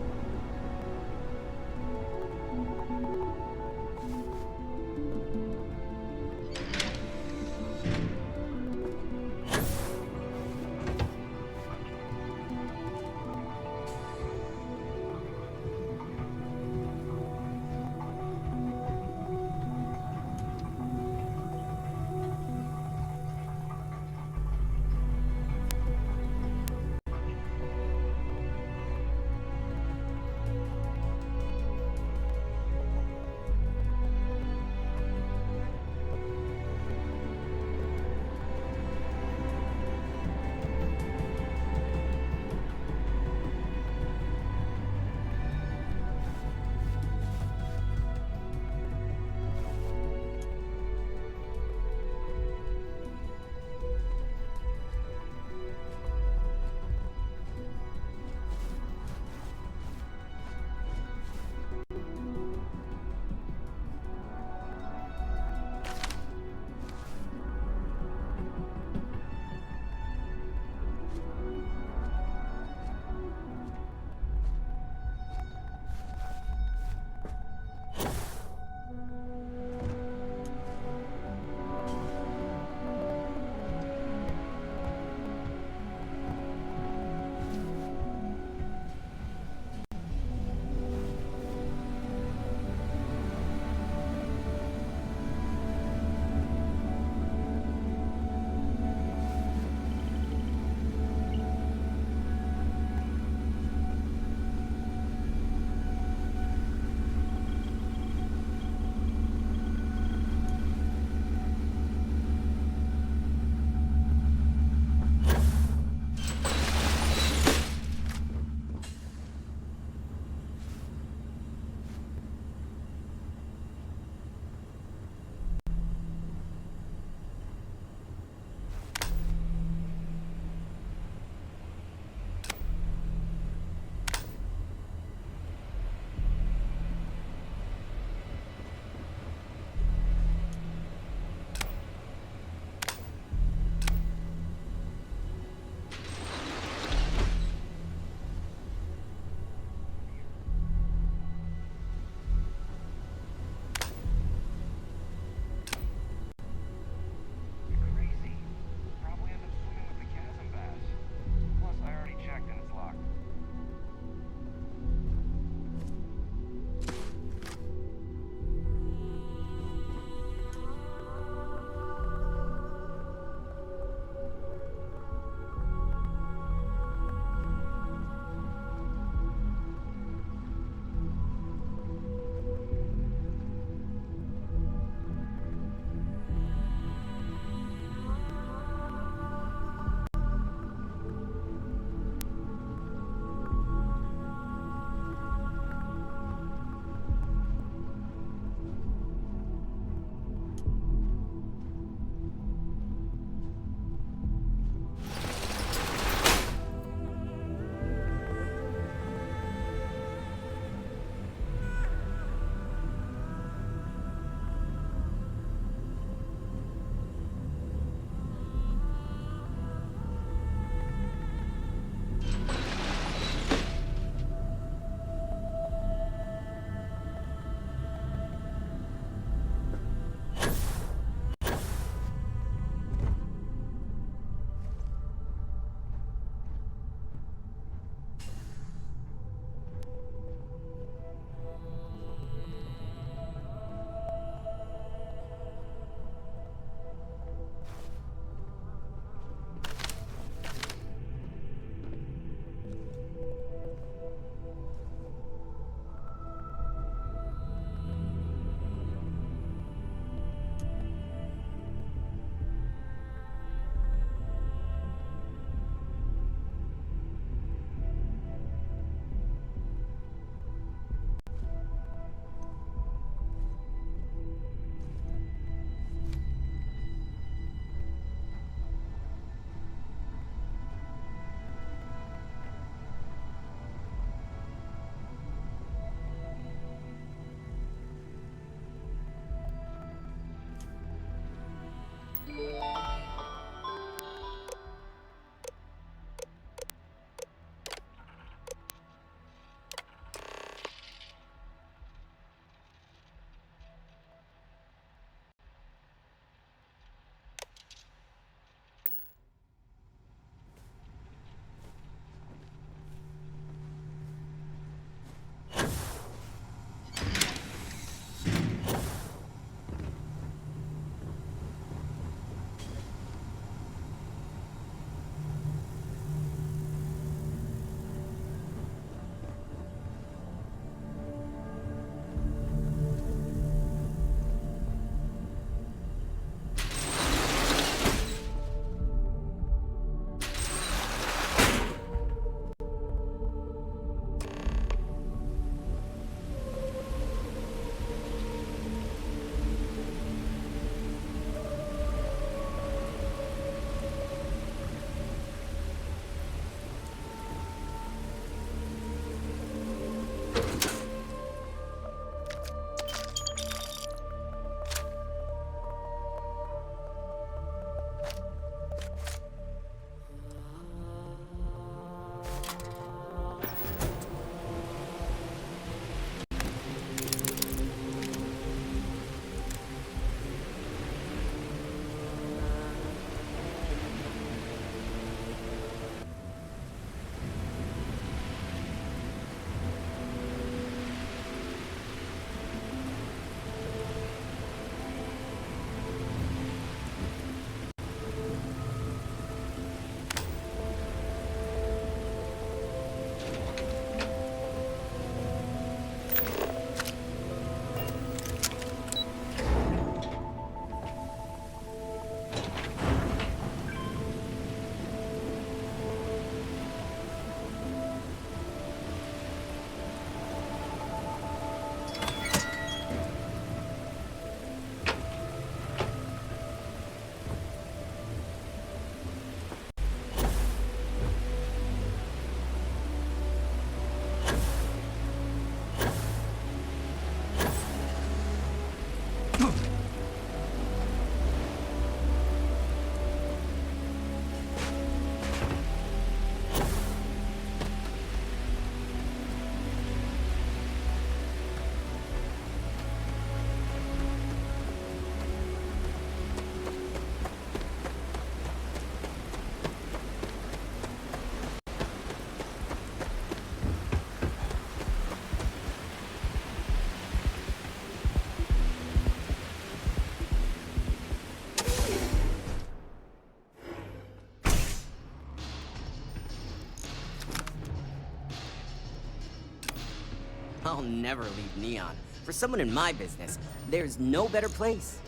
I'll never leave Neon. For someone in my business, there's no better place.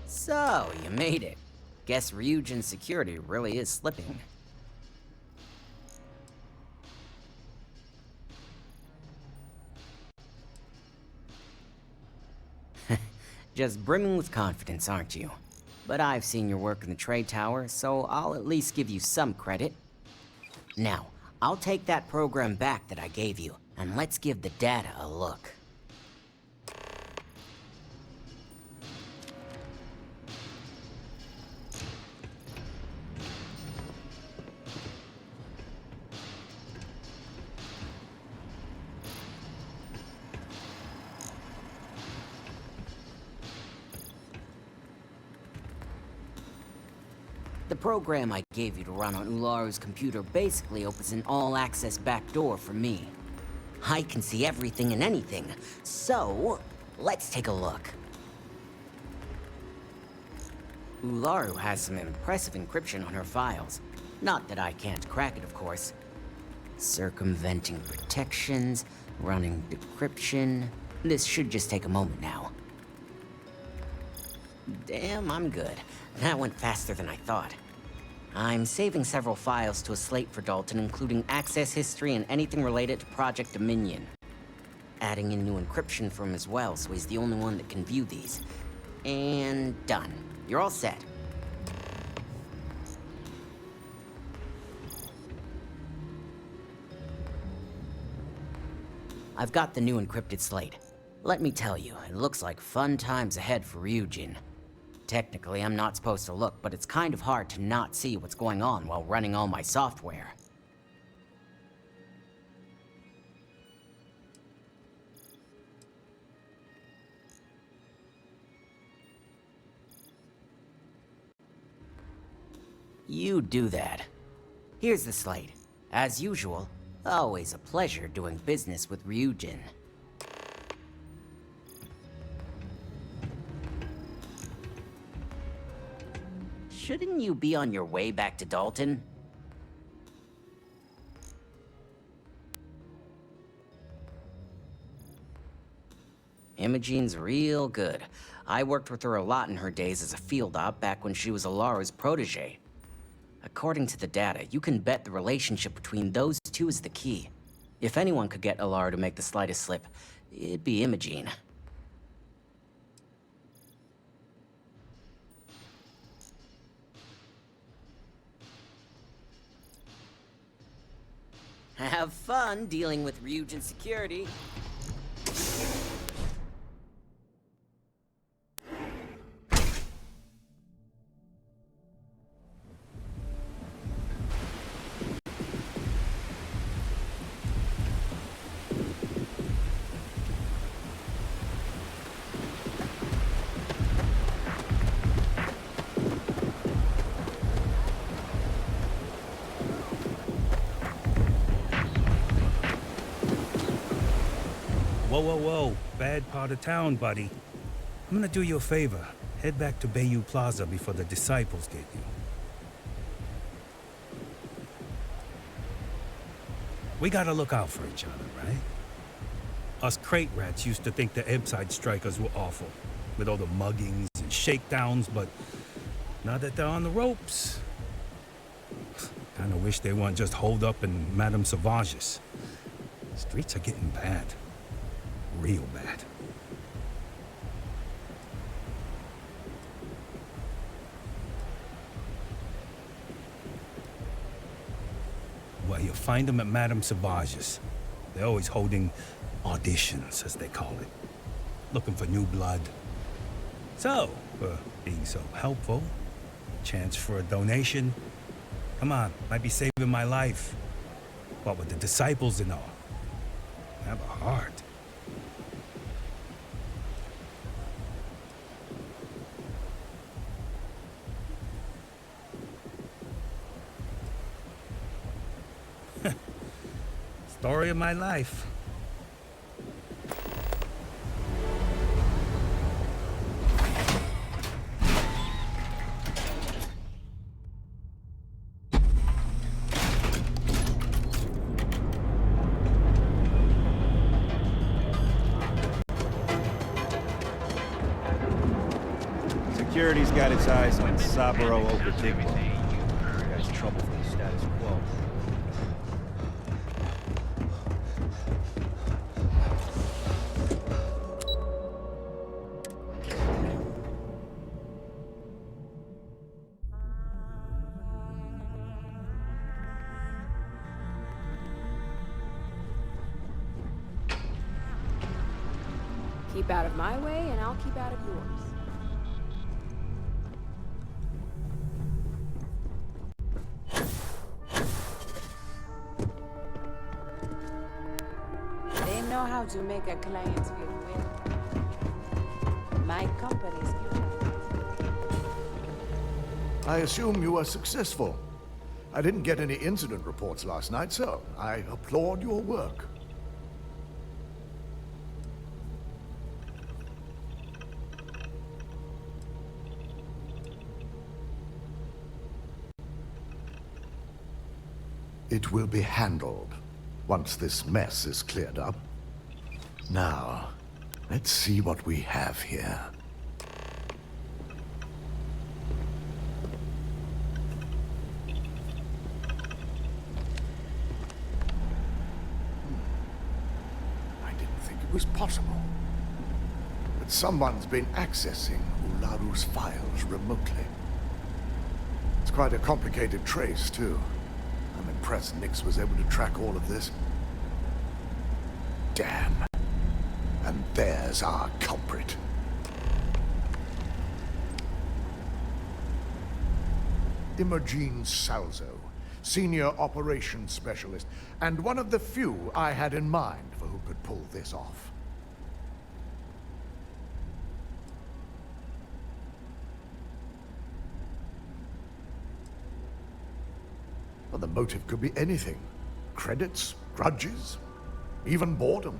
So, you made it. Guess Ryujin security really is slipping. Just brimming with confidence, aren't you? But I've seen your work in the trade tower, so I'll at least give you some credit. Now, I'll take that program back that I gave you, and let's give the data a look. The program I gave you to run on Ularu's computer basically opens an all-access backdoor for me. I can see everything and anything, so let's take a look. Ularu has some impressive encryption on her files. Not that I can't crack it, of course. Circumventing protections, running decryption. This should just take a moment now. Damn, I'm good. That went faster than I thought. I'm saving several files to a slate for Dalton, including access history and anything related to Project Dominion. Adding in new encryption for him as well, so he's the only one that can view these. And done. You're all set. I've got the new encrypted slate. Let me tell you, it looks like fun times ahead for Ryujin. Technically, I'm not supposed to look, but it's kind of hard to not see what's going on while running all my software. You do that. Here's the slate. As usual, always a pleasure doing business with Ryujin. Shouldn't you be on your way back to Dalton? Imogene's real good. I worked with her a lot in her days as a field op back when she was Alara's protege. According to the data, you can bet the relationship between those two is the key. If anyone could get Alara to make the slightest slip, it'd be Imogene. Have fun dealing with Ryujin security. Whoa, whoa, whoa. Bad part of town, buddy. I'm gonna do you a favor. Head back to Bayou Plaza before the disciples get you. We gotta look out for each other, right? Us crate rats used to think the Ebside strikers were awful, with all the muggings and shakedowns, but now that they're on the ropes, kinda wish they weren't just holed up in Madame Sauvage's. Streets are getting bad. Real bad. Well, you'll find them at Madame Sauvage's. They're always holding auditions, as they call it. Looking for new blood. So, being so helpful, chance for a donation. Come on, might be saving my life. What with the disciples and all. Have a heart. Story of my life. Security's got its eyes on Saburo Okatigbo. That guy's trouble for the status quo. Keep out of my way, and I'll keep out of yours. They know how to make a client feel welcome. My company's good. I assume you were successful. I didn't get any incident reports last night, so I applaud your work. It will be handled once this mess is cleared up. Now, let's see what we have here. I didn't think it was possible. But someone's been accessing Ularu's files remotely. It's quite a complicated trace, too. I'm impressed Nix was able to track all of this. Damn. And there's our culprit. Ryujin Salzo, Senior Operations Specialist, and one of the few I had in mind for who could pull this off. Well, the motive could be anything. Credits, grudges, even boredom.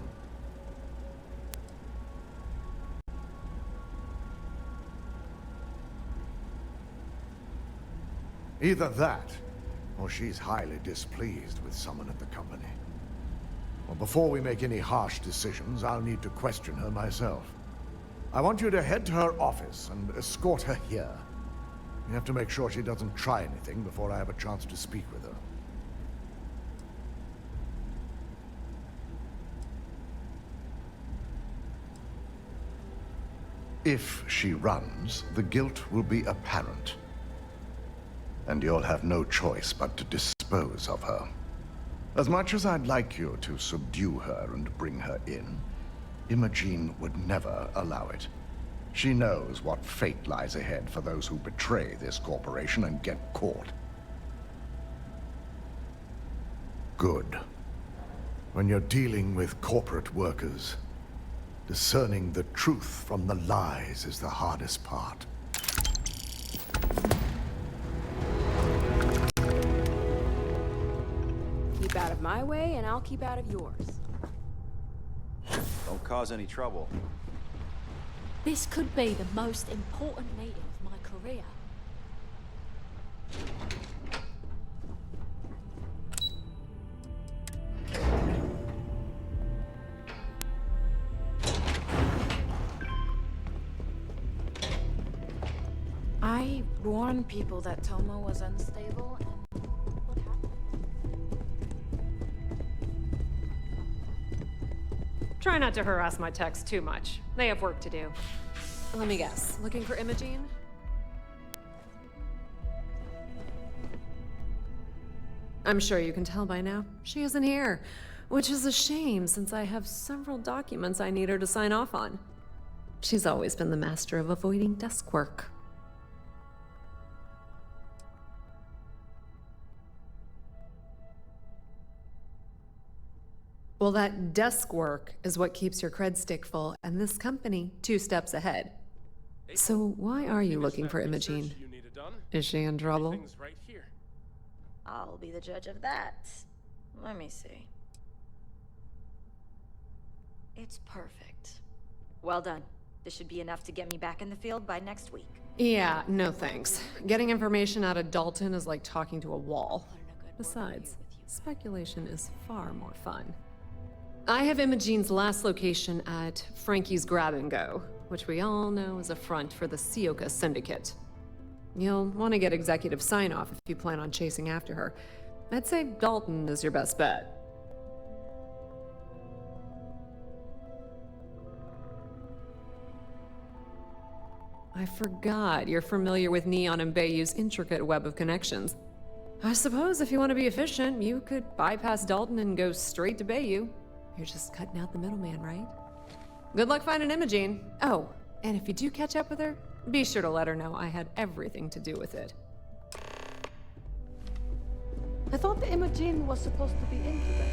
Either that, or she's highly displeased with someone at the company. Well, before we make any harsh decisions, I'll need to question her myself. I want you to head to her office and escort her here. You have to make sure she doesn't try anything before I have a chance to speak with her. If she runs, the guilt will be apparent. And you'll have no choice but to dispose of her. As much as I'd like you to subdue her and bring her in, Ryujin would never allow it. She knows what fate lies ahead for those who betray this corporation and get caught. Good. When you're dealing with corporate workers, discerning the truth from the lies is the hardest part. Keep out of my way, and I'll keep out of yours. Don't cause any trouble. This could be the most important meeting of my career. I warned people that Tomo was unstable, and what happened? Try not to harass my techs too much. They have work to do. Let me guess. Looking for Imogene? I'm sure you can tell by now. She isn't here, which is a shame since I have several documents I need her to sign off on. She's always been the master of avoiding desk work. Well, that desk work is what keeps your cred stick full, and this company 2 steps ahead. So why are you looking for Imogene? Is she in trouble? I'll be the judge of that. Let me see. It's perfect. Well done. This should be enough to get me back in the field by next week. Yeah, no thanks. Getting information out of Dalton is like talking to a wall. Besides, speculation is far more fun. I have Imogene's last location at Frankie's Grab and Go. which we all know is a front for the Sioka Syndicate. You'll want to get executive sign-off if you plan on chasing after her. I'd say Dalton is your best bet. I forgot you're familiar with Neon and Bayou's intricate web of connections. I suppose if you want to be efficient, you could bypass Dalton and go straight to Bayou. You're just cutting out the middleman, right? Good luck finding Imogene. Oh, and if you do catch up with her, be sure to let her know I had everything to do with it. I thought the Imogene was supposed to be into that.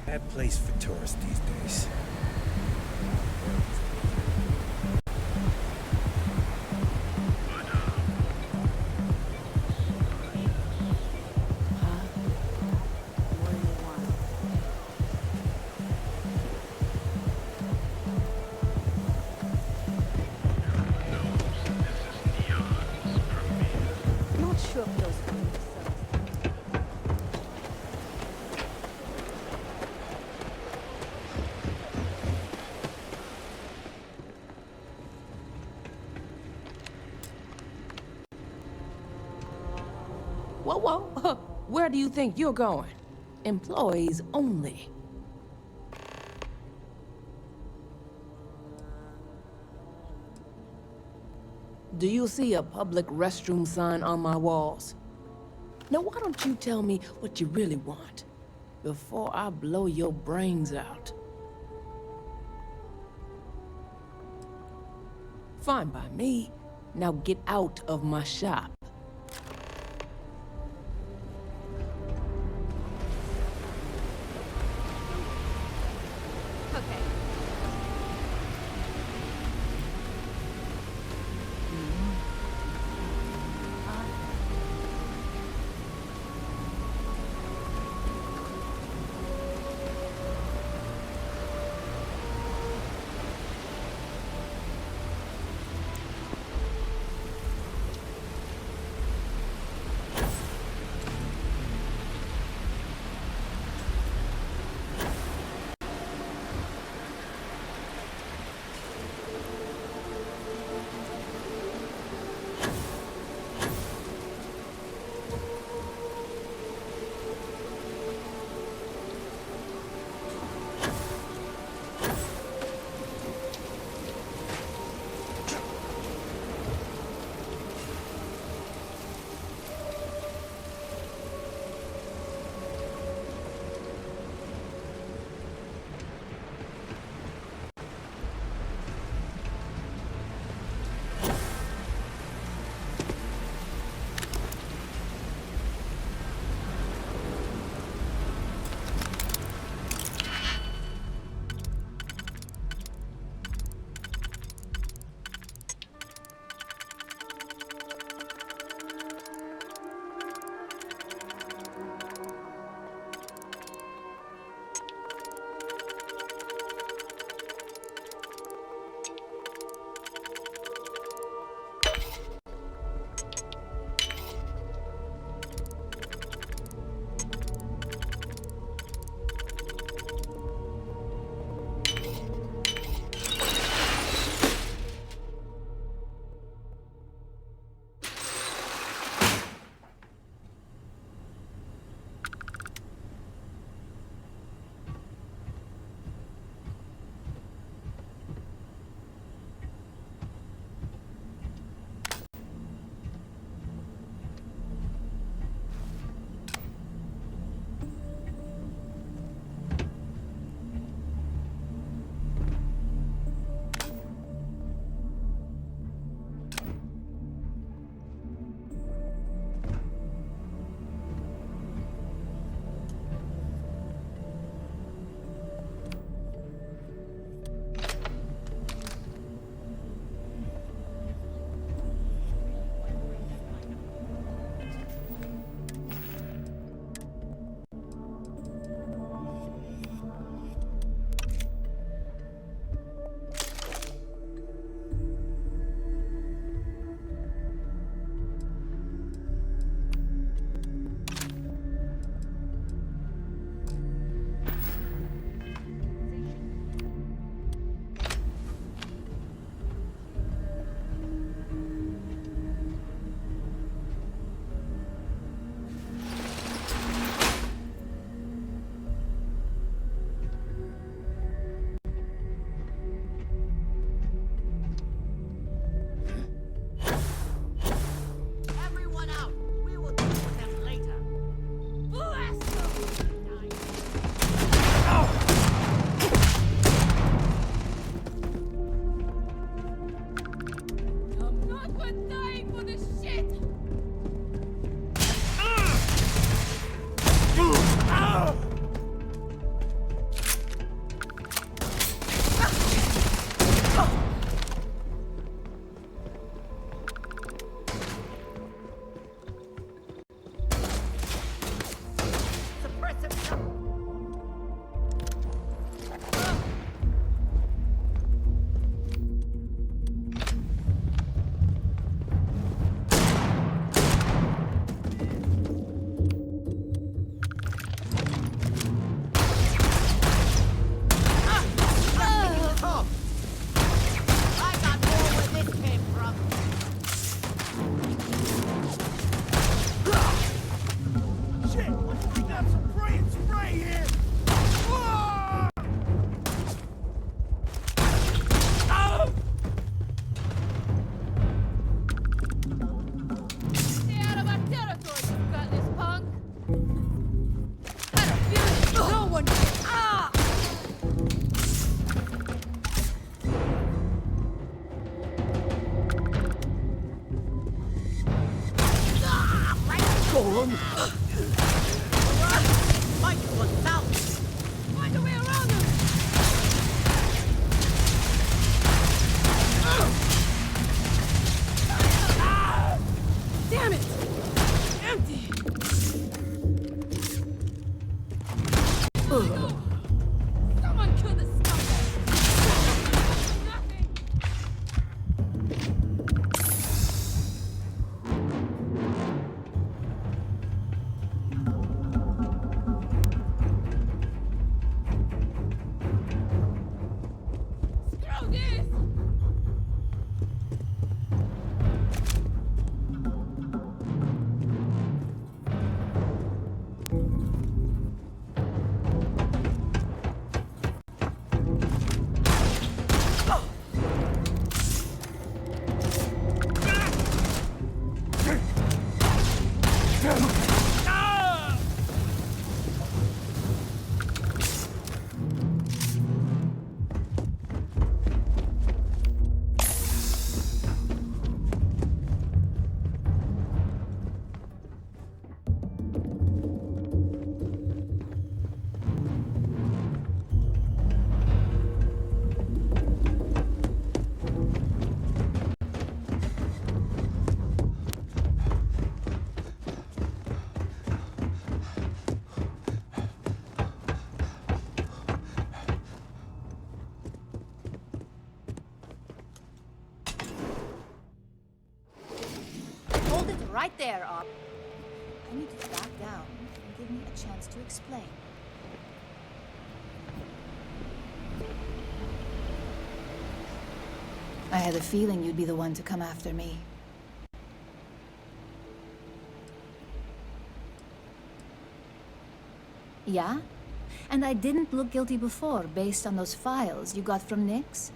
Bad place for tourists these days. Not sure if those things. Whoa, whoa. Where do you think you're going? Employees only. Do you see a public restroom sign on my walls? Now, why don't you tell me what you really want before I blow your brains out? Fine by me. Now get out of my shop. Mike, look out! Find a way around him! Damn it! Empty! Someone kill this scumbag! Nothing! Screw this! Hold it right there, Op. I need to back down and give me a chance to explain. I had a feeling you'd be the one to come after me. Yeah? And I didn't look guilty before, based on those files you got from Nyx?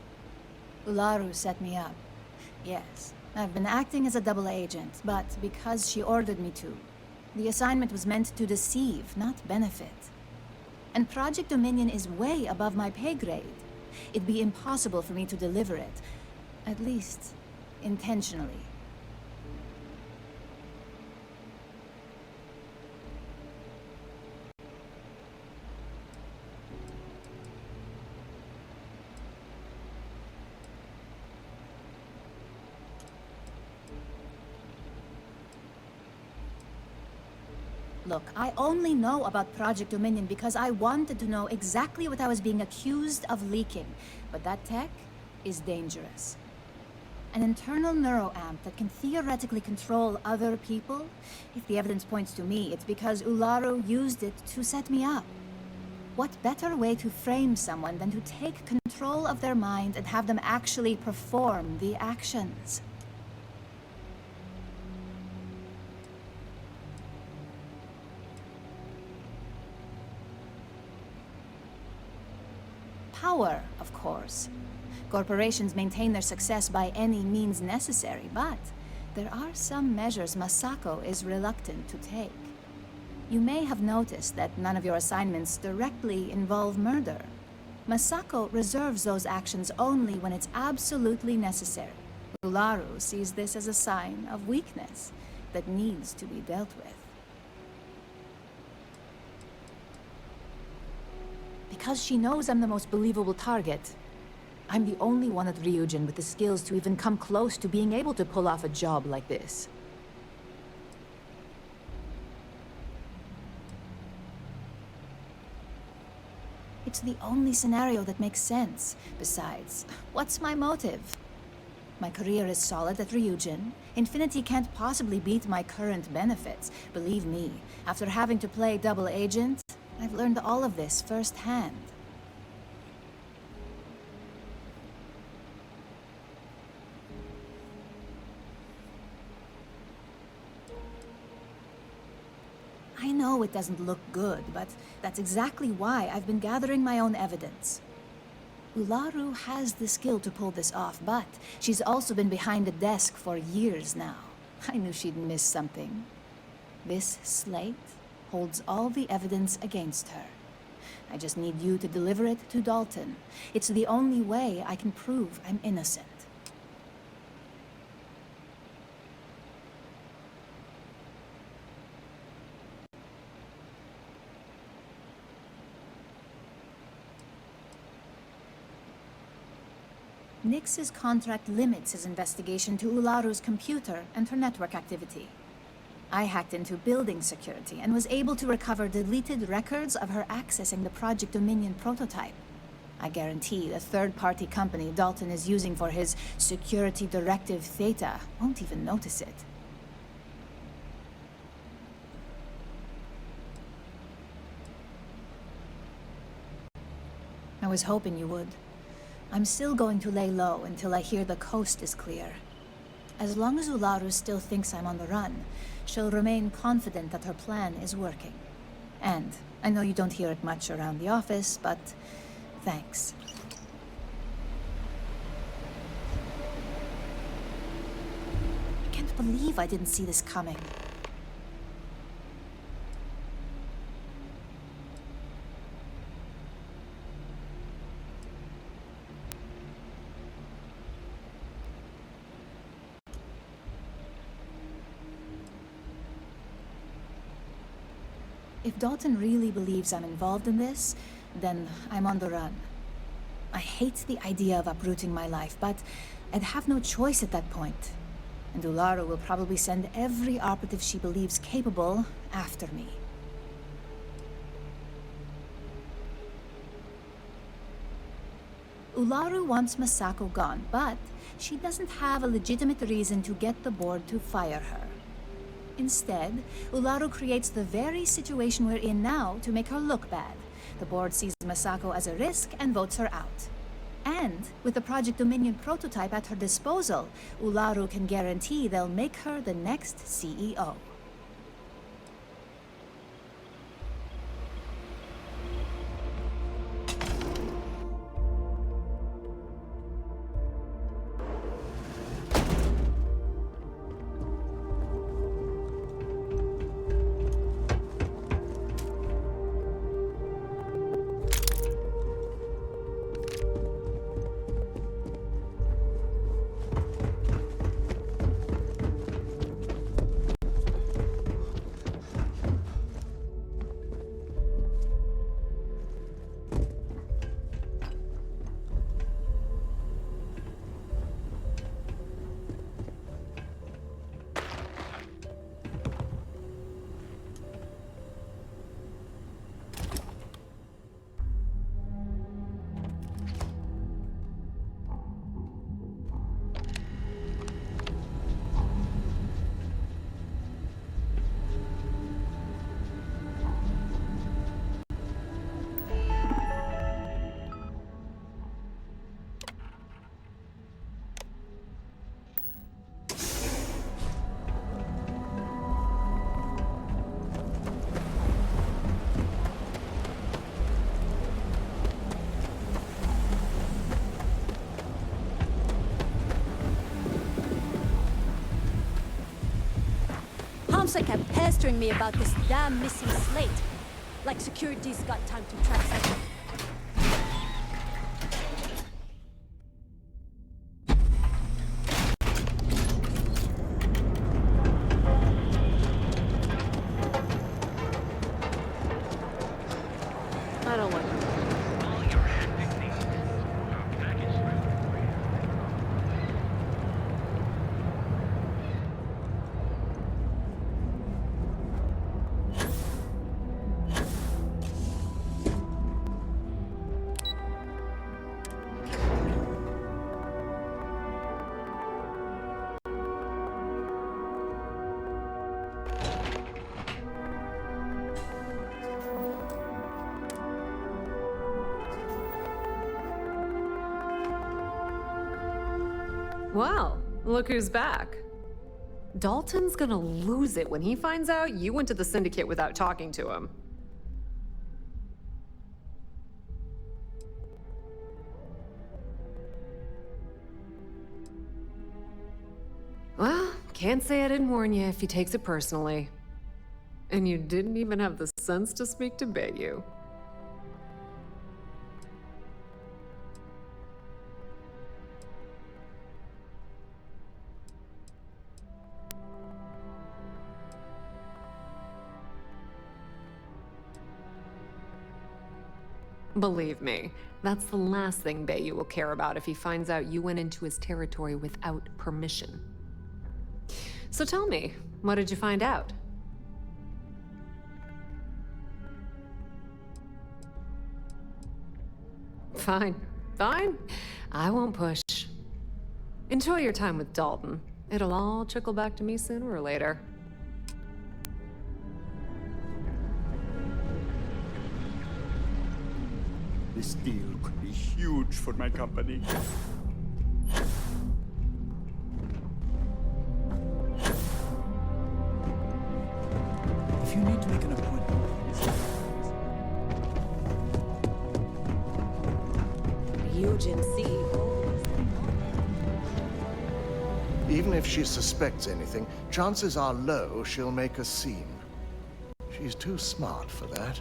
Ularu set me up. Yes, I've been acting as a double agent, but because she ordered me to. The assignment was meant to deceive, not benefit. And Project Dominion is way above my pay grade. It'd be impossible for me to deliver it. At least, intentionally. Look, I only know about Project Dominion because I wanted to know exactly what I was being accused of leaking. But that tech is dangerous. An internal neuroamp that can theoretically control other people? If the evidence points to me, it's because Ularu used it to set me up. What better way to frame someone than to take control of their mind and have them actually perform the actions? Power, of course. Corporations maintain their success by any means necessary, but there are some measures Masako is reluctant to take. You may have noticed that none of your assignments directly involve murder. Masako reserves those actions only when it's absolutely necessary. Ularu sees this as a sign of weakness that needs to be dealt with. Because she knows I'm the most believable target, I'm the only one at Ryujin with the skills to even come close to being able to pull off a job like this. It's the only scenario that makes sense. Besides, what's my motive? My career is solid at Ryujin. Infinity can't possibly beat my current benefits. Believe me, after having to play double agent, I've learned all of this firsthand. I know it doesn't look good, but that's exactly why I've been gathering my own evidence. Ularu has the skill to pull this off, but she's also been behind a desk for years now. I knew she'd miss something. This slate holds all the evidence against her. I just need you to deliver it to Dalton. It's the only way I can prove I'm innocent. Nix's contract limits his investigation to Ularu's computer and her network activity. I hacked into building security and was able to recover deleted records of her accessing the Project Dominion prototype. I guarantee the third-party company Dalton is using for his security directive Theta won't even notice it. I was hoping you would. I'm still going to lay low until I hear the coast is clear. As long as Ularu still thinks I'm on the run, she'll remain confident that her plan is working. And I know you don't hear it much around the office, but thanks. I can't believe I didn't see this coming. If Dalton really believes I'm involved in this, then I'm on the run. I hate the idea of uprooting my life, but I'd have no choice at that point. And Ularu will probably send every operative she believes capable after me. Ularu wants Masako gone, but she doesn't have a legitimate reason to get the board to fire her. Instead, Ularu creates the very situation we're in now to make her look bad. The board sees Masako as a risk and votes her out. And with the Project Dominion prototype at her disposal, Ularu can guarantee they'll make her the next CEO. Hamsa kept pestering me about this damn missing slate. Like security's got time to track something. I don't like it. Well, look who's back. Dalton's gonna lose it when he finds out you went to the Syndicate without talking to him. Well, can't say I didn't warn you if he takes it personally. And you didn't even have the sense to speak to Bayu. Believe me, that's the last thing Bayu will care about if he finds out you went into his territory without permission. So tell me, what did you find out? Fine. Fine. I won't push. Enjoy your time with Dalton. It'll all trickle back to me sooner or later. This deal could be huge for my company. If you need to make an appointment, Ryujin CEO. Even if she suspects anything, chances are low she'll make a scene. She's too smart for that.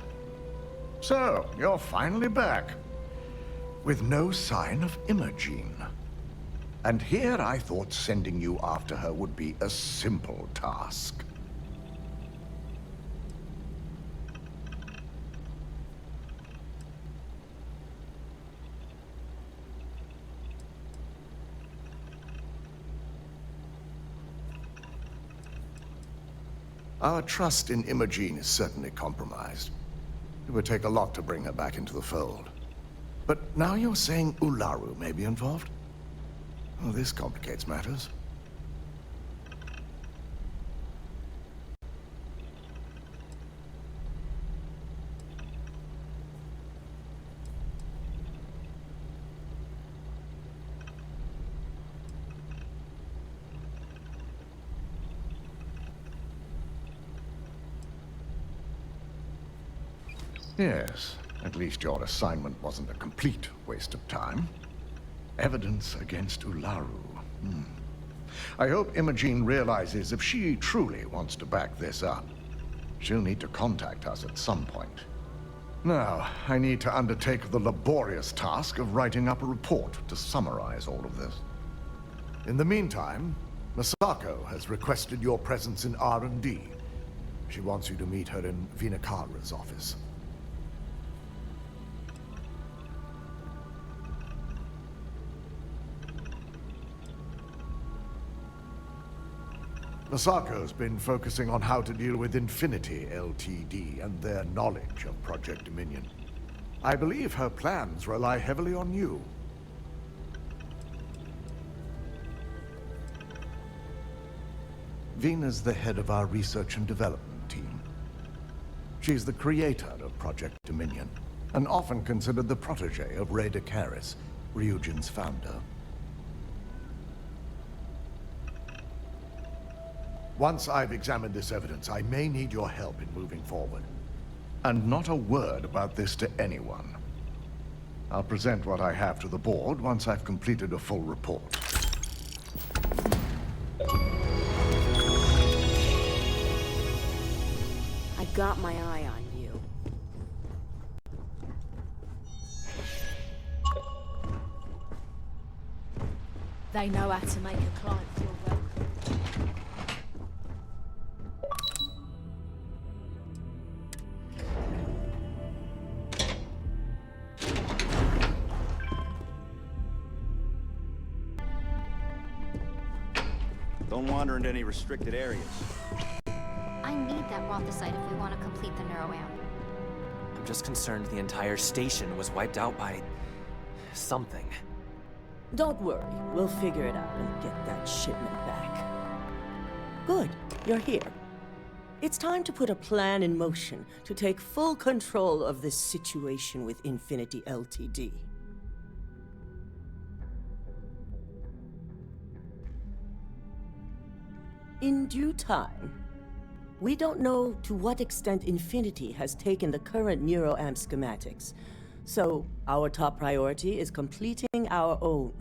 So, you're finally back. With no sign of Imogen. And here I thought sending you after her would be a simple task. Our trust in Imogen is certainly compromised. It would take a lot to bring her back into the fold. But now you're saying Ularu may be involved? Well, this complicates matters. Yes, at least your assignment wasn't a complete waste of time. Evidence against Ularu. I hope Imogen realizes if she truly wants to back this up, she'll need to contact us at some point. Now, I need to undertake the laborious task of writing up a report to summarize all of this. In the meantime, Masako has requested your presence in R&D. She wants you to meet her in Vinakara's office. Masako's been focusing on how to deal with Infinity Ltd. And their knowledge of Project Dominion. I believe her plans rely heavily on you. Vina's the head of our research and development team. She's the creator of Project Dominion, and often considered the protege of Ray DeCaris, Ryujin's founder. Once I've examined this evidence, I may need your help in moving forward. And not a word about this to anyone. I'll present what I have to the board once I've completed a full report. I got my eye on you. They know how to make a client feel welcome. Don't wander into any restricted areas. I need that Rothosite if we want to complete the neuroamp. I'm just concerned the entire station was wiped out by... something. Don't worry, we'll figure it out and get that shipment back. Good, you're here. It's time to put a plan in motion to take full control of this situation with Infinity Ltd. In due time. We don't know to what extent Infinity has taken the current neuroamp schematics, so our top priority is completing our own.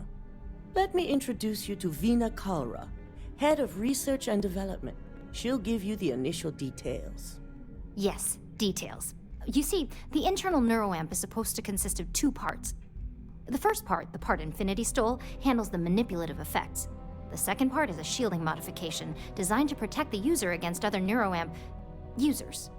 Let me introduce you to Vina Kalra, Head of Research and Development. She'll give you the initial details. Yes, details. You see, the internal neuroamp is supposed to consist of two parts. The first part, the part Infinity stole, handles the manipulative effects. The second part is a shielding modification designed to protect the user against other neuroamp users.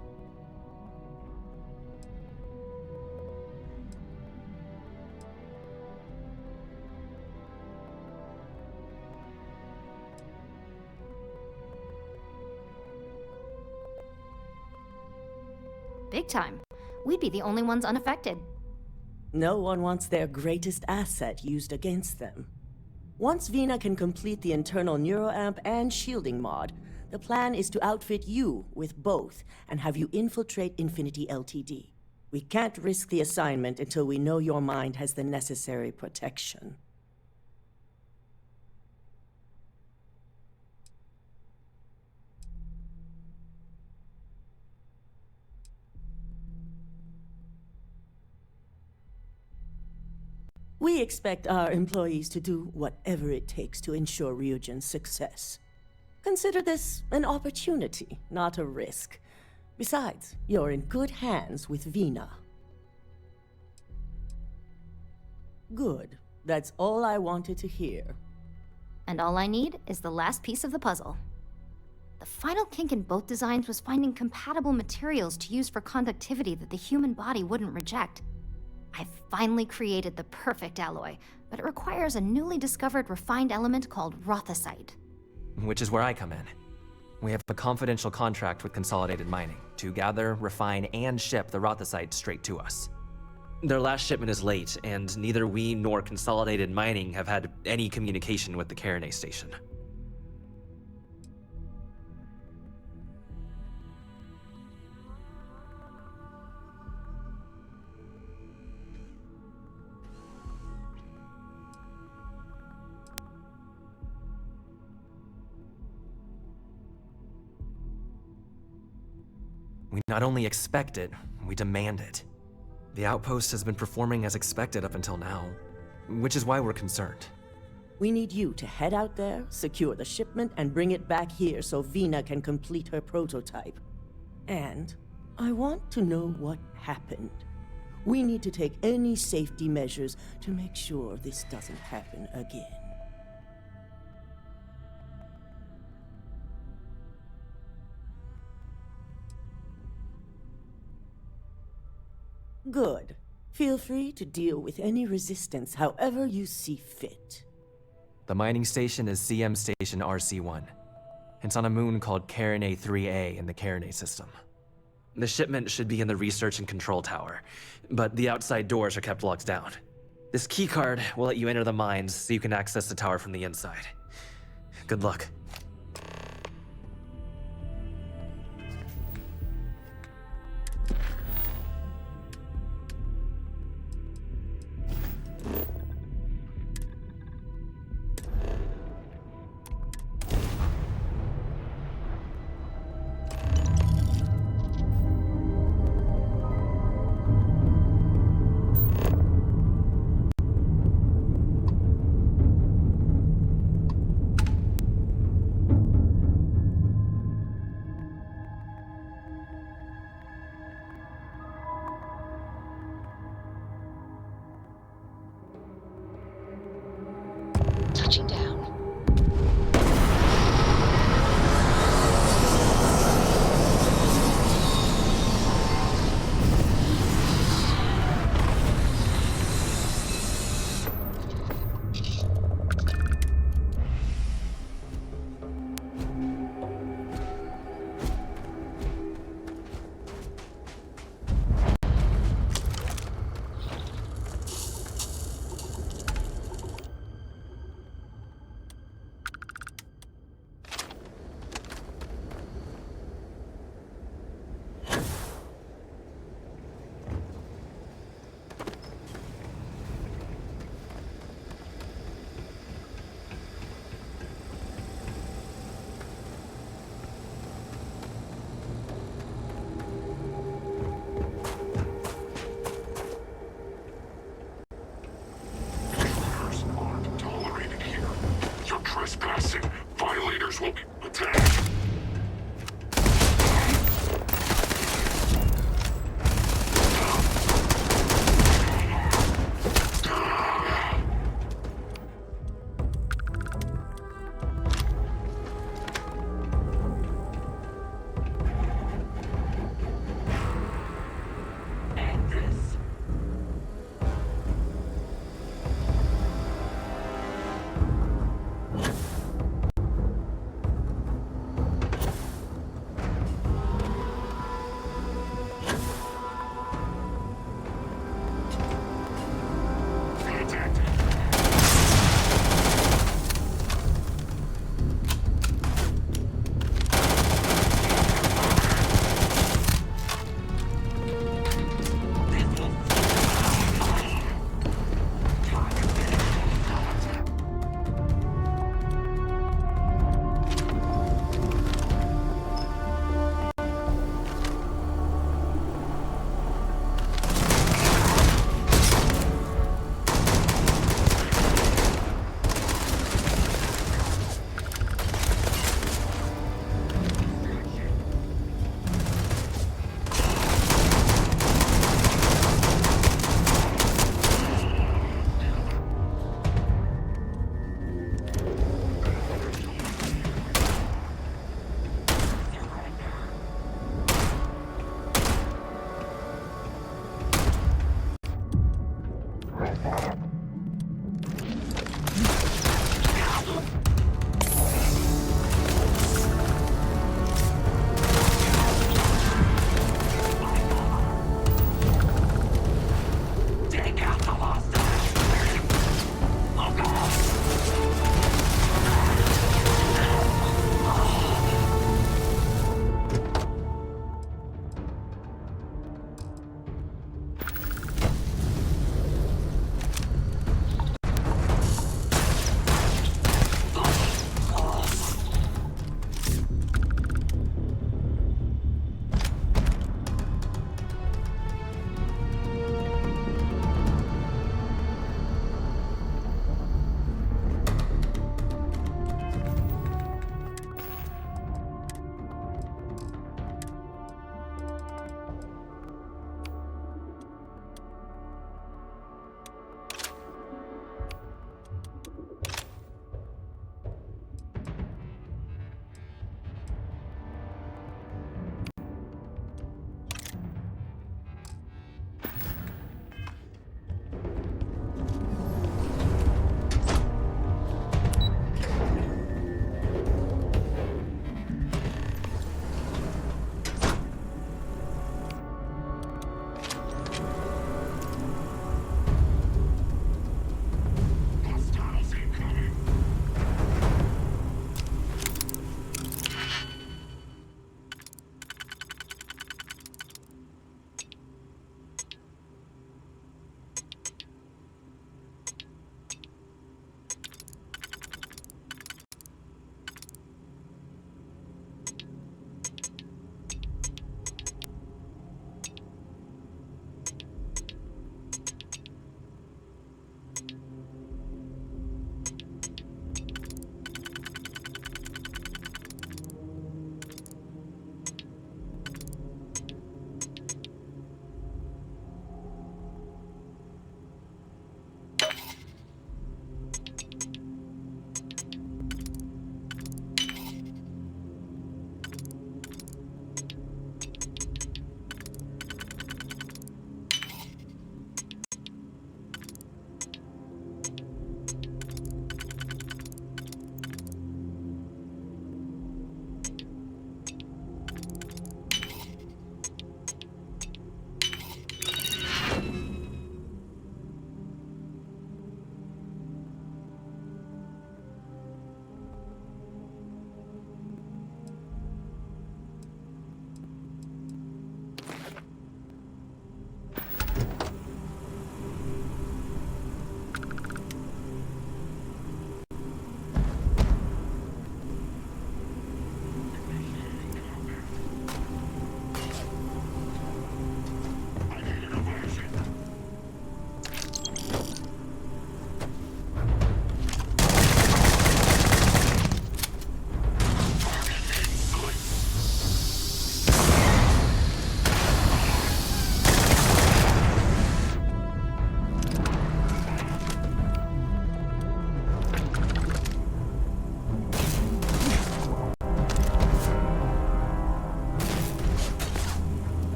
Big time. We'd be the only ones unaffected. No one wants their greatest asset used against them. Once Vina can complete the internal neuroamp and shielding mod, the plan is to outfit you with both and have you infiltrate Infinity Ltd. We can't risk the assignment until we know your mind has the necessary protection. We expect our employees to do whatever it takes to ensure Ryujin's success. Consider this an opportunity, not a risk. Besides, you're in good hands with Vina. Good. That's all I wanted to hear. And all I need is the last piece of the puzzle. The final kink in both designs was finding compatible materials to use for conductivity that the human body wouldn't reject. I finally created the perfect alloy, but it requires a newly discovered refined element called rothosite. Which is where I come in. We have a confidential contract with Consolidated Mining to gather, refine, and ship the rothosite straight to us. Their last shipment is late, and neither we nor Consolidated Mining have had any communication with the Carinae station. We not only expect it, we demand it. The outpost has been performing as expected up until now, which is why we're concerned. We need you to head out there, secure the shipment, and bring it back here so Vina can complete her prototype. And I want to know what happened. We need to take any safety measures to make sure this doesn't happen again. Good. Feel free to deal with any resistance however you see fit. The mining station is CM Station RC-1. It's on a moon called Carinae 3A in the Carinae system. The shipment should be in the research and control tower, but the outside doors are kept locked down. This keycard will let you enter the mines so you can access the tower from the inside. Good luck. Touching down. Trespassing. Violators will be attacked.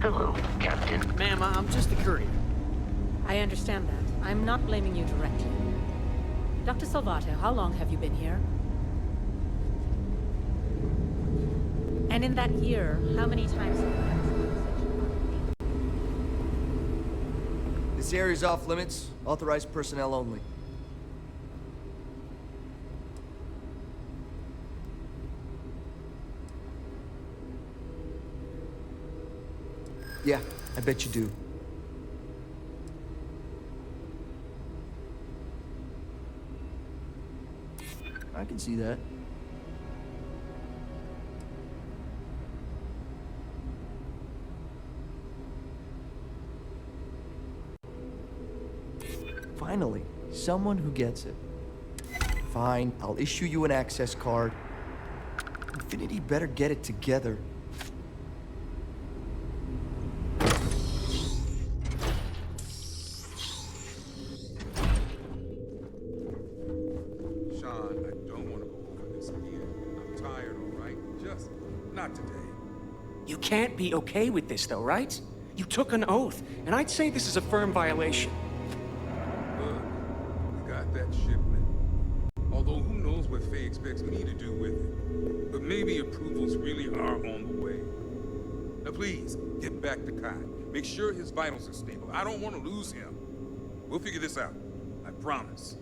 Hello, Captain. Ma'am, I'm just a courier. I understand that. I'm not blaming you directly. Dr. Salvato, how long have you been here? And in that year, how many times have you had this conversation? This area's off limits. Authorized personnel only. Yeah, I bet you do. I can see that. Finally, someone who gets it. Fine, I'll issue you an access card. Infinity better get it together. Sean, I don't want to go over this again. I'm tired, all right? Just not today. You can't be okay with this, though, right? You took an oath, and I'd say this is a firm violation. Look, we got that shipment. Although who knows what Faye expects me to do with it. But maybe approvals really are on the way. Now please, get back to Kai. Make sure his vitals are stable. I don't want to lose him. We'll figure this out. I promise.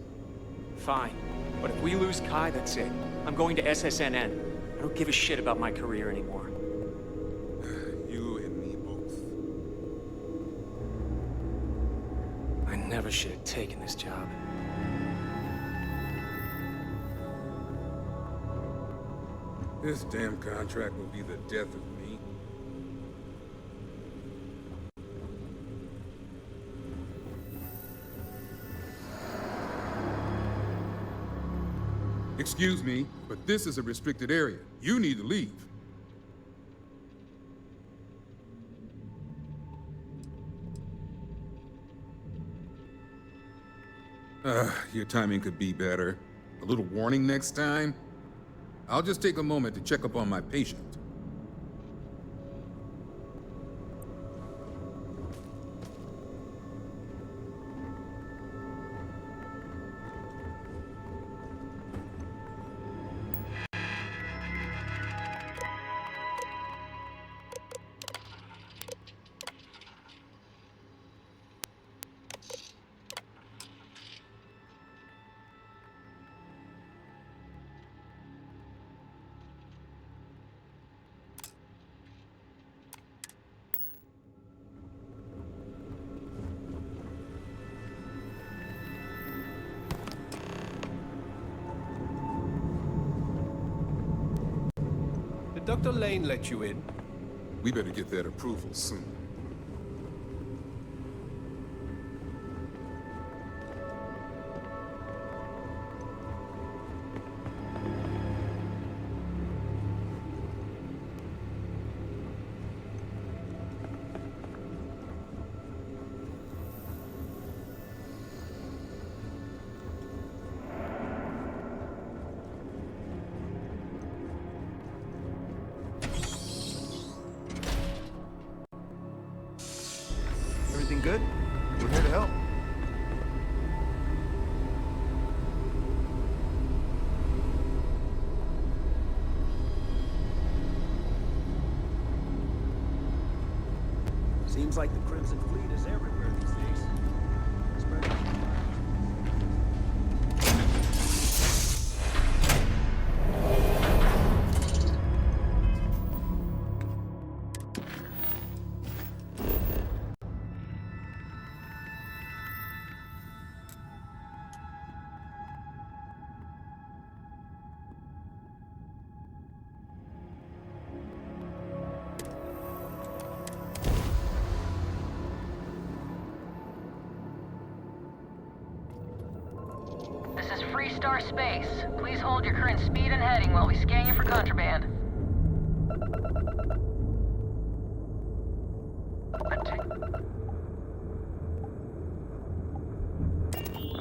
Fine. But if we lose Kai, that's it. I'm going to SSNN. I don't give a shit about my career anymore. You and me both. I never should have taken this job. This damn contract will be the death of me. Excuse me, but this is a restricted area. You need to leave. Your timing could be better. A little warning next time? I'll just take a moment to check up on my patient. Did Dr. Lane let you in? We better get that approval soon. Everything good? We're here to help. Seems like the Crimson Fleet is everywhere these days. This is Freestar Space. Please hold your current speed and heading while we scan you for contraband.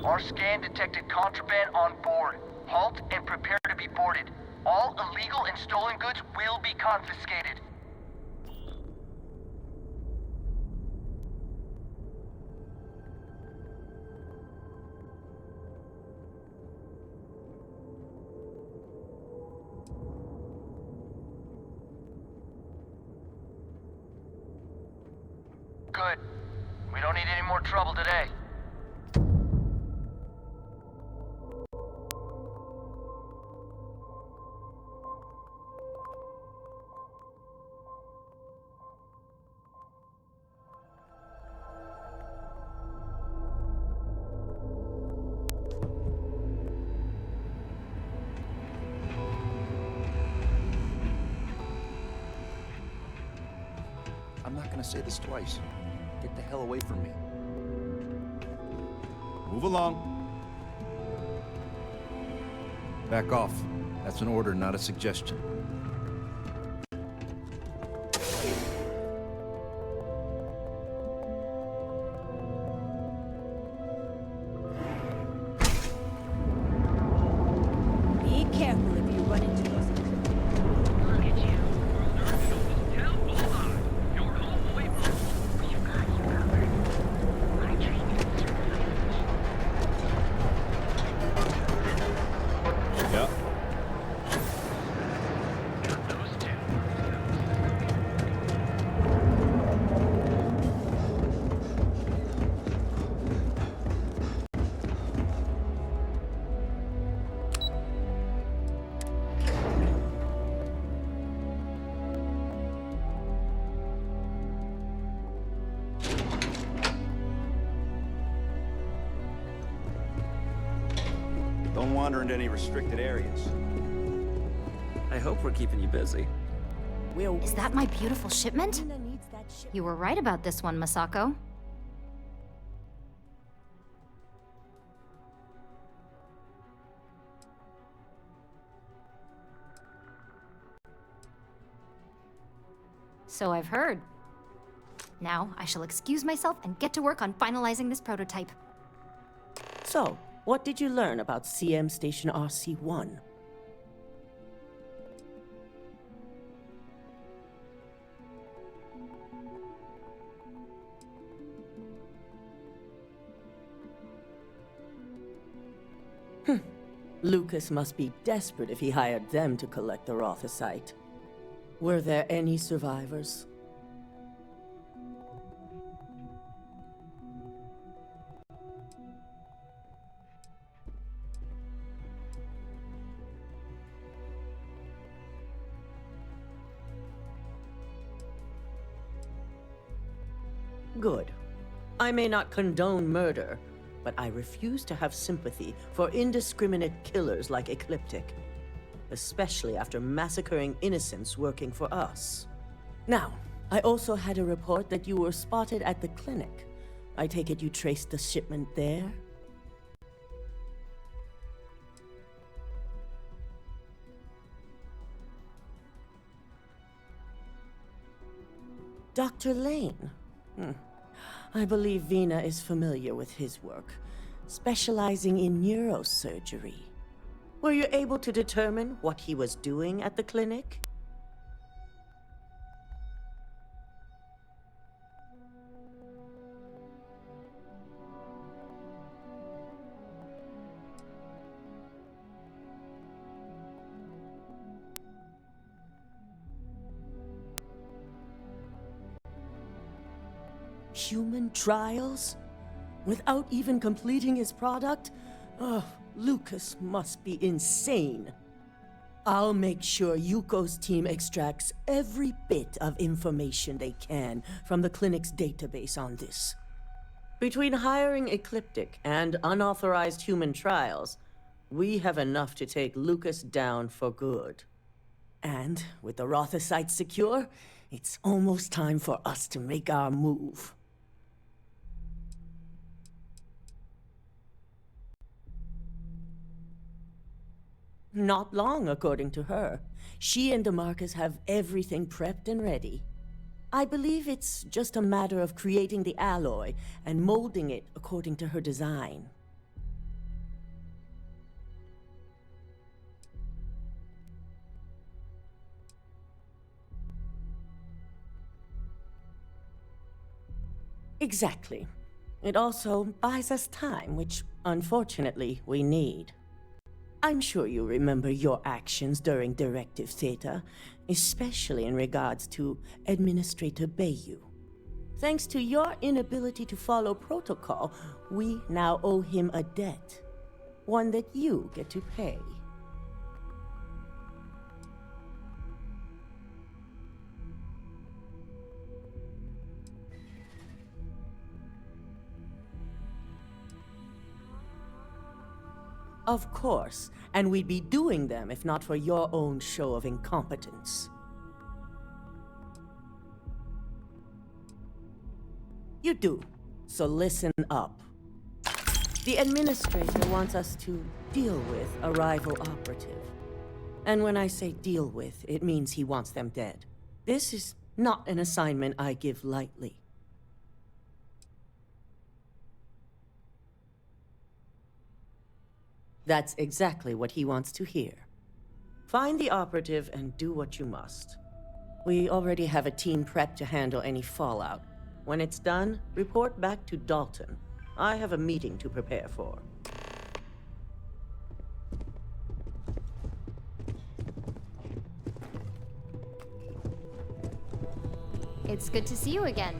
Our scan detected contraband on board. Halt and prepare to be boarded. All illegal and stolen goods will be confiscated. good. We don't need any more trouble today. I'm not gonna say this twice. Get the hell away from me. Move along. Back off. That's an order, not a suggestion. Be careful if you run into those. Look at you. You're home away from. You got you covered. My training is Yeah. those two. Don't wander into any restricted areas. I hope we're keeping you busy. Is that my beautiful shipment? Vina needs that ship. You were right about this one, Masako. So I've heard. Now, I shall excuse myself and get to work on finalizing this prototype. So, what did you learn about CM Station RC-1? Lucas must be desperate if he hired them to collect the Rothicite. Were there any survivors? Good. I may not condone murder, but I refuse to have sympathy for indiscriminate killers like Ecliptic, especially after massacring innocents working for us. Now, I also had a report that you were spotted at the clinic. I take it you traced the shipment there? Dr. Lane? I believe Vina is familiar with his work, specializing in neurosurgery. Were you able to determine what he was doing at the clinic? Human trials? Without even completing his product? Oh, Lucas must be insane. I'll make sure Yuko's team extracts every bit of information they can from the clinic's database on this. Between hiring Ecliptic and unauthorized human trials, we have enough to take Lucas down for good. And with the Rothicite secure, it's almost time for us to make our move. Not long, according to her. She and DeMarcus have everything prepped and ready. I believe it's just a matter of creating the alloy and molding it according to her design. Exactly. It also buys us time, which, unfortunately, we need. I'm sure you remember your actions during Directive Theta, especially in regards to Administrator Bayu. Thanks to your inability to follow protocol, we now owe him a debt. One that you get to pay. Of course, and we'd be doing them if not for your own show of incompetence. You do, so listen up. The administrator wants us to deal with a rival operative. And when I say deal with, it means he wants them dead. This is not an assignment I give lightly. That's exactly what he wants to hear. Find the operative and do what you must. We already have a team prepped to handle any fallout. When it's done, report back to Dalton. I have a meeting to prepare for. It's good to see you again.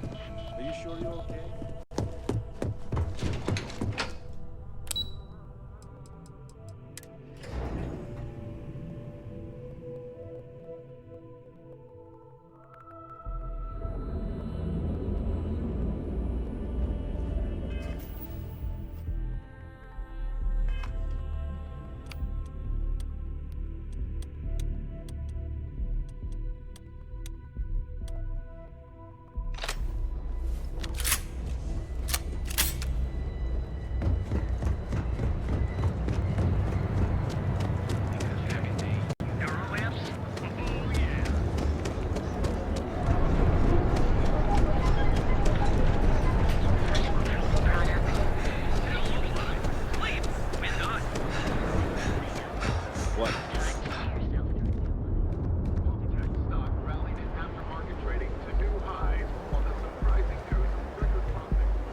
Are you sure you're okay?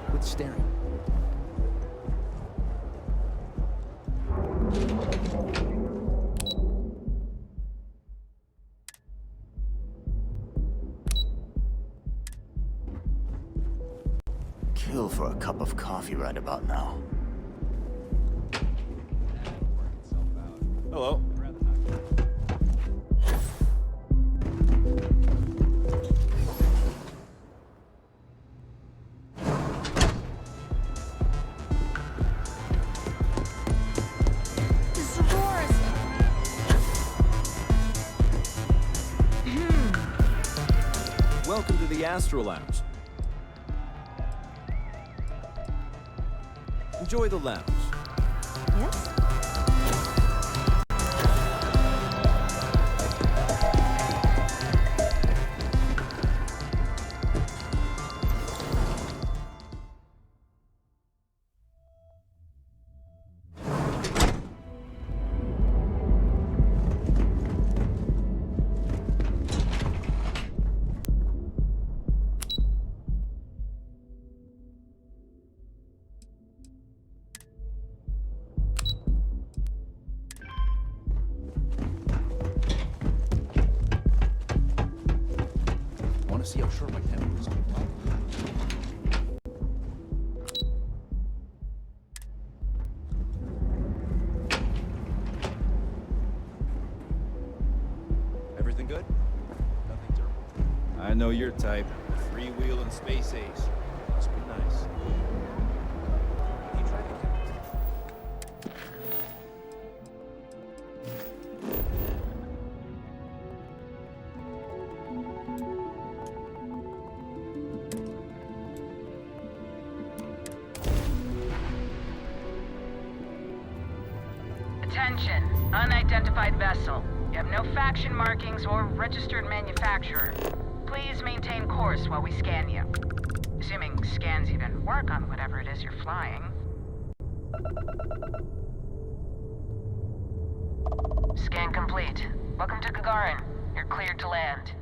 Quit staring. Kill for a cup of coffee right about now. Hello. Welcome to the Astro Lounge. Enjoy the lounge. Yes? Want to see how short my temper is? Everything good? Nothing terrible. I know your type. Freewheel and space ace. Must be nice. You try to Attention, unidentified vessel. You have no faction markings or registered manufacturer. Please maintain course while we scan you. Assuming scans even work on whatever it is you're flying. Scan complete. Welcome to Gagarin. You're cleared to land.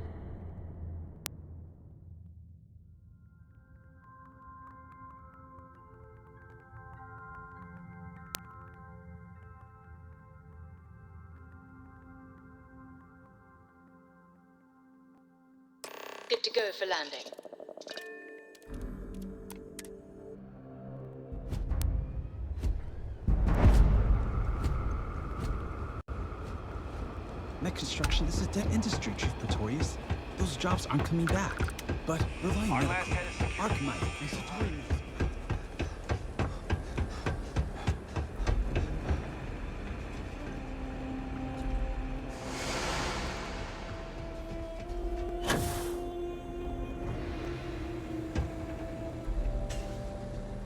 Good to go for landing. Net construction is a dead industry, Chief Pretorius. Those jobs aren't coming back. But Reliant Medical, Archmite, and Satorius.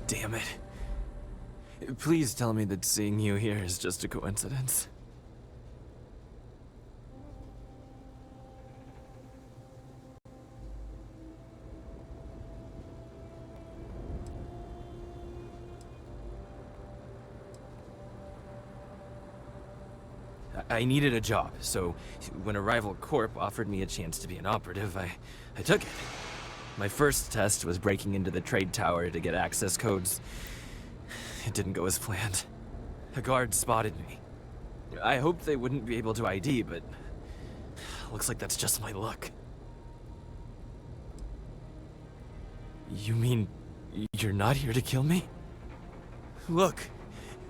Damn it. Please tell me that seeing you here is just a coincidence. I needed a job, so when a rival corp offered me a chance to be an operative, I took it. My first test was breaking into the trade tower to get access codes. It didn't go as planned. A guard spotted me. I hoped they wouldn't be able to ID, but looks like that's just my luck. You mean you're not here to kill me? Look,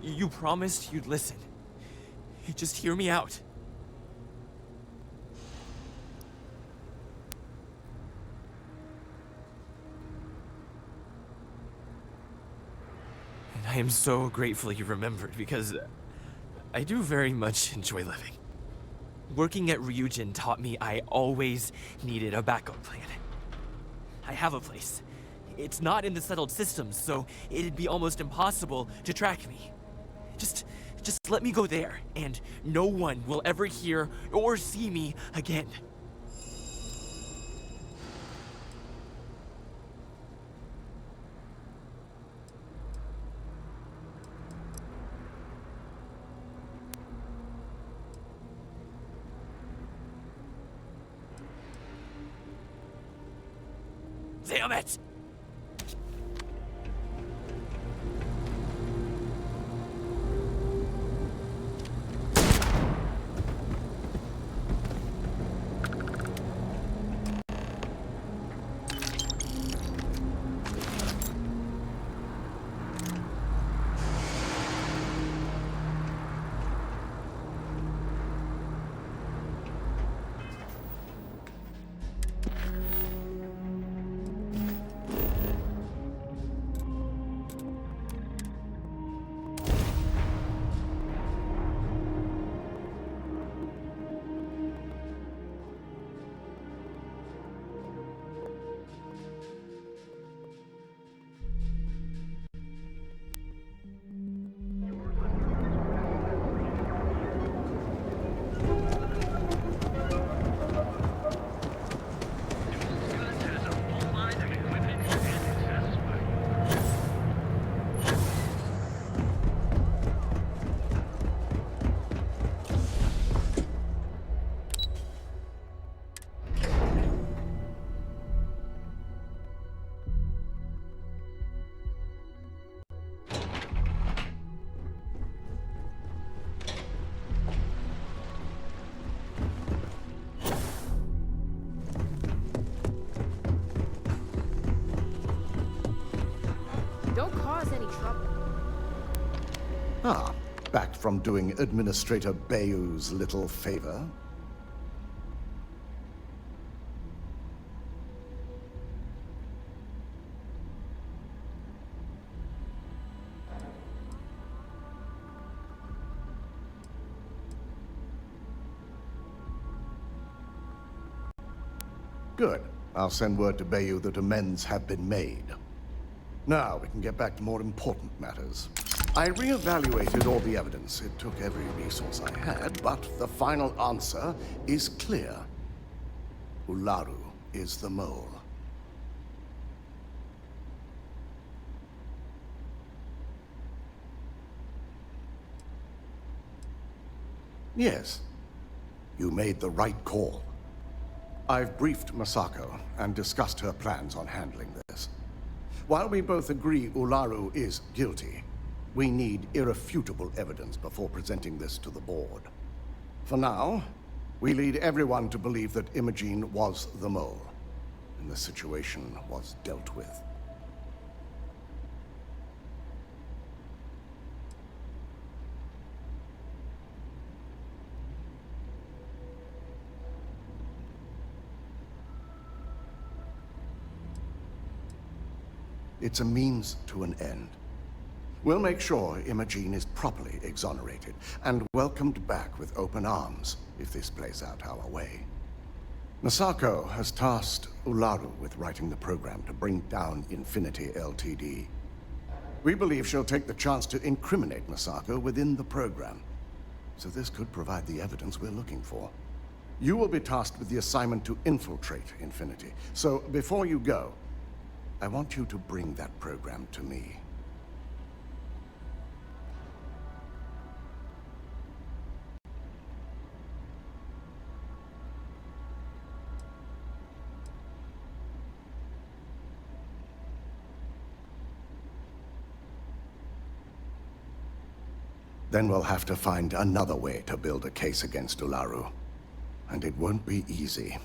you promised you'd listen. Just hear me out. And I am so grateful you remembered, because I do very much enjoy living. Working at Ryujin taught me I always needed a backup plan. I have a place. It's not in the settled systems, so it'd be almost impossible to track me. Just let me go there, and no one will ever hear or see me again. Damn it! Don't cause any trouble. Ah, back from doing Administrator Bayou's little favor. Good. I'll send word to Bayou that amends have been made. Now, we can get back to more important matters. I reevaluated all the evidence. It took every resource I had, but the final answer is clear. Ularu is the mole. Yes, you made the right call. I've briefed Masako and discussed her plans on handling this. While we both agree Ularu is guilty, we need irrefutable evidence before presenting this to the board. For now, we lead everyone to believe that Imogene was the mole, and the situation was dealt with. It's a means to an end. We'll make sure Imogene is properly exonerated and welcomed back with open arms if this plays out our way. Masako has tasked Ularu with writing the program to bring down Infinity Ltd. We believe she'll take the chance to incriminate Masako within the program, so this could provide the evidence we're looking for. You will be tasked with the assignment to infiltrate Infinity, so before you go, I want you to bring that program to me. Then we'll have to find another way to build a case against Ularu. And it won't be easy.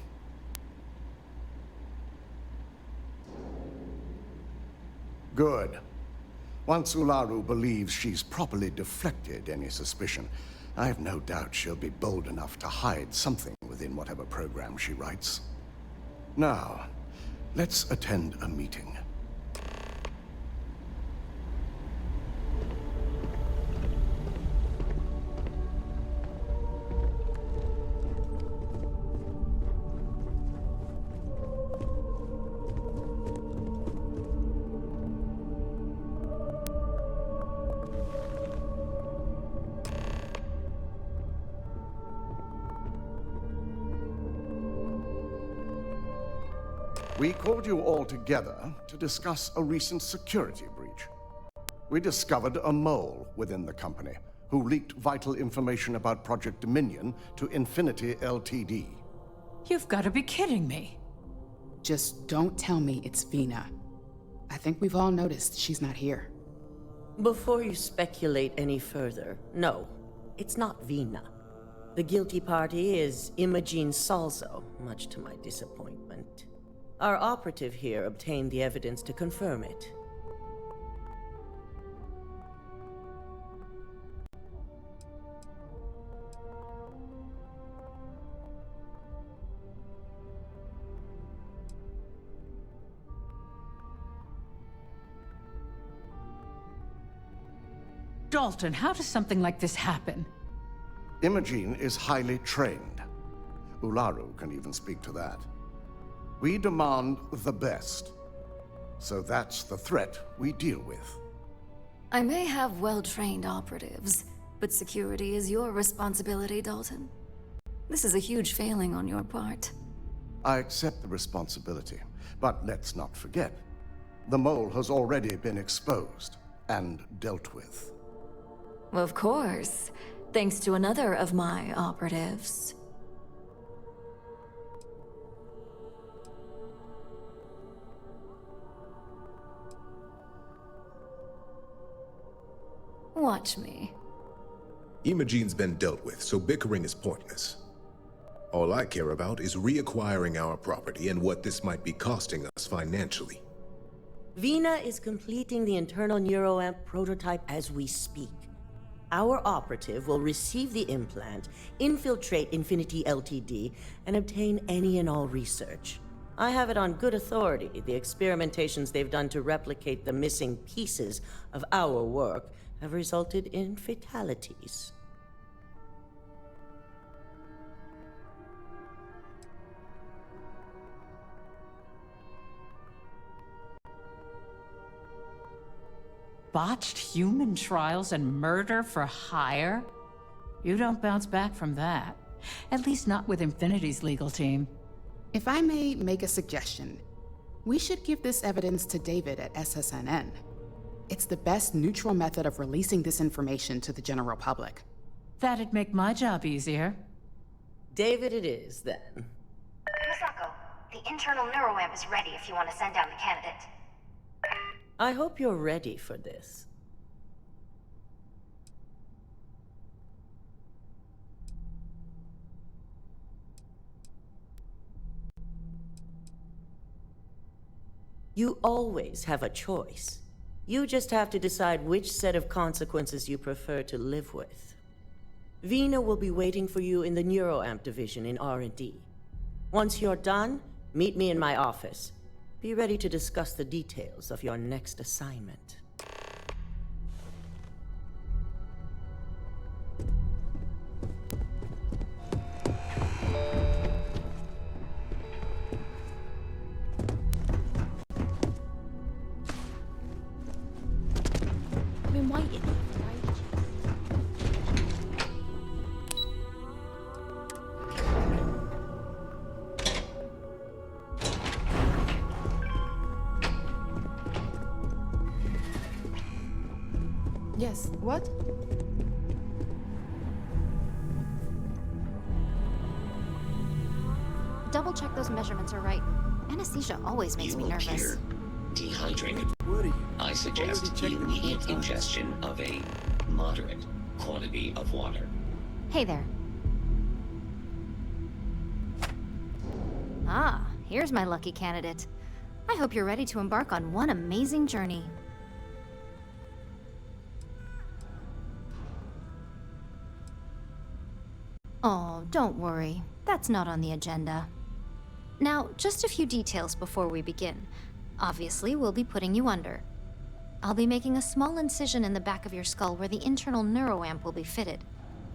Good. Once Ularu believes she's properly deflected any suspicion, I have no doubt she'll be bold enough to hide something within whatever program she writes. Now, let's attend a meeting. We called you all together to discuss a recent security breach. We discovered a mole within the company who leaked vital information about Project Dominion to Infinity Ltd. You've got to be kidding me. Just don't tell me it's Vina. I think we've all noticed she's not here. Before you speculate any further, no, it's not Vina. The guilty party is Imogene Salzo, much to my disappointment. Our operative here obtained the evidence to confirm it. Dalton, how does something like this happen? Imogene is highly trained. Ularu can even speak to that. We demand the best. So that's the threat we deal with. I may have well-trained operatives, but security is your responsibility, Dalton. This is a huge failing on your part. I accept the responsibility, but let's not forget, the mole has already been exposed and dealt with. Of course, thanks to another of my operatives. Watch me. Imogene's been dealt with, so bickering is pointless. All I care about is reacquiring our property and what this might be costing us financially. Vina is completing the internal neuroamp prototype as we speak. Our operative will receive the implant, infiltrate Infinity Ltd, and obtain any and all research. I have it on good authority the experimentations they've done to replicate the missing pieces of our work have resulted in fatalities. Botched human trials and murder for hire? You don't bounce back from that. At least not with Infinity's legal team. If I may make a suggestion, we should give this evidence to David at SSNN. It's the best neutral method of releasing this information to the general public. That'd make my job easier. David it is, then. Masako, the internal neuroamp is ready if you want to send down the candidate. I hope you're ready for this. You always have a choice. You just have to decide which set of consequences you prefer to live with. Vina will be waiting for you in the neuroamp division in R&D. Once you're done, meet me in my office. Be ready to discuss the details of your next assignment. I've been waiting. Yes, what? Double check those measurements are right. Anesthesia always makes me nervous. Dehydrated. What are you? I suggest immediate ingestion of a moderate quantity of water. Hey there. Ah, here's my lucky candidate. I hope you're ready to embark on one amazing journey. Oh, don't worry. That's not on the agenda. Now, just a few details before we begin. Obviously, we'll be putting you under. I'll be making a small incision in the back of your skull where the internal neuroamp will be fitted.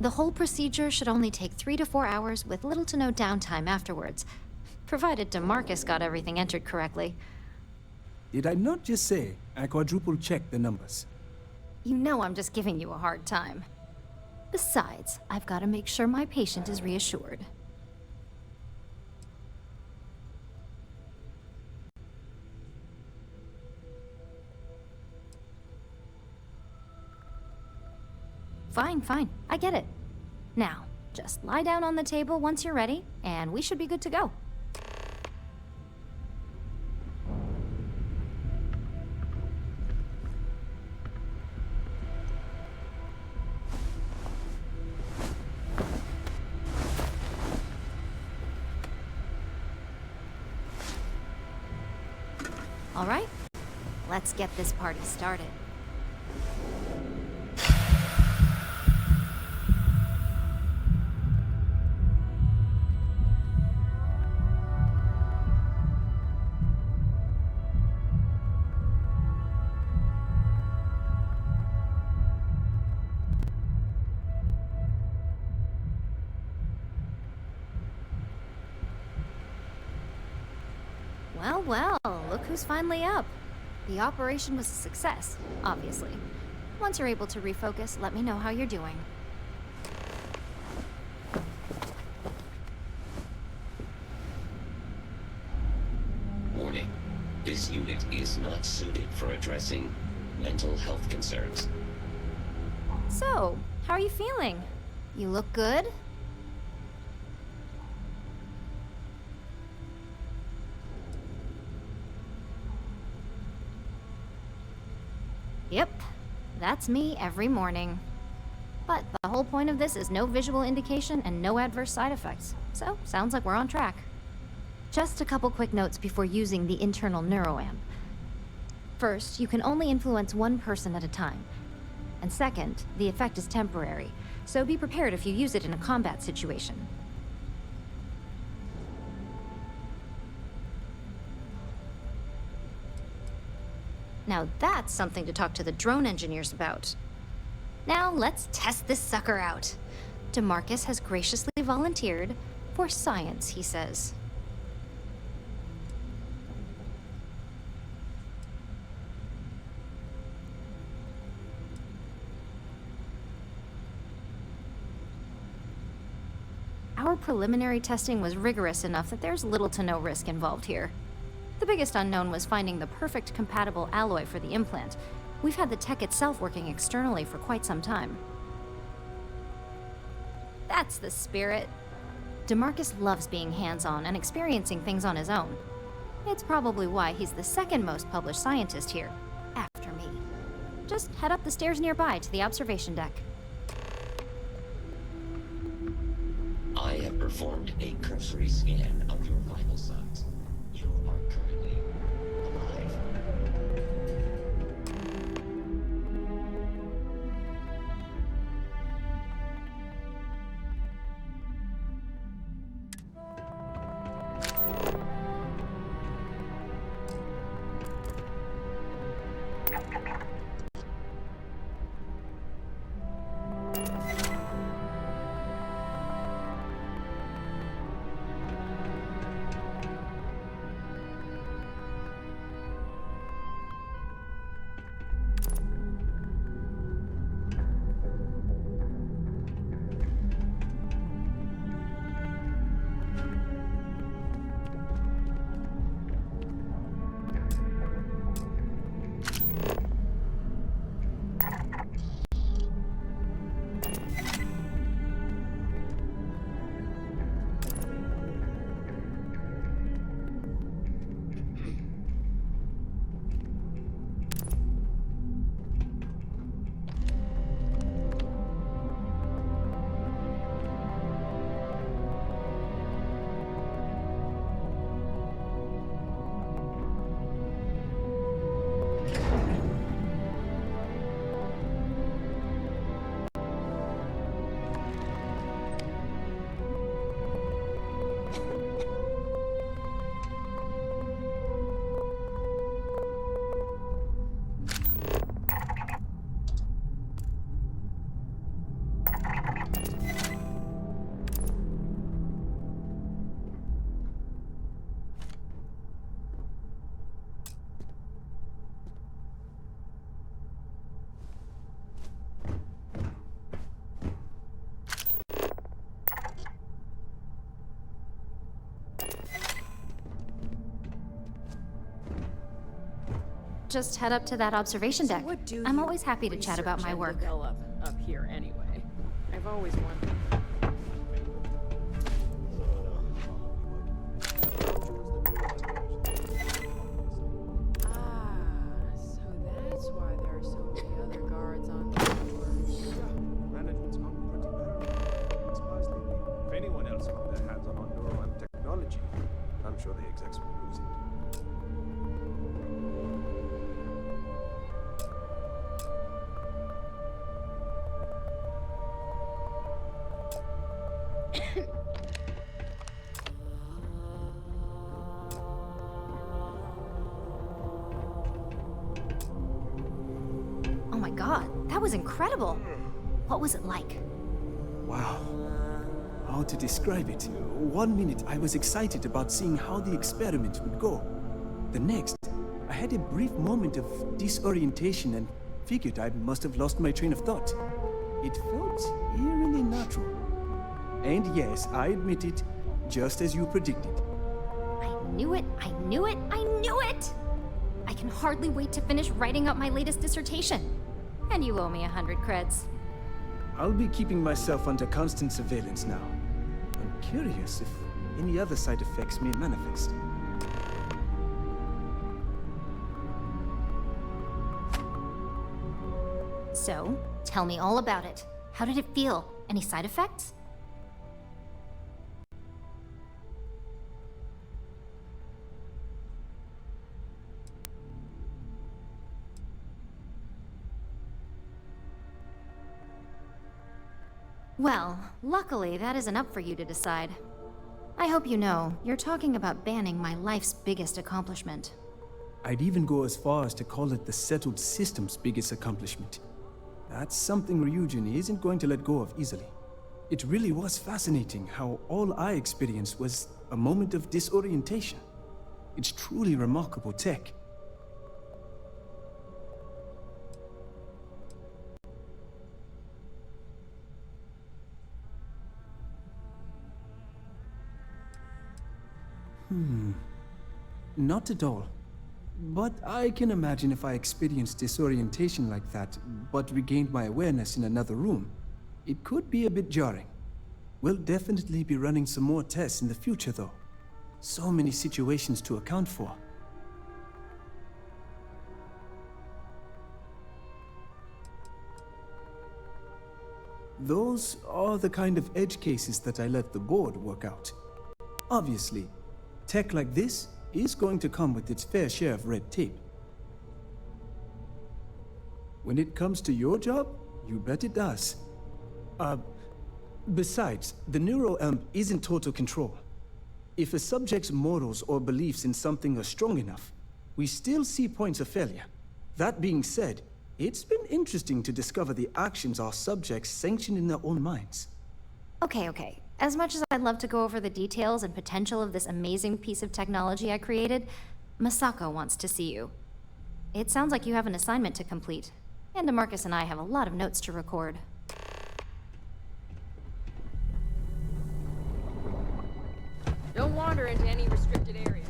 The whole procedure should only take 3 to 4 hours with little to no downtime afterwards, provided DeMarcus got everything entered correctly. Did I not just say I quadruple checked the numbers? You know I'm just giving you a hard time. Besides, I've got to make sure my patient is reassured. Fine. I get it. Now, just lie down on the table once you're ready, and we should be good to go. All right, let's get this party started. Well, look who's finally up. The operation was a success, obviously. Once you're able to refocus, let me know how you're doing. Warning. This unit is not suited for addressing mental health concerns. So, how are you feeling? You look good? Yep, that's me every morning. But the whole point of this is no visual indication and no adverse side effects. So, sounds like we're on track. Just a couple quick notes before using the internal neuroamp. First, you can only influence one person at a time. And second, the effect is temporary, so be prepared if you use it in a combat situation. Now that's something to talk to the drone engineers about. Now let's test this sucker out. DeMarcus has graciously volunteered for science, he says. Our preliminary testing was rigorous enough that there's little to no risk involved here. The biggest unknown was finding the perfect compatible alloy for the implant. We've had the tech itself working externally for quite some time. That's the spirit. DeMarcus loves being hands-on and experiencing things on his own. It's probably why he's the second most published scientist here, after me. Just head up the stairs nearby to the observation deck. I have performed a cursory scan of your vital signs. You are currently alive. just head up to that observation deck. What do I'm you always happy to chat about research my and work. develop up here anyway? I've always wondered. So that's why there are so many other guards on the doors. Management's gotten pretty paranoid. It's wisely. If anyone else got their hands on our neuroamp technology, I'm sure the execs would lose it. Oh my god, that was incredible. What was it like? Wow. How to describe it? 1 minute I was excited about seeing how the experiment would go. The next, I had a brief moment of disorientation and figured I must have lost my train of thought. It felt eerily natural. And yes, I admit it, just as you predicted. I knew it, I knew it, I knew it! I can hardly wait to finish writing up my latest dissertation. And you owe me 100 creds. I'll be keeping myself under constant surveillance now. I'm curious if any other side effects may manifest. So, tell me all about it. How did it feel? Any side effects? Well, luckily that isn't up for you to decide. I hope you know, you're talking about banning my life's biggest accomplishment. I'd even go as far as to call it the settled system's biggest accomplishment. That's something Ryujin isn't going to let go of easily. It really was fascinating how all I experienced was a moment of disorientation. It's truly remarkable tech. Not at all. But I can imagine if I experienced disorientation like that, but regained my awareness in another room, it could be a bit jarring. We'll definitely be running some more tests in the future, though. So many situations to account for. Those are the kind of edge cases that I let the board work out. Obviously, tech like this is going to come with its fair share of red tape. When it comes to your job, you bet it does. Besides, the neuroamp isn't total control. If a subject's morals or beliefs in something are strong enough, we still see points of failure. That being said, it's been interesting to discover the actions our subjects sanction in their own minds. Okay. As much as I'd love to go over the details and potential of this amazing piece of technology I created, Masako wants to see you. It sounds like you have an assignment to complete, and DeMarcus and I have a lot of notes to record. Don't wander into any restricted areas.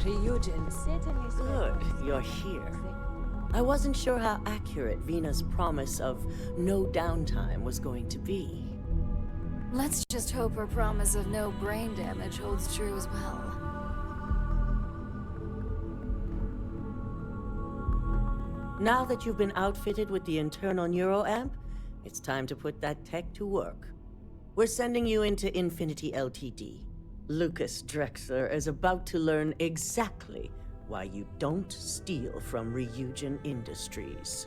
Ryujin. Good, you're here. I wasn't sure how accurate Vina's promise of no downtime was going to be. Let's just hope her promise of no brain damage holds true as well. Now that you've been outfitted with the internal neuroamp, it's time to put that tech to work. We're sending you into Infinity Ltd. Lucas Drexler is about to learn exactly why you don't steal from Ryujin Industries.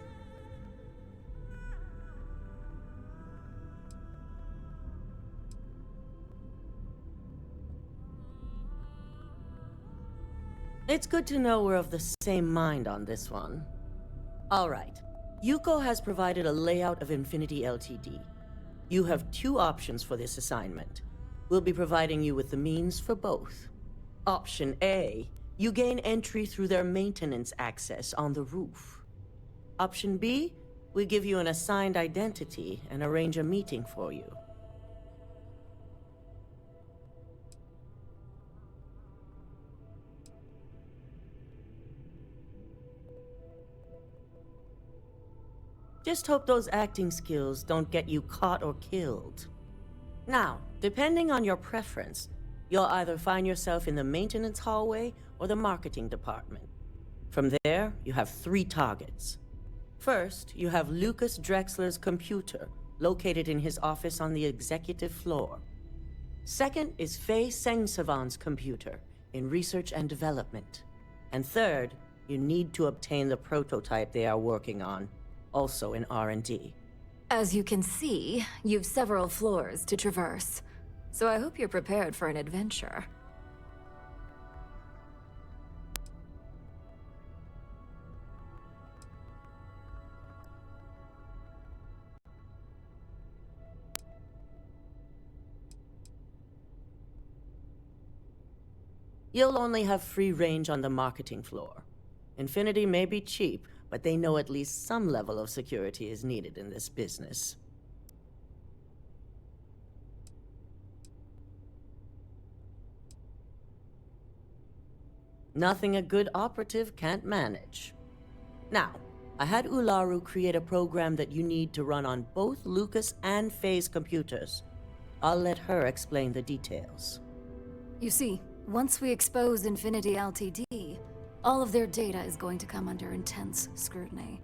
It's good to know we're of the same mind on this one. All right. Yuko has provided a layout of Infinity Ltd. You have two options for this assignment. We'll be providing you with the means for both. Option A, you gain entry through their maintenance access on the roof. Option B, we give you an assigned identity and arrange a meeting for you. Just hope those acting skills don't get you caught or killed. Now, depending on your preference, you'll either find yourself in the maintenance hallway or the marketing department. From there, you have 3 targets. First, you have Lucas Drexler's computer, located in his office on the executive floor. Second is Faye Sengsavan's computer, in research and development. And third, you need to obtain the prototype they are working on, also in R&D. As you can see, you've several floors to traverse, so I hope you're prepared for an adventure. You'll only have free range on the marketing floor. Infinity may be cheap, but they know at least some level of security is needed in this business. Nothing a good operative can't manage. Now, I had Ularu create a program that you need to run on both Lucas and Faye's computers. I'll let her explain the details. You see, once we expose Infinity Ltd, all of their data is going to come under intense scrutiny.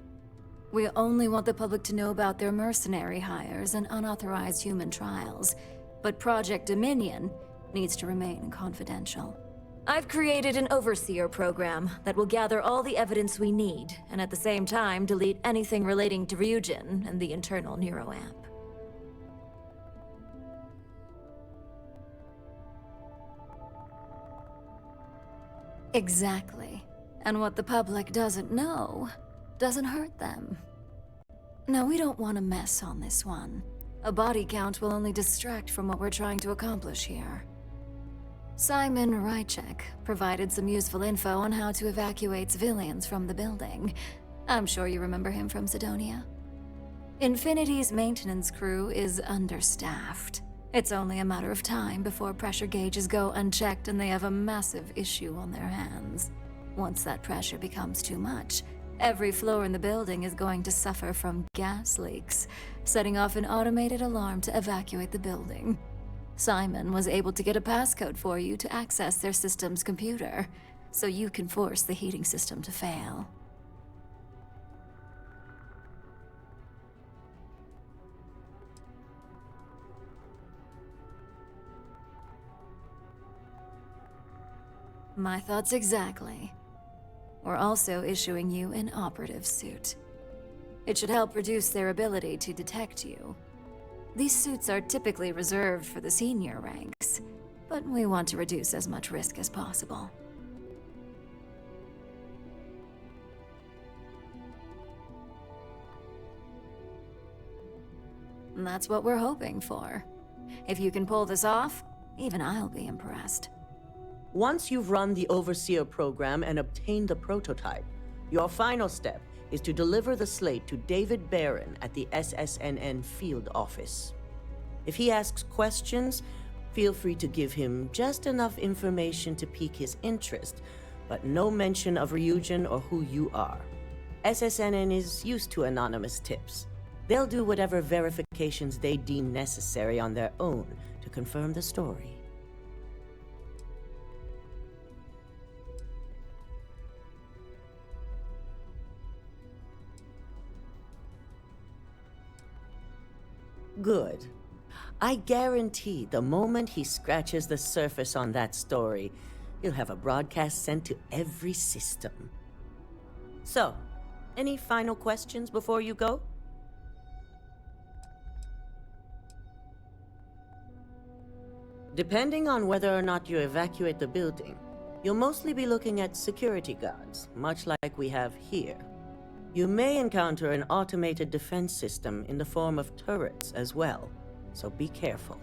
We only want the public to know about their mercenary hires and unauthorized human trials, but Project Dominion needs to remain confidential. I've created an overseer program that will gather all the evidence we need, and at the same time delete anything relating to Ryujin and the internal neuroamp. Exactly. And what the public doesn't know doesn't hurt them. Now, we don't want to mess on this one. A body count will only distract from what we're trying to accomplish here. Simon Rychek provided some useful info on how to evacuate civilians from the building. I'm sure you remember him from Sidonia. Infinity's maintenance crew is understaffed. It's only a matter of time before pressure gauges go unchecked and they have a massive issue on their hands. Once that pressure becomes too much, every floor in the building is going to suffer from gas leaks, setting off an automated alarm to evacuate the building. Simon was able to get a passcode for you to access their system's computer, so you can force the heating system to fail. My thoughts exactly. We're also issuing you an operative suit. It should help reduce their ability to detect you. These suits are typically reserved for the senior ranks, but we want to reduce as much risk as possible. And that's what we're hoping for. If you can pull this off, even I'll be impressed. Once you've run the Overseer program and obtained the prototype, your final step is to deliver the slate to David Barron at the SSNN field office. If he asks questions, feel free to give him just enough information to pique his interest, but no mention of Ryujin or who you are. SSNN is used to anonymous tips. They'll do whatever verifications they deem necessary on their own to confirm the story. Good. I guarantee the moment he scratches the surface on that story, you'll have a broadcast sent to every system. So, any final questions before you go? Depending on whether or not you evacuate the building, You'll mostly be looking at security guards, much like we have here. You may encounter an automated defense system in the form of turrets as well, so be careful.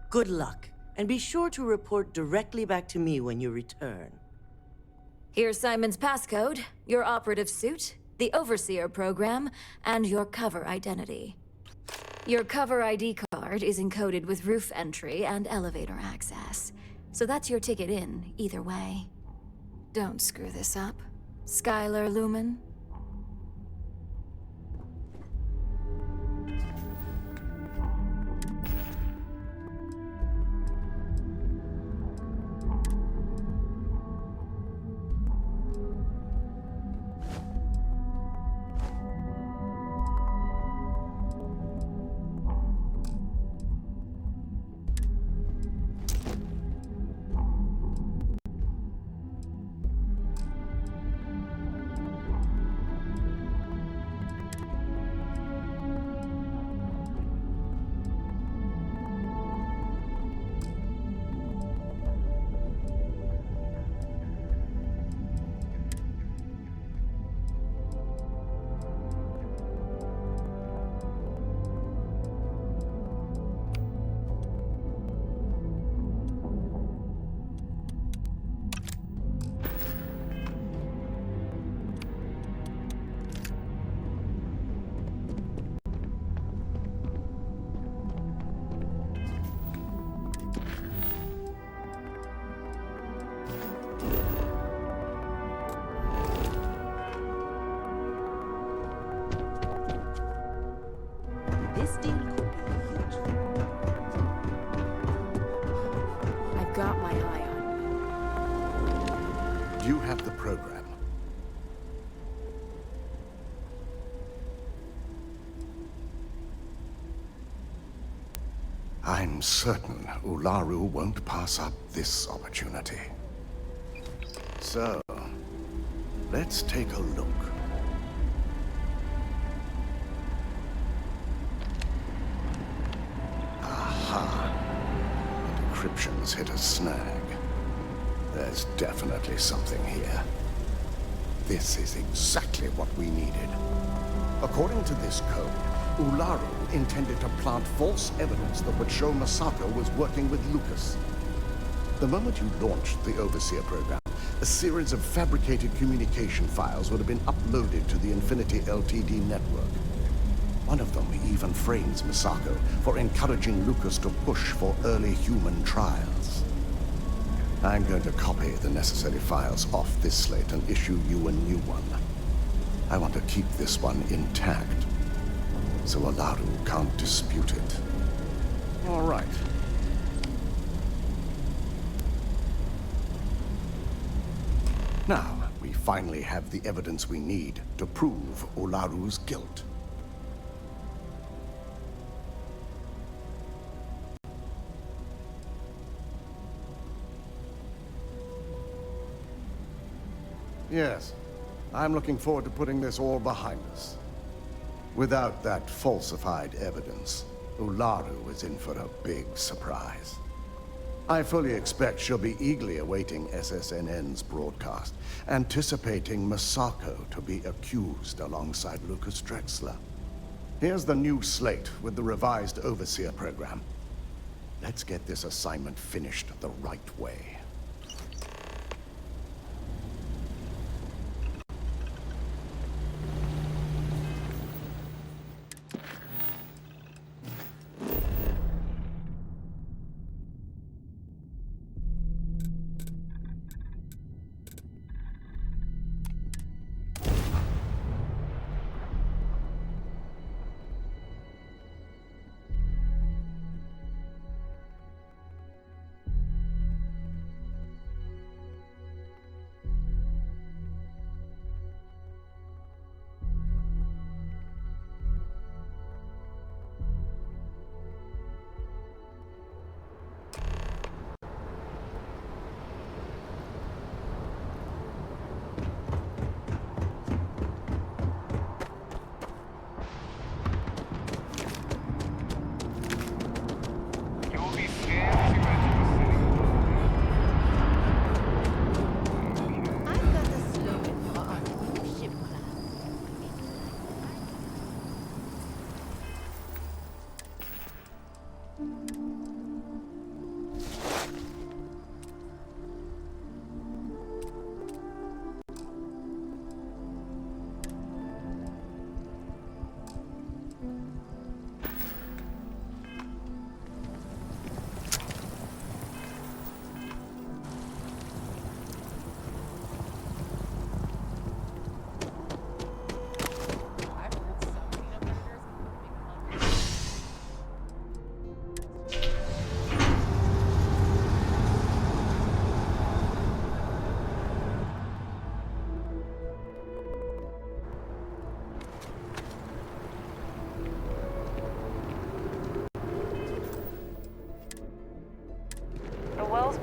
Good luck, and be sure to report directly back to me when you return. Here's Simon's passcode, your operative suit, the Overseer program, and your cover identity. Your cover ID card is encoded with roof entry and elevator access, so that's your ticket in, either way. Don't screw this up. Skylar Lumen? This deal could be huge. I've got my eye on You have the program. I'm certain Ularu won't pass up this opportunity. So, let's take a look. Aha. The decryption's hit a snag. There's definitely something here. This is exactly what we needed. According to this code, Ularu intended to plant false evidence that would show Masako was working with Lucas. The moment you launched the Overseer program, a series of fabricated communication files would have been uploaded to the Infinity LTD network. One of them even frames Misako for encouraging Lucas to push for early human trials. I'm going to copy the necessary files off this slate and issue you a new one. I want to keep this one intact, so Ularu can't dispute it. All right. Now, we finally have the evidence we need to prove Ularu's guilt. Yes, I'm looking forward to putting this all behind us. Without that falsified evidence, Ularu is in for a big surprise. I fully expect she'll be eagerly awaiting SSNN's broadcast, anticipating Masako to be accused alongside Lucas Drexler. Here's the new slate with the revised Overseer program. Let's get this assignment finished the right way.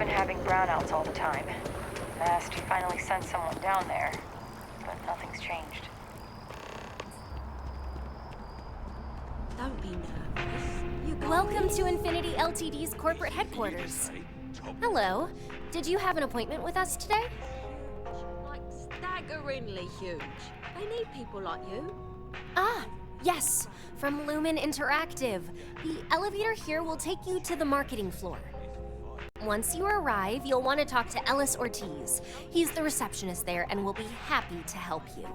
been having brownouts all the time. Asked he finally sent someone down there, but nothing's changed. Don't be nervous. Welcome to Infinity Ltd's corporate headquarters. Hello. Did you have an appointment with us today? Like staggeringly huge. They need people like you. Ah, yes. From Lumen Interactive. The elevator here will take you to the marketing floor. Once you arrive, you'll want to talk to Ellis Ortiz. He's the receptionist there and will be happy to help you.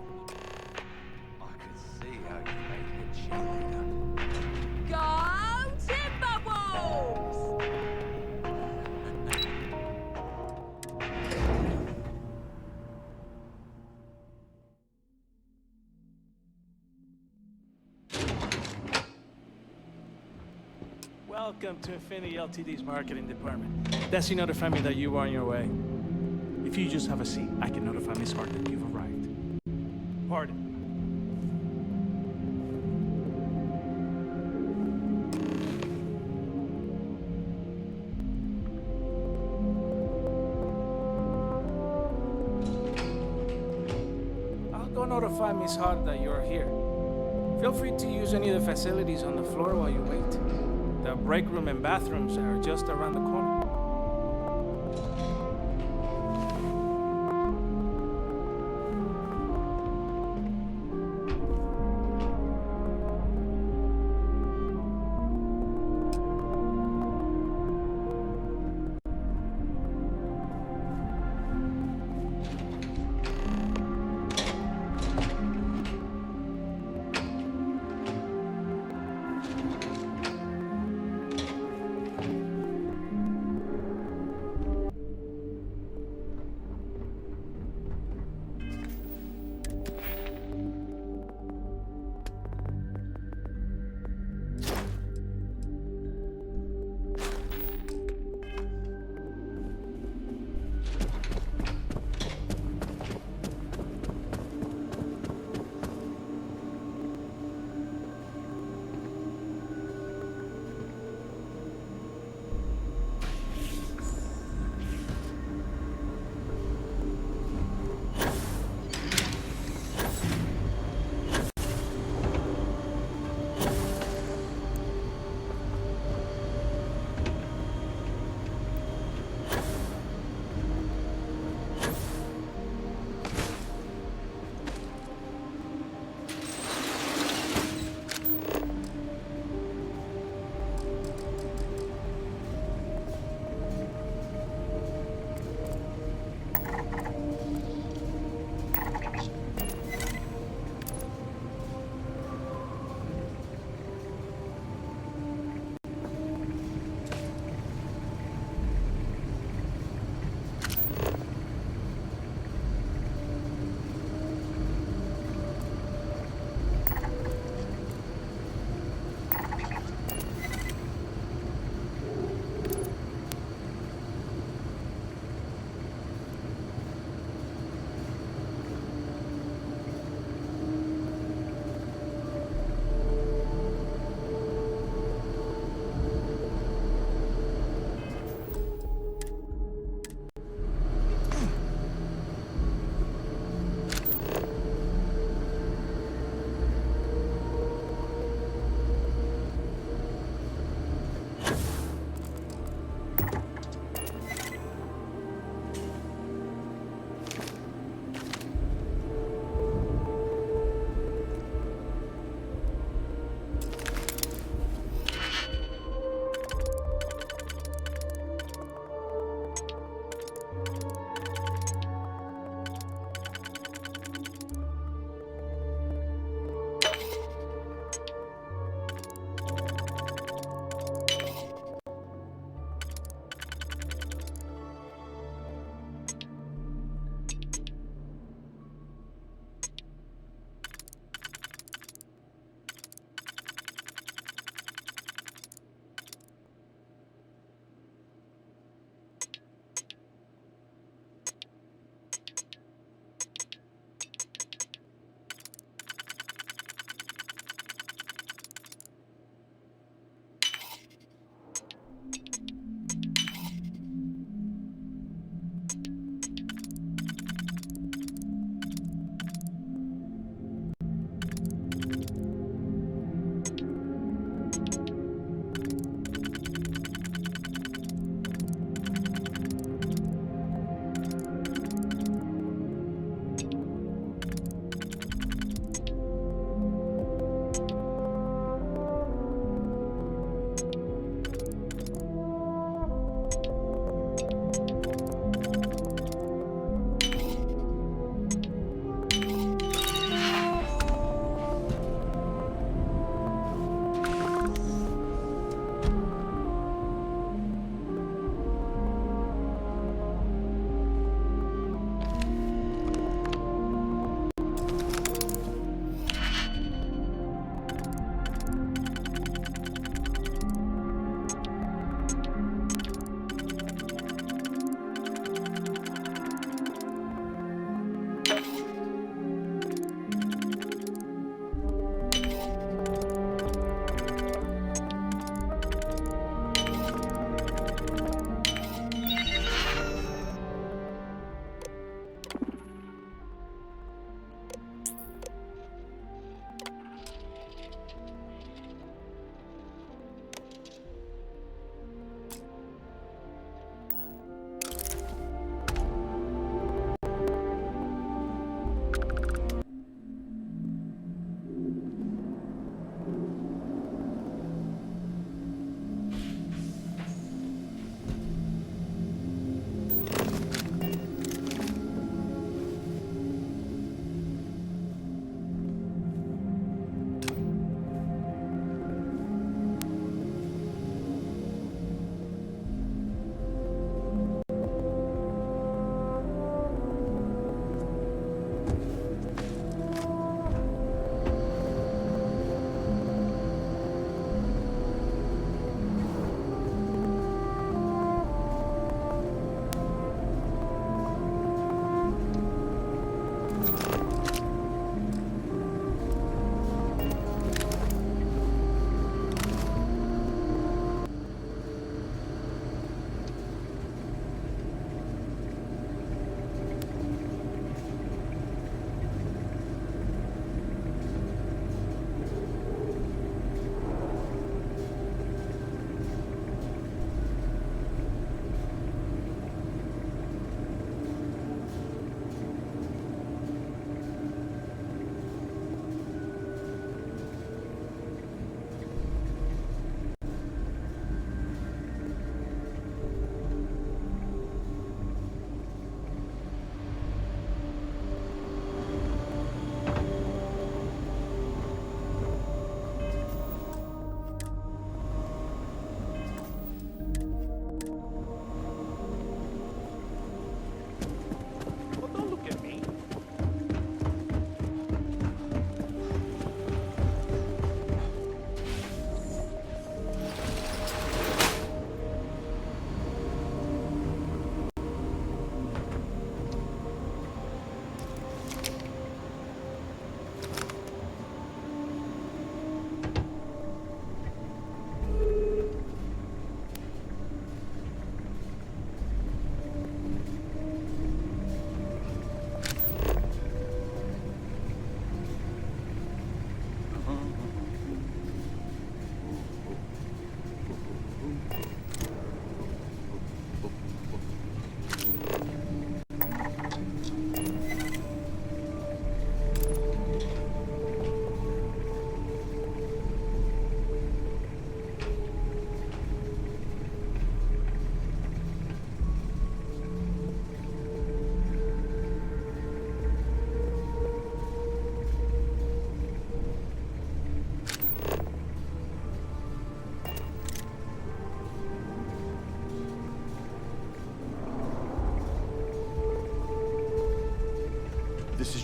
Go Timberwolves! Welcome to Infinity Ltd's marketing department. Desi notified me that you were on your way. If you just have a seat, I can notify Miss Hart that you've arrived. Pardon. I'll go notify Miss Hart that you're here. Feel free to use any of the facilities on the floor while you wait. The break room and bathrooms are just around the corner.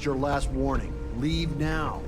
is your last warning. Leave now.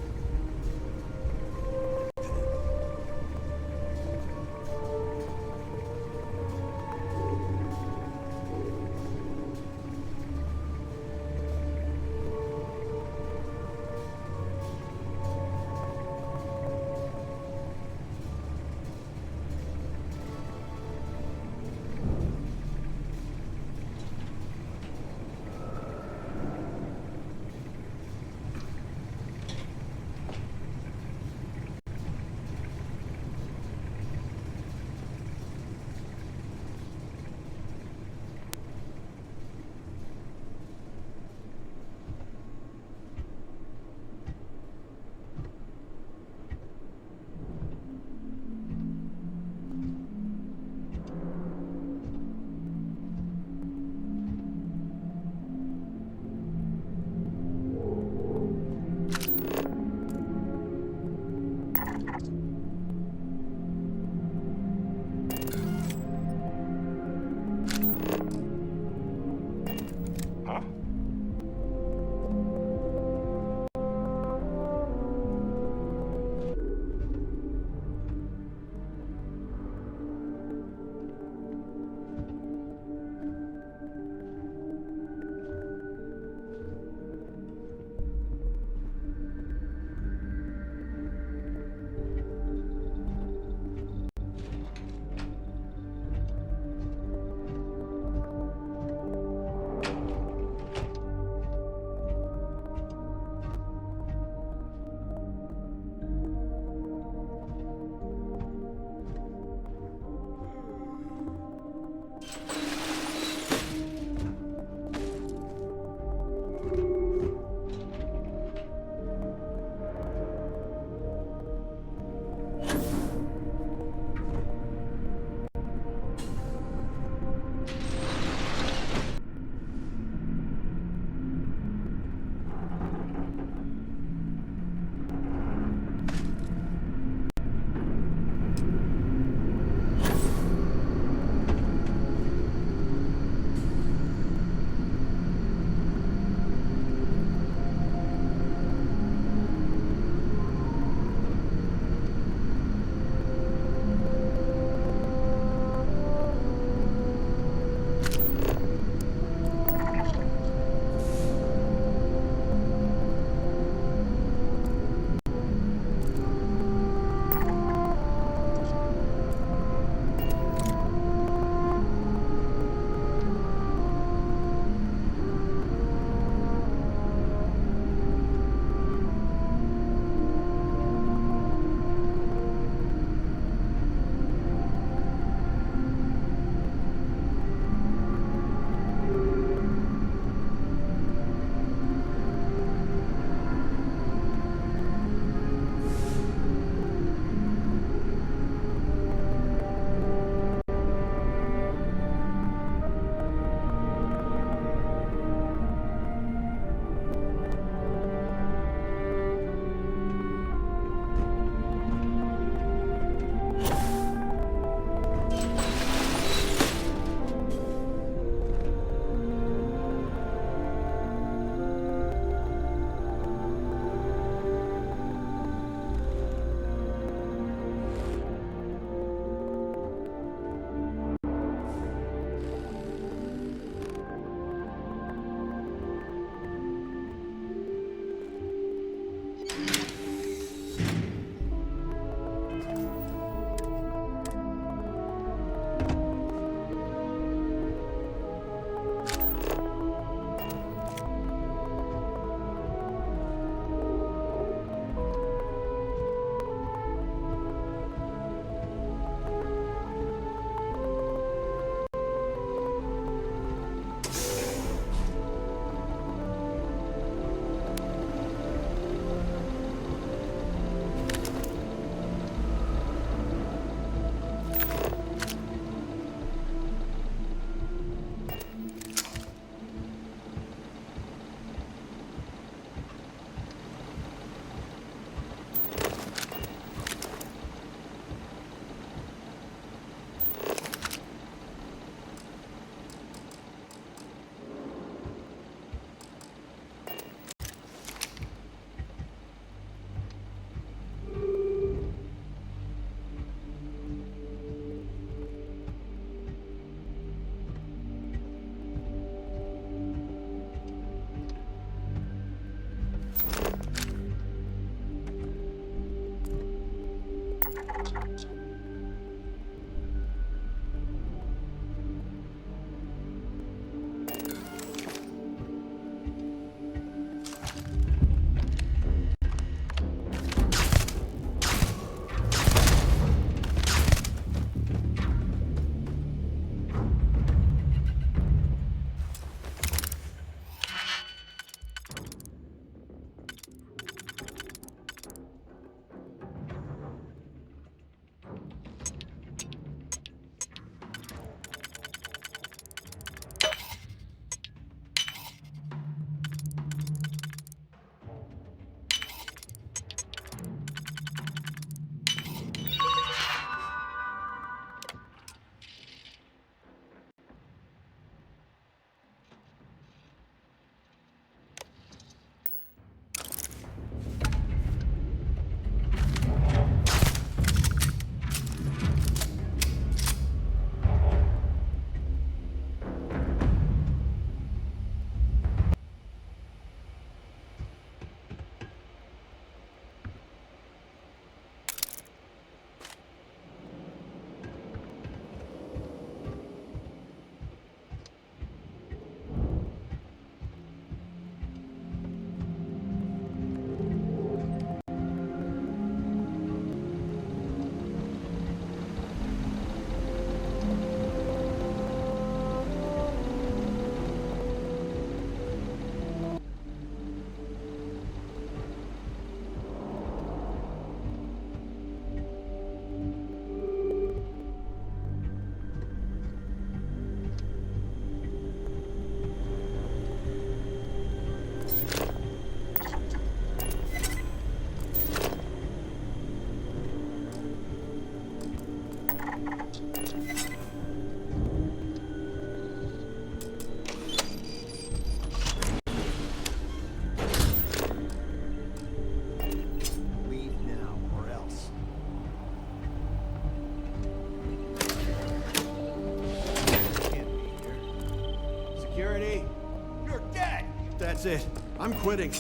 That's it. I'm quitting.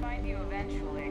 Find you eventually.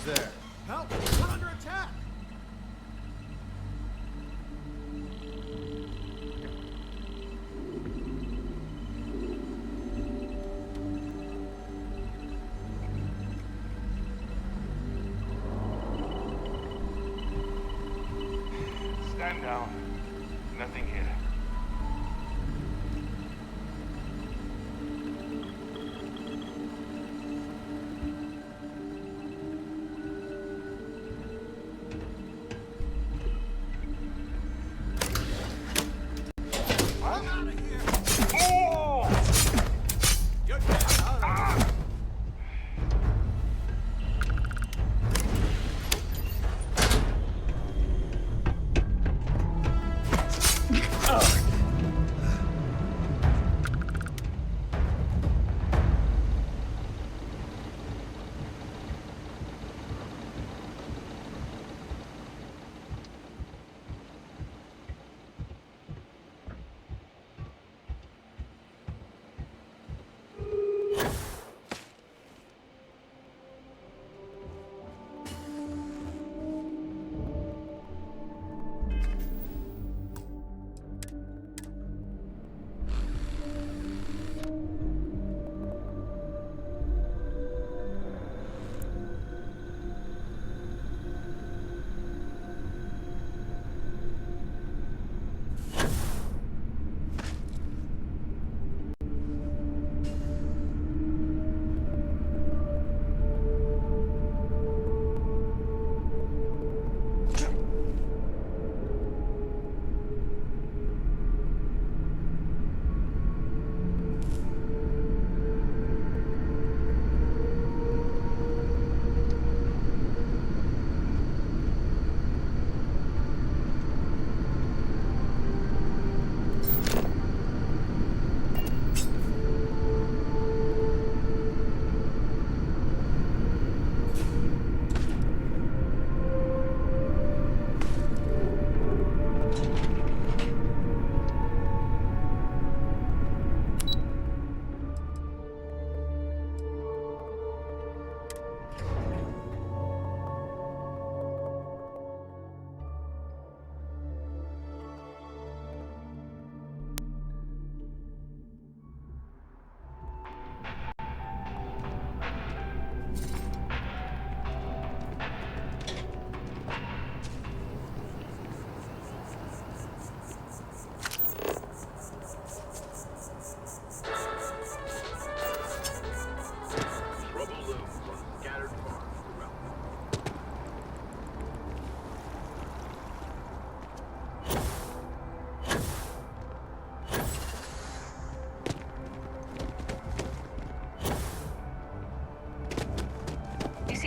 Who's there? Help! We're under attack! Stand down. Nothing here.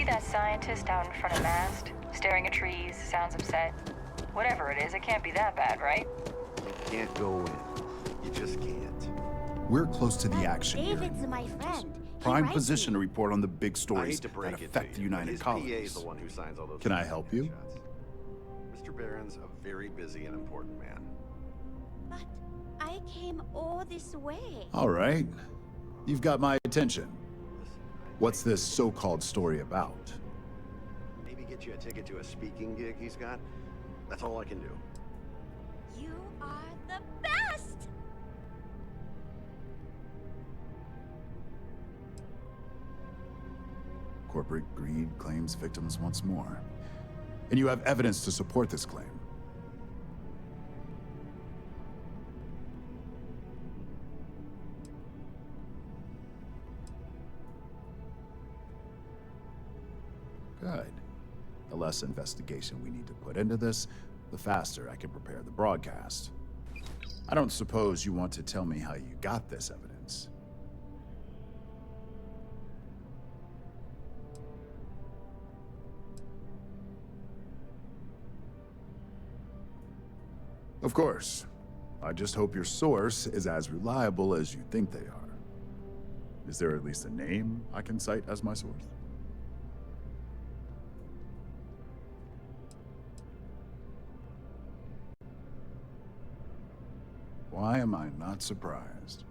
That scientist out in front of mast, staring at trees, sounds upset. Whatever it is, it can't be that bad, right? You can't go in. You just can't. We're close to the action here. David's my friend. Prime position to report on the big I stories hate to break that it affect to the you, but United his Colonies. PA is the one who signs all those. Can I help you? Mr. Barron's a very busy and important man. But I came all this way. All right. You've got my attention. What's this so-called story about? Maybe get you a ticket to a speaking gig he's got. That's all I can do. You are the best! Corporate greed claims victims once more. And you have evidence to support this claim. Good. The less investigation we need to put into this, the faster I can prepare the broadcast. I don't suppose you want to tell me how you got this evidence. Of course. I just hope your source is as reliable as you think they are. Is there at least a name I can cite as my source? Why am I not surprised?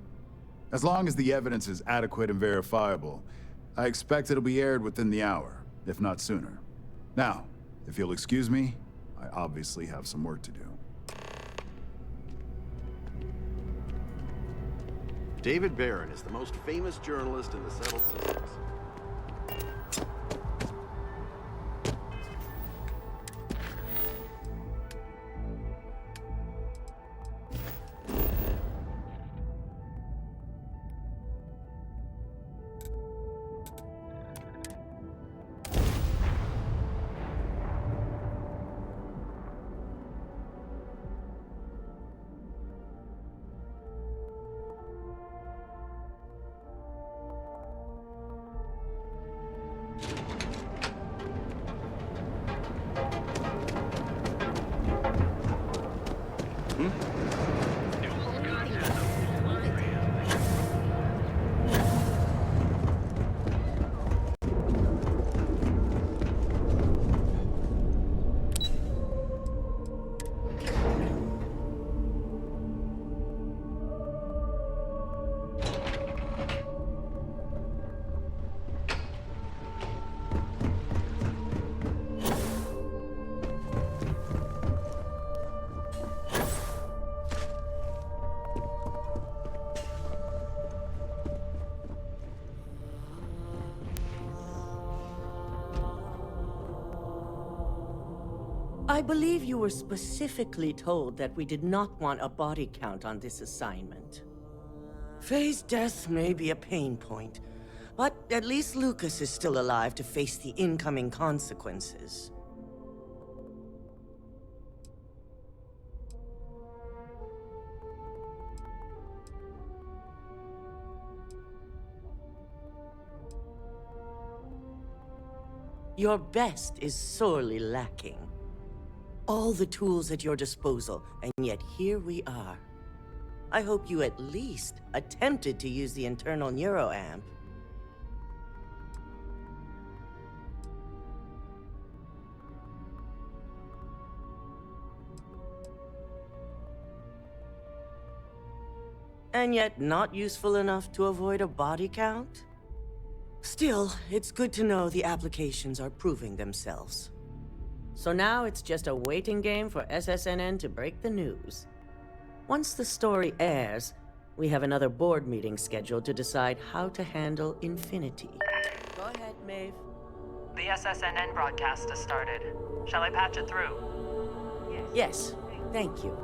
As long as the evidence is adequate and verifiable, I expect it'll be aired within the hour. if not sooner. Now, if you'll excuse me, I obviously have some work to do. David Barron is the most famous journalist in the settled systems. I believe you were specifically told that we did not want a body count on this assignment. Faye's death may be a pain point, but at least Lucas is still alive to face the incoming consequences. Your best is sorely lacking. All the tools at your disposal, and yet here we are. I hope you at least attempted to use the internal neuroamp. And yet not useful enough to avoid a body count? Still, it's good to know the applications are proving themselves. So now it's just a waiting game for SSNN to break the news. Once the story airs, we have another board meeting scheduled to decide how to handle Infinity. Go ahead, Maeve. The SSNN broadcast has started. Shall I patch it through? Yes, thank you.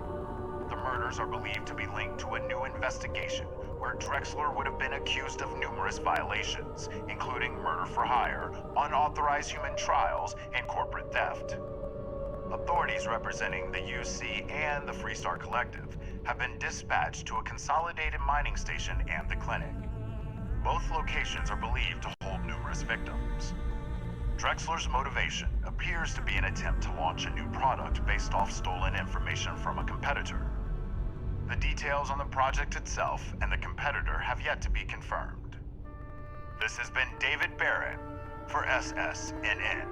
The murders are believed to be linked to a new investigation where Drexler would have been accused of numerous violations, including murder for hire, unauthorized human trials, and corporate theft. Authorities representing the UC and the Freestar Collective have been dispatched to a consolidated mining station and the clinic. Both locations are believed to hold numerous victims. Drexler's motivation appears to be an attempt to launch a new product based off stolen information from a competitor. The details on the project itself and the competitor have yet to be confirmed. This has been David Barrett for SSNN.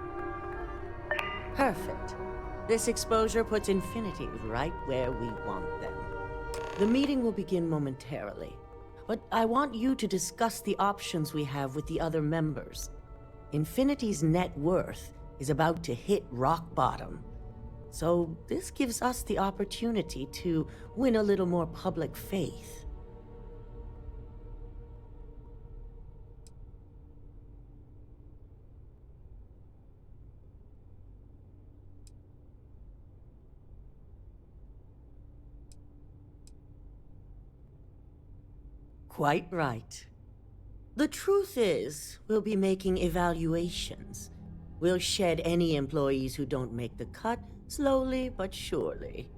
Perfect. This exposure puts Infinity right where we want them. The meeting will begin momentarily, but I want you to discuss the options we have with the other members. Infinity's net worth is about to hit rock bottom. So this gives us the opportunity to win a little more public faith. Quite right. The truth is, we'll be making evaluations. We'll shed any employees who don't make the cut, slowly but surely.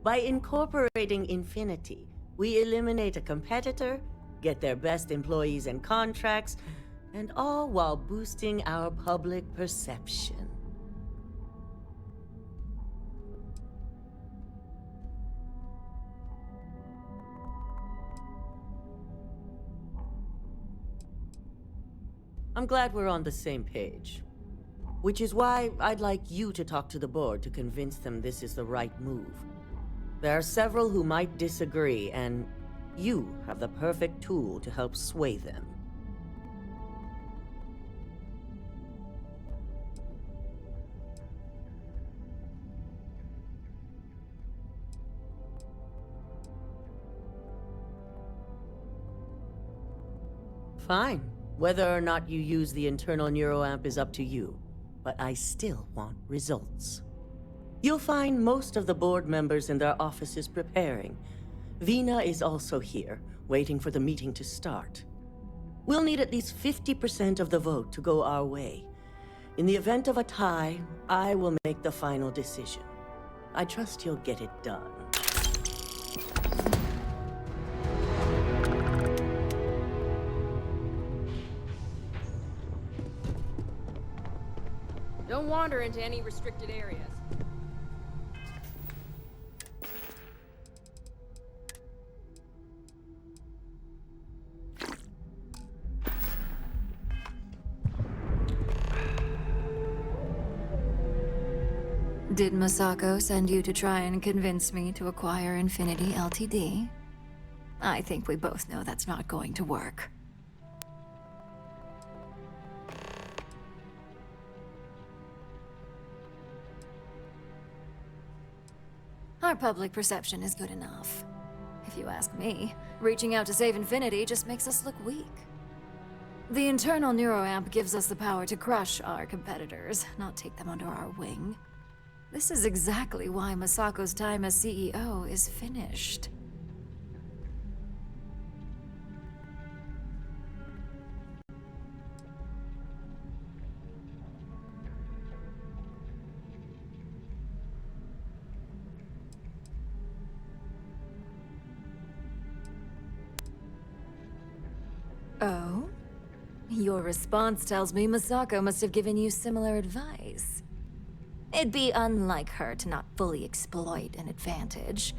By incorporating Infinity, we eliminate a competitor, get their best employees and contracts, and all while boosting our public perception. I'm glad we're on the same page. Which is why I'd like you to talk to the board to convince them this is the right move. There are several who might disagree, and you have the perfect tool to help sway them. Fine. Whether or not you use the internal neuroamp is up to you, but I still want results. You'll find most of the board members in their offices preparing. Vina is also here, waiting for the meeting to start. We'll need at least 50% of the vote to go our way. In the event of a tie, I will make the final decision. I trust you'll get it done. Don't wander into any restricted areas. Did Masako send you to try and convince me to acquire Infinity Ltd? I think we both know that's not going to work. Our public perception is good enough. If you ask me, reaching out to save Infinity just makes us look weak. The internal neuroamp gives us the power to crush our competitors, not take them under our wing. This is exactly why Masako's time as CEO is finished. Oh? Your response tells me Masako must have given you similar advice. It'd be unlike her to not fully exploit an advantage,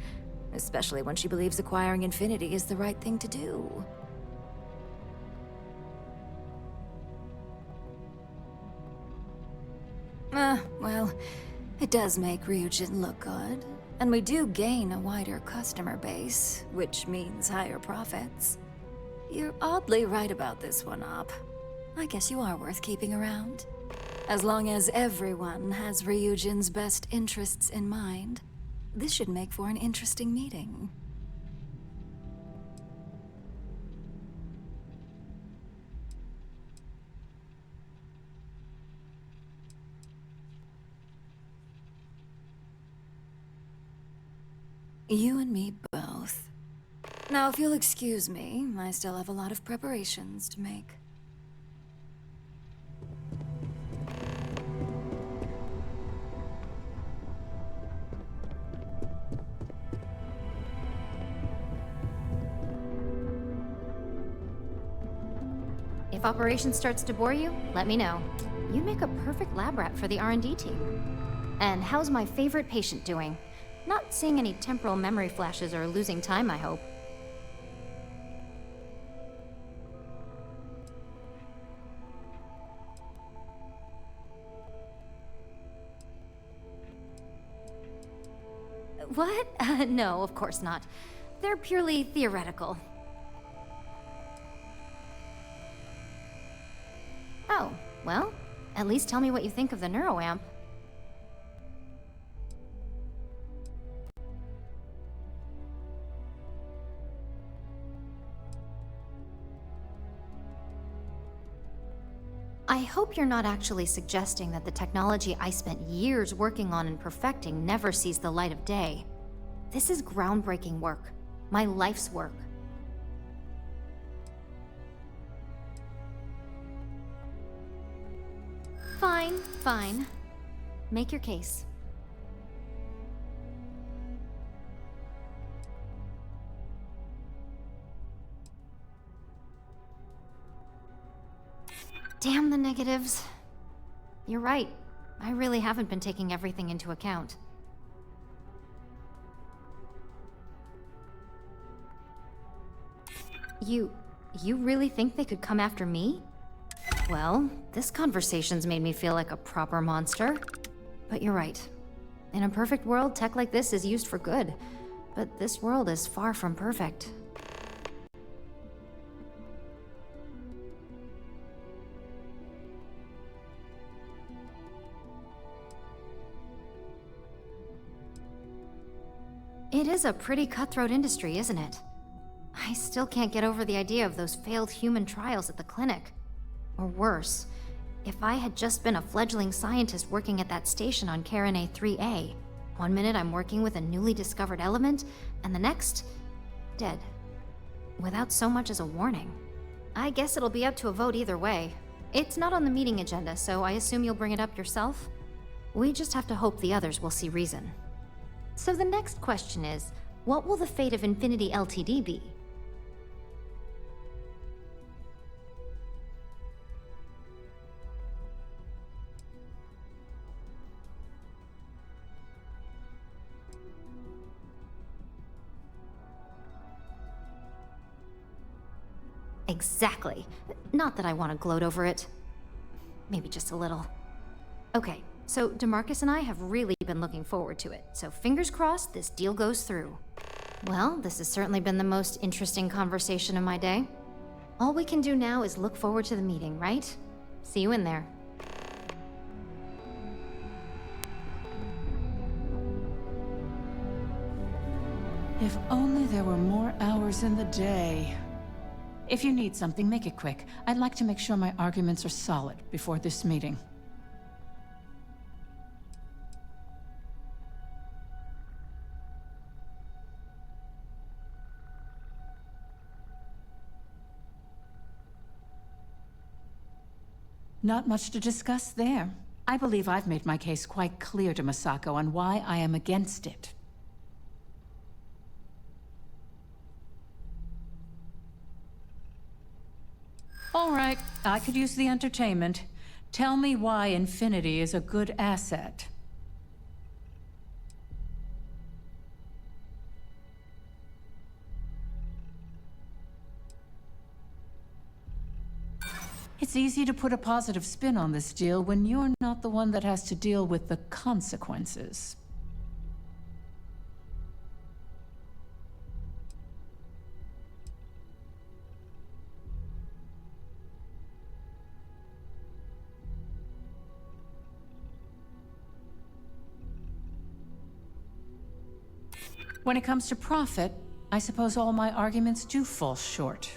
especially when she believes acquiring Infinity is the right thing to do. Well, it does make Ryujin look good, and we do gain a wider customer base, which means higher profits. You're oddly right about this one, Op. I guess you are worth keeping around. As long as everyone has Ryujin's best interests in mind, this should make for an interesting meeting. You and me both. Now, if you'll excuse me, I still have a lot of preparations to make. If operation starts to bore you, let me know. You'd make a perfect lab rat for the R&D team. And how's my favorite patient doing? Not seeing any temporal memory flashes or losing time, I hope. What? No, of course not. They're purely theoretical. Oh, well, at least tell me what you think of the neuroamp. I hope you're not actually suggesting that the technology I spent years working on and perfecting never sees the light of day. This is groundbreaking work. My life's work. Fine, fine. Make your case. Damn the negatives. You're right. I really haven't been taking everything into account. You really think they could come after me? Well, this conversation's made me feel like a proper monster. But you're right. In a perfect world, tech like this is used for good. But this world is far from perfect. It is a pretty cutthroat industry, isn't it? I I still can't get over the idea of those failed human trials at the clinic. Or worse, if I had just been a fledgling scientist working at that station on Carinae 3A, one minute I'm working with a newly discovered element, and the next, dead. Without so much as a warning. I guess it'll be up to a vote either way. It's not on the meeting agenda, so I assume you'll bring it up yourself? We just have to hope the others will see reason. So the next question is, what will the fate of Infinity Ltd be? Exactly. Not that I want to gloat over it. Maybe just a little. Okay, so DeMarcus and I have really been looking forward to it, so fingers crossed this deal goes through. Well, this has certainly been the most interesting conversation of my day. All we can do now is look forward to the meeting, right? See you in there. If only there were more hours in the day. If you need something, make it quick. I'd like to make sure my arguments are solid before this meeting. Not much to discuss there. I believe I've made my case quite clear to Masako on why I am against it. All right, I could use the entertainment. Tell me why Infinity is a good asset. It's easy to put a positive spin on this deal when you're not the one that has to deal with the consequences. When it comes to profit, I suppose all my arguments do fall short.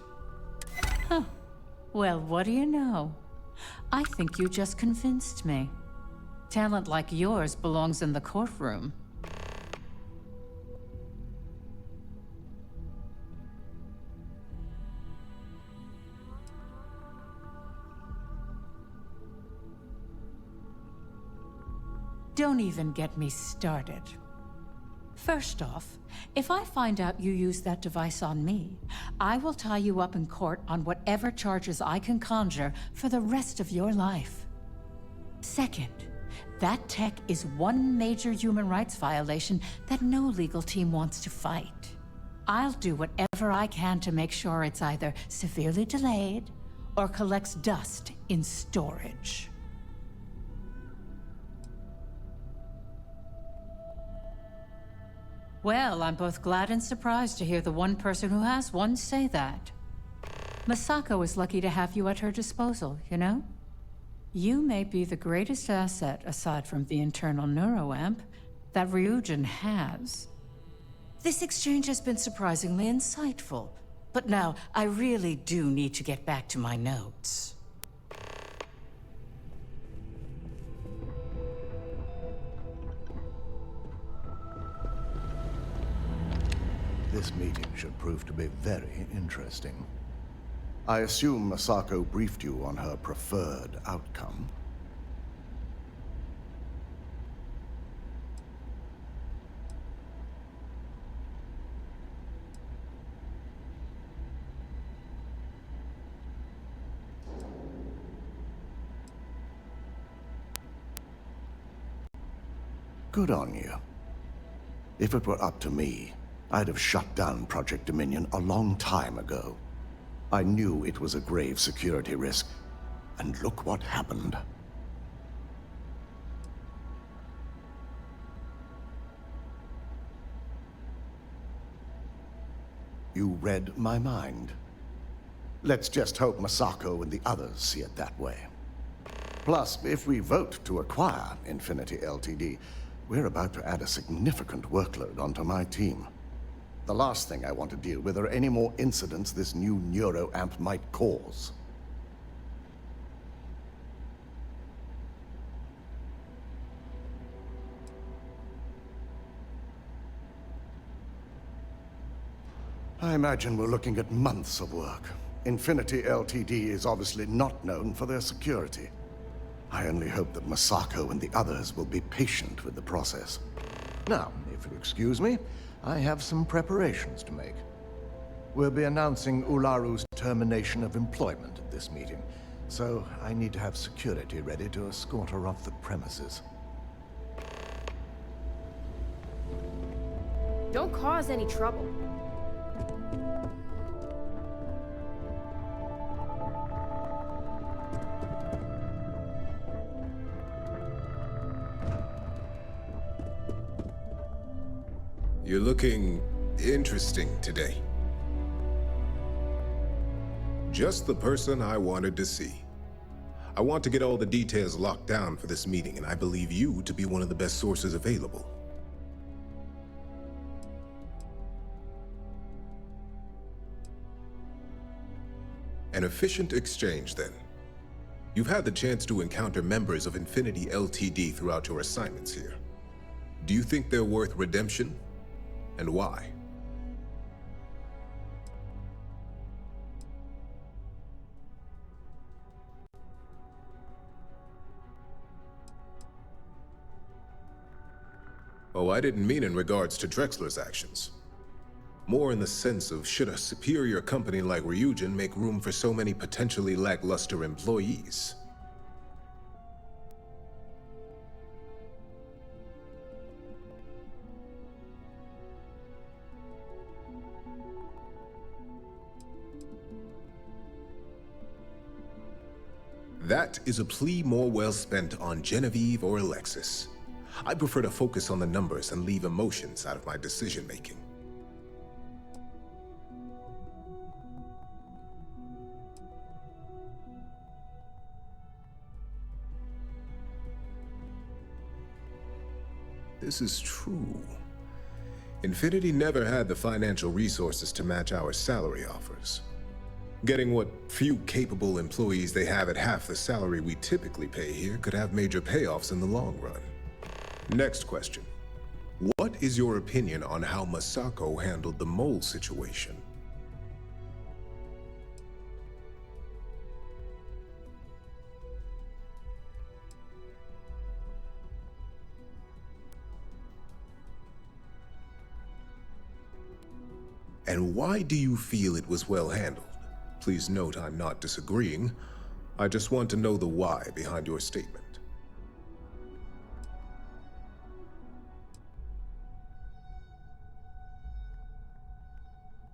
Huh. Well, what do you know? I think you just convinced me. Talent like yours belongs in the courtroom. Don't even get me started. First off, if I find out you used that device on me, I will tie you up in court on whatever charges I can conjure for the rest of your life. Second, that tech is one major human rights violation that no legal team wants to fight. I'll do whatever I can to make sure it's either severely delayed or collects dust in storage. Well, I'm both glad and surprised to hear the one person who has one say that. Masako is lucky to have you at her disposal, you know? You may be the greatest asset, aside from the internal neuroamp, that Ryujin has. This exchange has been surprisingly insightful, but now I really do need to get back to my notes. This meeting should prove to be very interesting. I assume Masako briefed you on her preferred outcome. Good on you. If it were up to me, I'd have shut down Project Dominion a long time ago. I knew it was a grave security risk, and look what happened. You read my mind. Let's just hope Masako and the others see it that way. Plus, if we vote to acquire Infinity Ltd, we're about to add a significant workload onto my team. The last thing I want to deal with are any more incidents this new neuroamp might cause. I imagine we're looking at months of work. Infinity Ltd is obviously not known for their security. I only hope that Masako and the others will be patient with the process. Now, if you'll excuse me, I have some preparations to make. We'll be announcing Ularu's termination of employment at this meeting, so I need to have security ready to escort her off the premises. Don't cause any trouble. You're looking interesting today. Just the person I wanted to see. I want to get all the details locked down for this meeting, and I believe you to be one of the best sources available. An efficient exchange, then. You've had the chance to encounter members of Infinity Ltd throughout your assignments here. Do you think they're worth redemption? And why? Oh, I didn't mean in regards to Drexler's actions. More in the sense of, should a superior company like Ryujin make room for so many potentially lackluster employees? That is a plea more well spent on Genevieve or Alexis. I prefer to focus on the numbers and leave emotions out of my decision-making. This is true. Infinity never had the financial resources to match our salary offers. Getting what few capable employees they have at half the salary we typically pay here could have major payoffs in the long run. Next question. What is your opinion on how Masako handled the mole situation? And why do you feel it was well handled? Please note I'm not disagreeing. I just want to know the why behind your statement.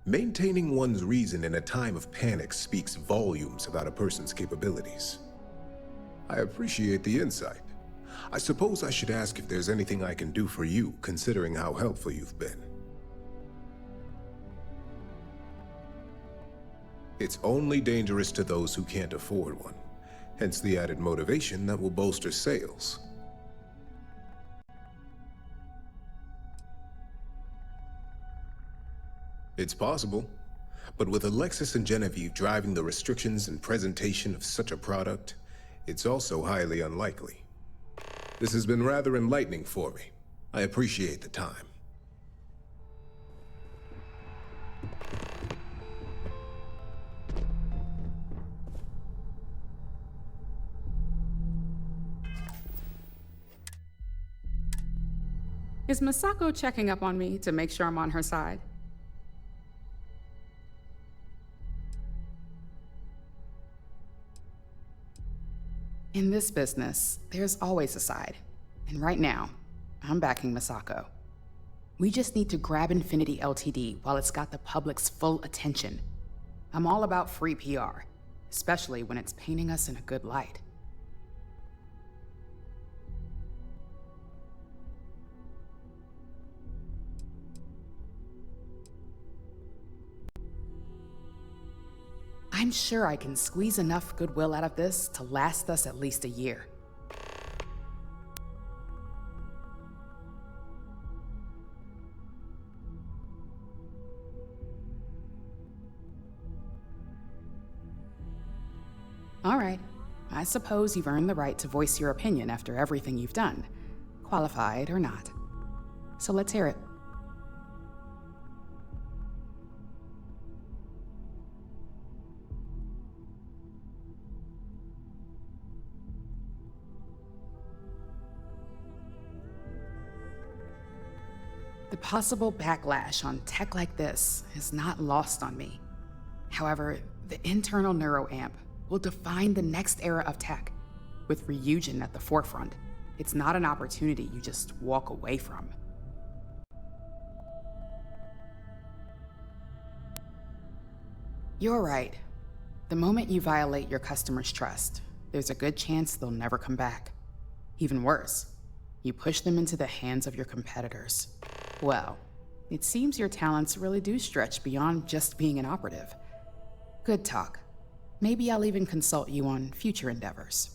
Maintaining one's reason in a time of panic speaks volumes about a person's capabilities. I appreciate the insight. I suppose I should ask if there's anything I can do for you, considering how helpful you've been. It's only dangerous to those who can't afford one, hence the added motivation that will bolster sales. It's possible, but with Alexis and Genevieve driving the restrictions and presentation of such a product, it's also highly unlikely. This has been rather enlightening for me. I appreciate the time. Is Masako checking up on me to make sure I'm on her side? In this business, there's always a side. And right now, I'm backing Masako. We just need to grab Infinity Ltd while it's got the public's full attention. I'm all about free PR, especially when it's painting us in a good light. I'm sure I can squeeze enough goodwill out of this to last us at least a year. All right. I suppose you've earned the right to voice your opinion after everything you've done, qualified or not. So let's hear it. The possible backlash on tech like this is not lost on me. However, the internal neuroamp will define the next era of tech. With Ryujin at the forefront, it's not an opportunity you just walk away from. You're right. The moment you violate your customers' trust, there's a good chance they'll never come back. Even worse, you push them into the hands of your competitors. Well, it seems your talents really do stretch beyond just being an operative. Good talk. Maybe I'll even consult you on future endeavors.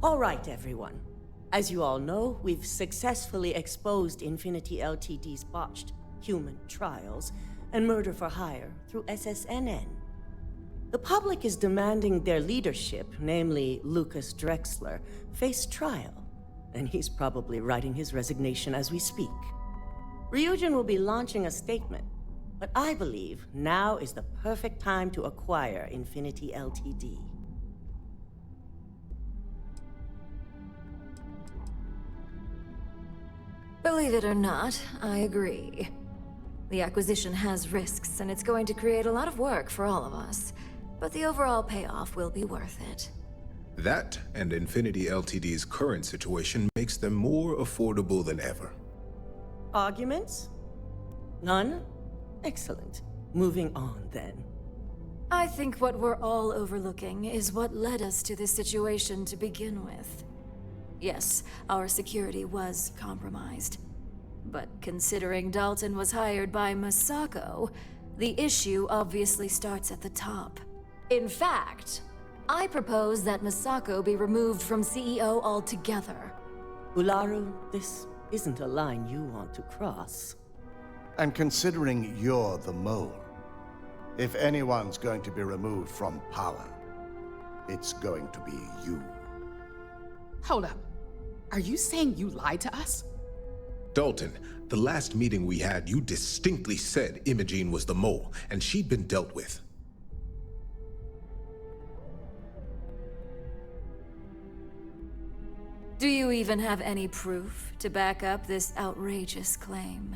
All right, everyone. As you all know, we've successfully exposed Infinity Ltd's botched human trials and murder for hire through SSNN. The public is demanding their leadership, namely Lucas Drexler, face trial, and he's probably writing his resignation as we speak. Ryujin will be launching a statement, but I believe now is the perfect time to acquire Infinity Ltd. Believe it or not, I agree. The acquisition has risks, and it's going to create a lot of work for all of us. But the overall payoff will be worth it. That and Infinity Ltd's current situation makes them more affordable than ever. Arguments? None? Excellent. Moving on, then. I think what we're all overlooking is what led us to this situation to begin with. Yes, our security was compromised. But considering Dalton was hired by Masako, the issue obviously starts at the top. In fact, I propose that Masako be removed from CEO altogether. Ularu, this isn't a line you want to cross. And considering you're the mole, if anyone's going to be removed from power, it's going to be you. Hold up. Are you saying you lied to us? Dalton, the last meeting we had, you distinctly said Imogene was the mole, and she'd been dealt with. Do you even have any proof to back up this outrageous claim?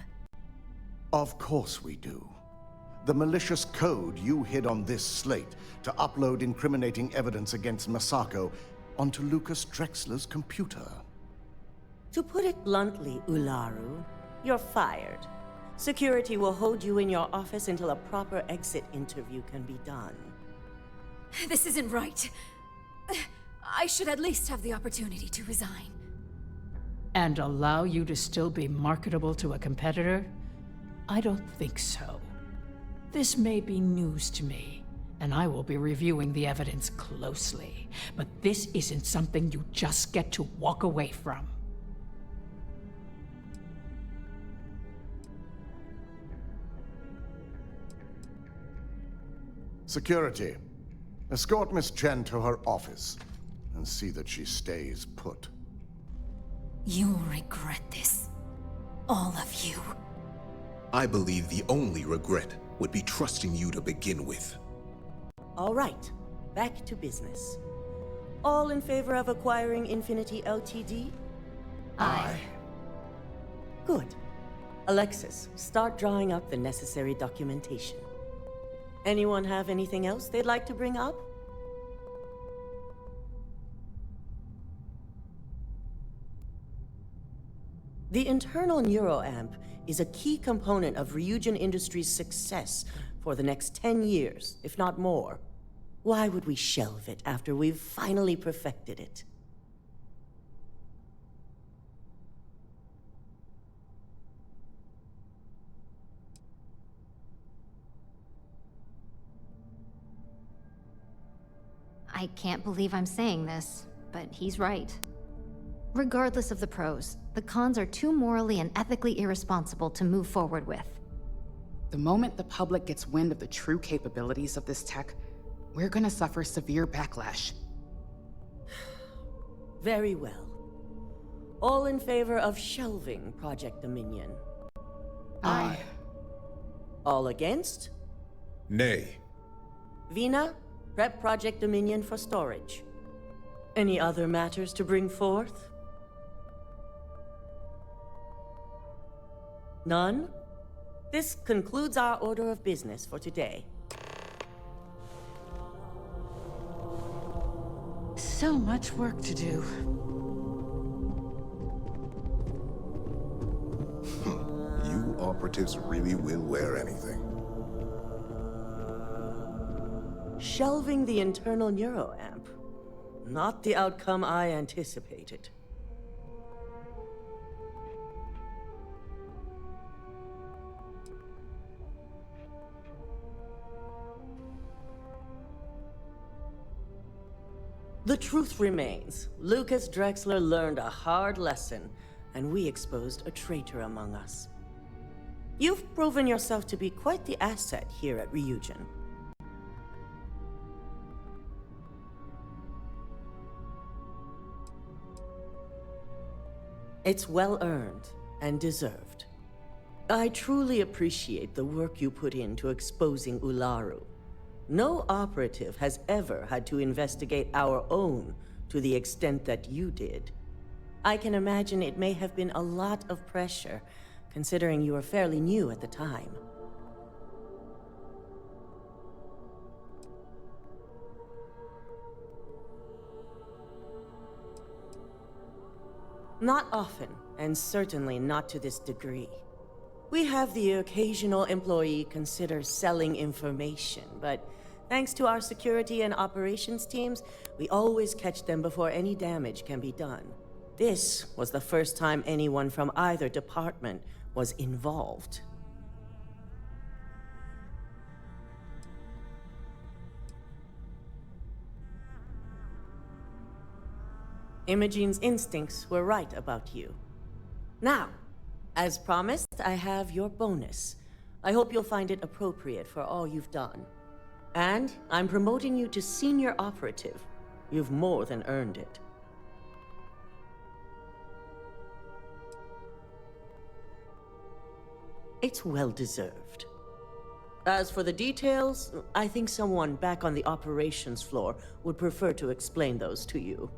Of course we do. The malicious code you hid on this slate to upload incriminating evidence against Masako onto Lucas Drexler's computer. To put it bluntly, Ularu, you're fired. Security will hold you in your office until a proper exit interview can be done. This isn't right. I should at least have the opportunity to resign. And allow you to still be marketable to a competitor? I don't think so. This may be news to me, and I will be reviewing the evidence closely. But this isn't something you just get to walk away from. Security, escort Miss Chen to her office and see that she stays put. You'll regret this. All of you. I believe the only regret would be trusting you to begin with. All right, back to business. All in favor of acquiring Infinity Ltd? Aye. Good. Alexis, start drawing up the necessary documentation. Anyone have anything else they'd like to bring up? The internal neuroamp is a key component of Ryujin Industries' success for the next 10 years, if not more. Why would we shelve it after we've finally perfected it? I can't believe I'm saying this, but he's right. Regardless of the pros, the cons are too morally and ethically irresponsible to move forward with. The moment the public gets wind of the true capabilities of this tech, we're gonna suffer severe backlash. Very well. All in favor of shelving Project Dominion? Aye. All against? Nay. Vina, prep Project Dominion for storage. Any other matters to bring forth? None? This concludes our order of business for today. So much work to do. You operatives really will wear anything. Shelving the internal neuroamp. Not the outcome I anticipated. The truth remains. Lucas Drexler learned a hard lesson, and we exposed a traitor among us. You've proven yourself to be quite the asset here at Ryujin. It's well earned and deserved. I truly appreciate the work you put into exposing Ularu. No operative has ever had to investigate our own to the extent that you did. I can imagine it may have been a lot of pressure, considering you were fairly new at the time. Not often, and certainly not to this degree. We have the occasional employee consider selling information, but thanks to our security and operations teams, we always catch them before any damage can be done. This was the first time anyone from either department was involved. Imogene's instincts were right about you. Now, as promised, I have your bonus. I hope you'll find it appropriate for all you've done. And I'm promoting you to senior operative. You've more than earned it. It's well deserved. As for the details, I think someone back on the operations floor would prefer to explain those to you.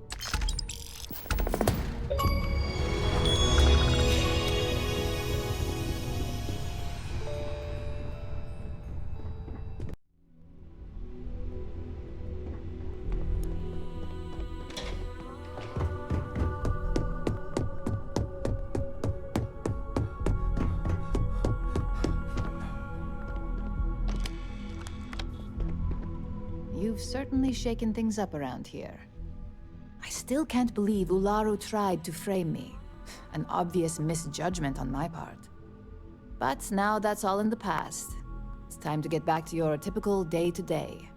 You've certainly shaken things up around here. I still can't believe Ularu tried to frame me. An obvious misjudgment on my part. But now that's all in the past. It's time to get back to your typical day-to-day.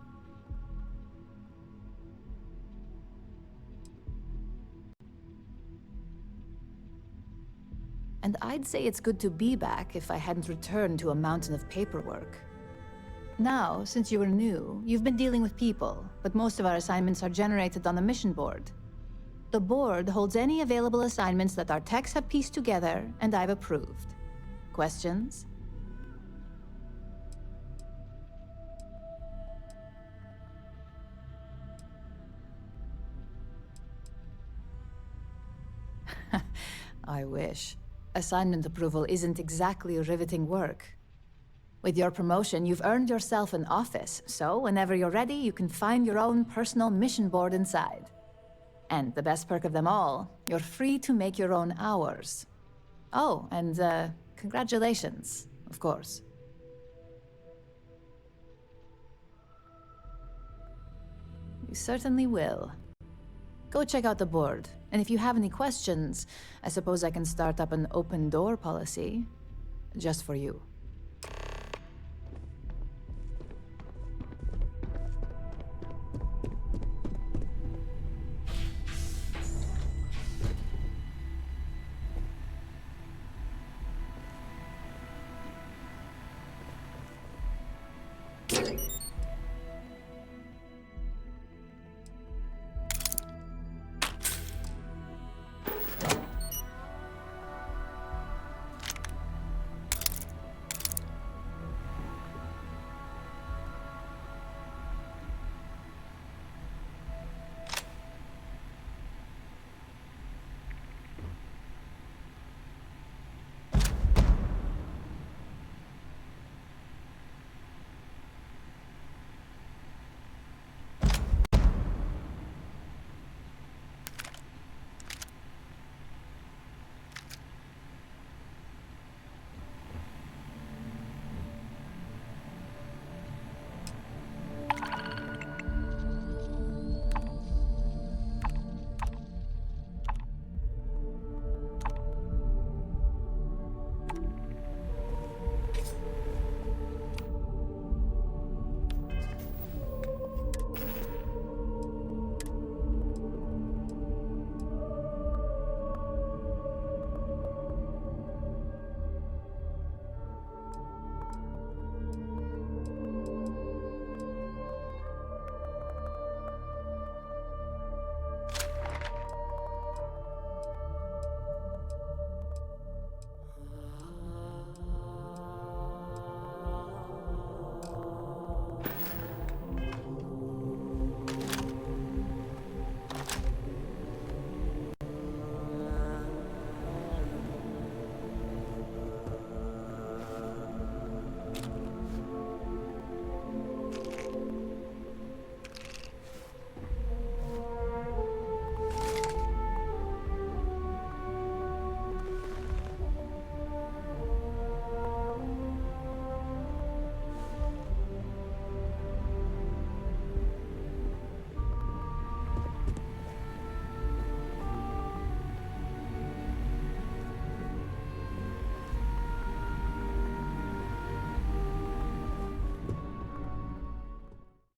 And I'd say it's good to be back if I hadn't returned to a mountain of paperwork. Now, since you are new, you've been dealing with people, but most of our assignments are generated on the mission board. The board holds any available assignments that our techs have pieced together, and I've approved. Questions? I wish. Assignment approval isn't exactly riveting work. With your promotion, you've earned yourself an office, so whenever you're ready, you can find your own personal mission board inside. And the best perk of them all, you're free to make your own hours. Oh, and congratulations, of course. You certainly will. Go check out the board, and if you have any questions, I suppose I can start up an open door policy. Just for you.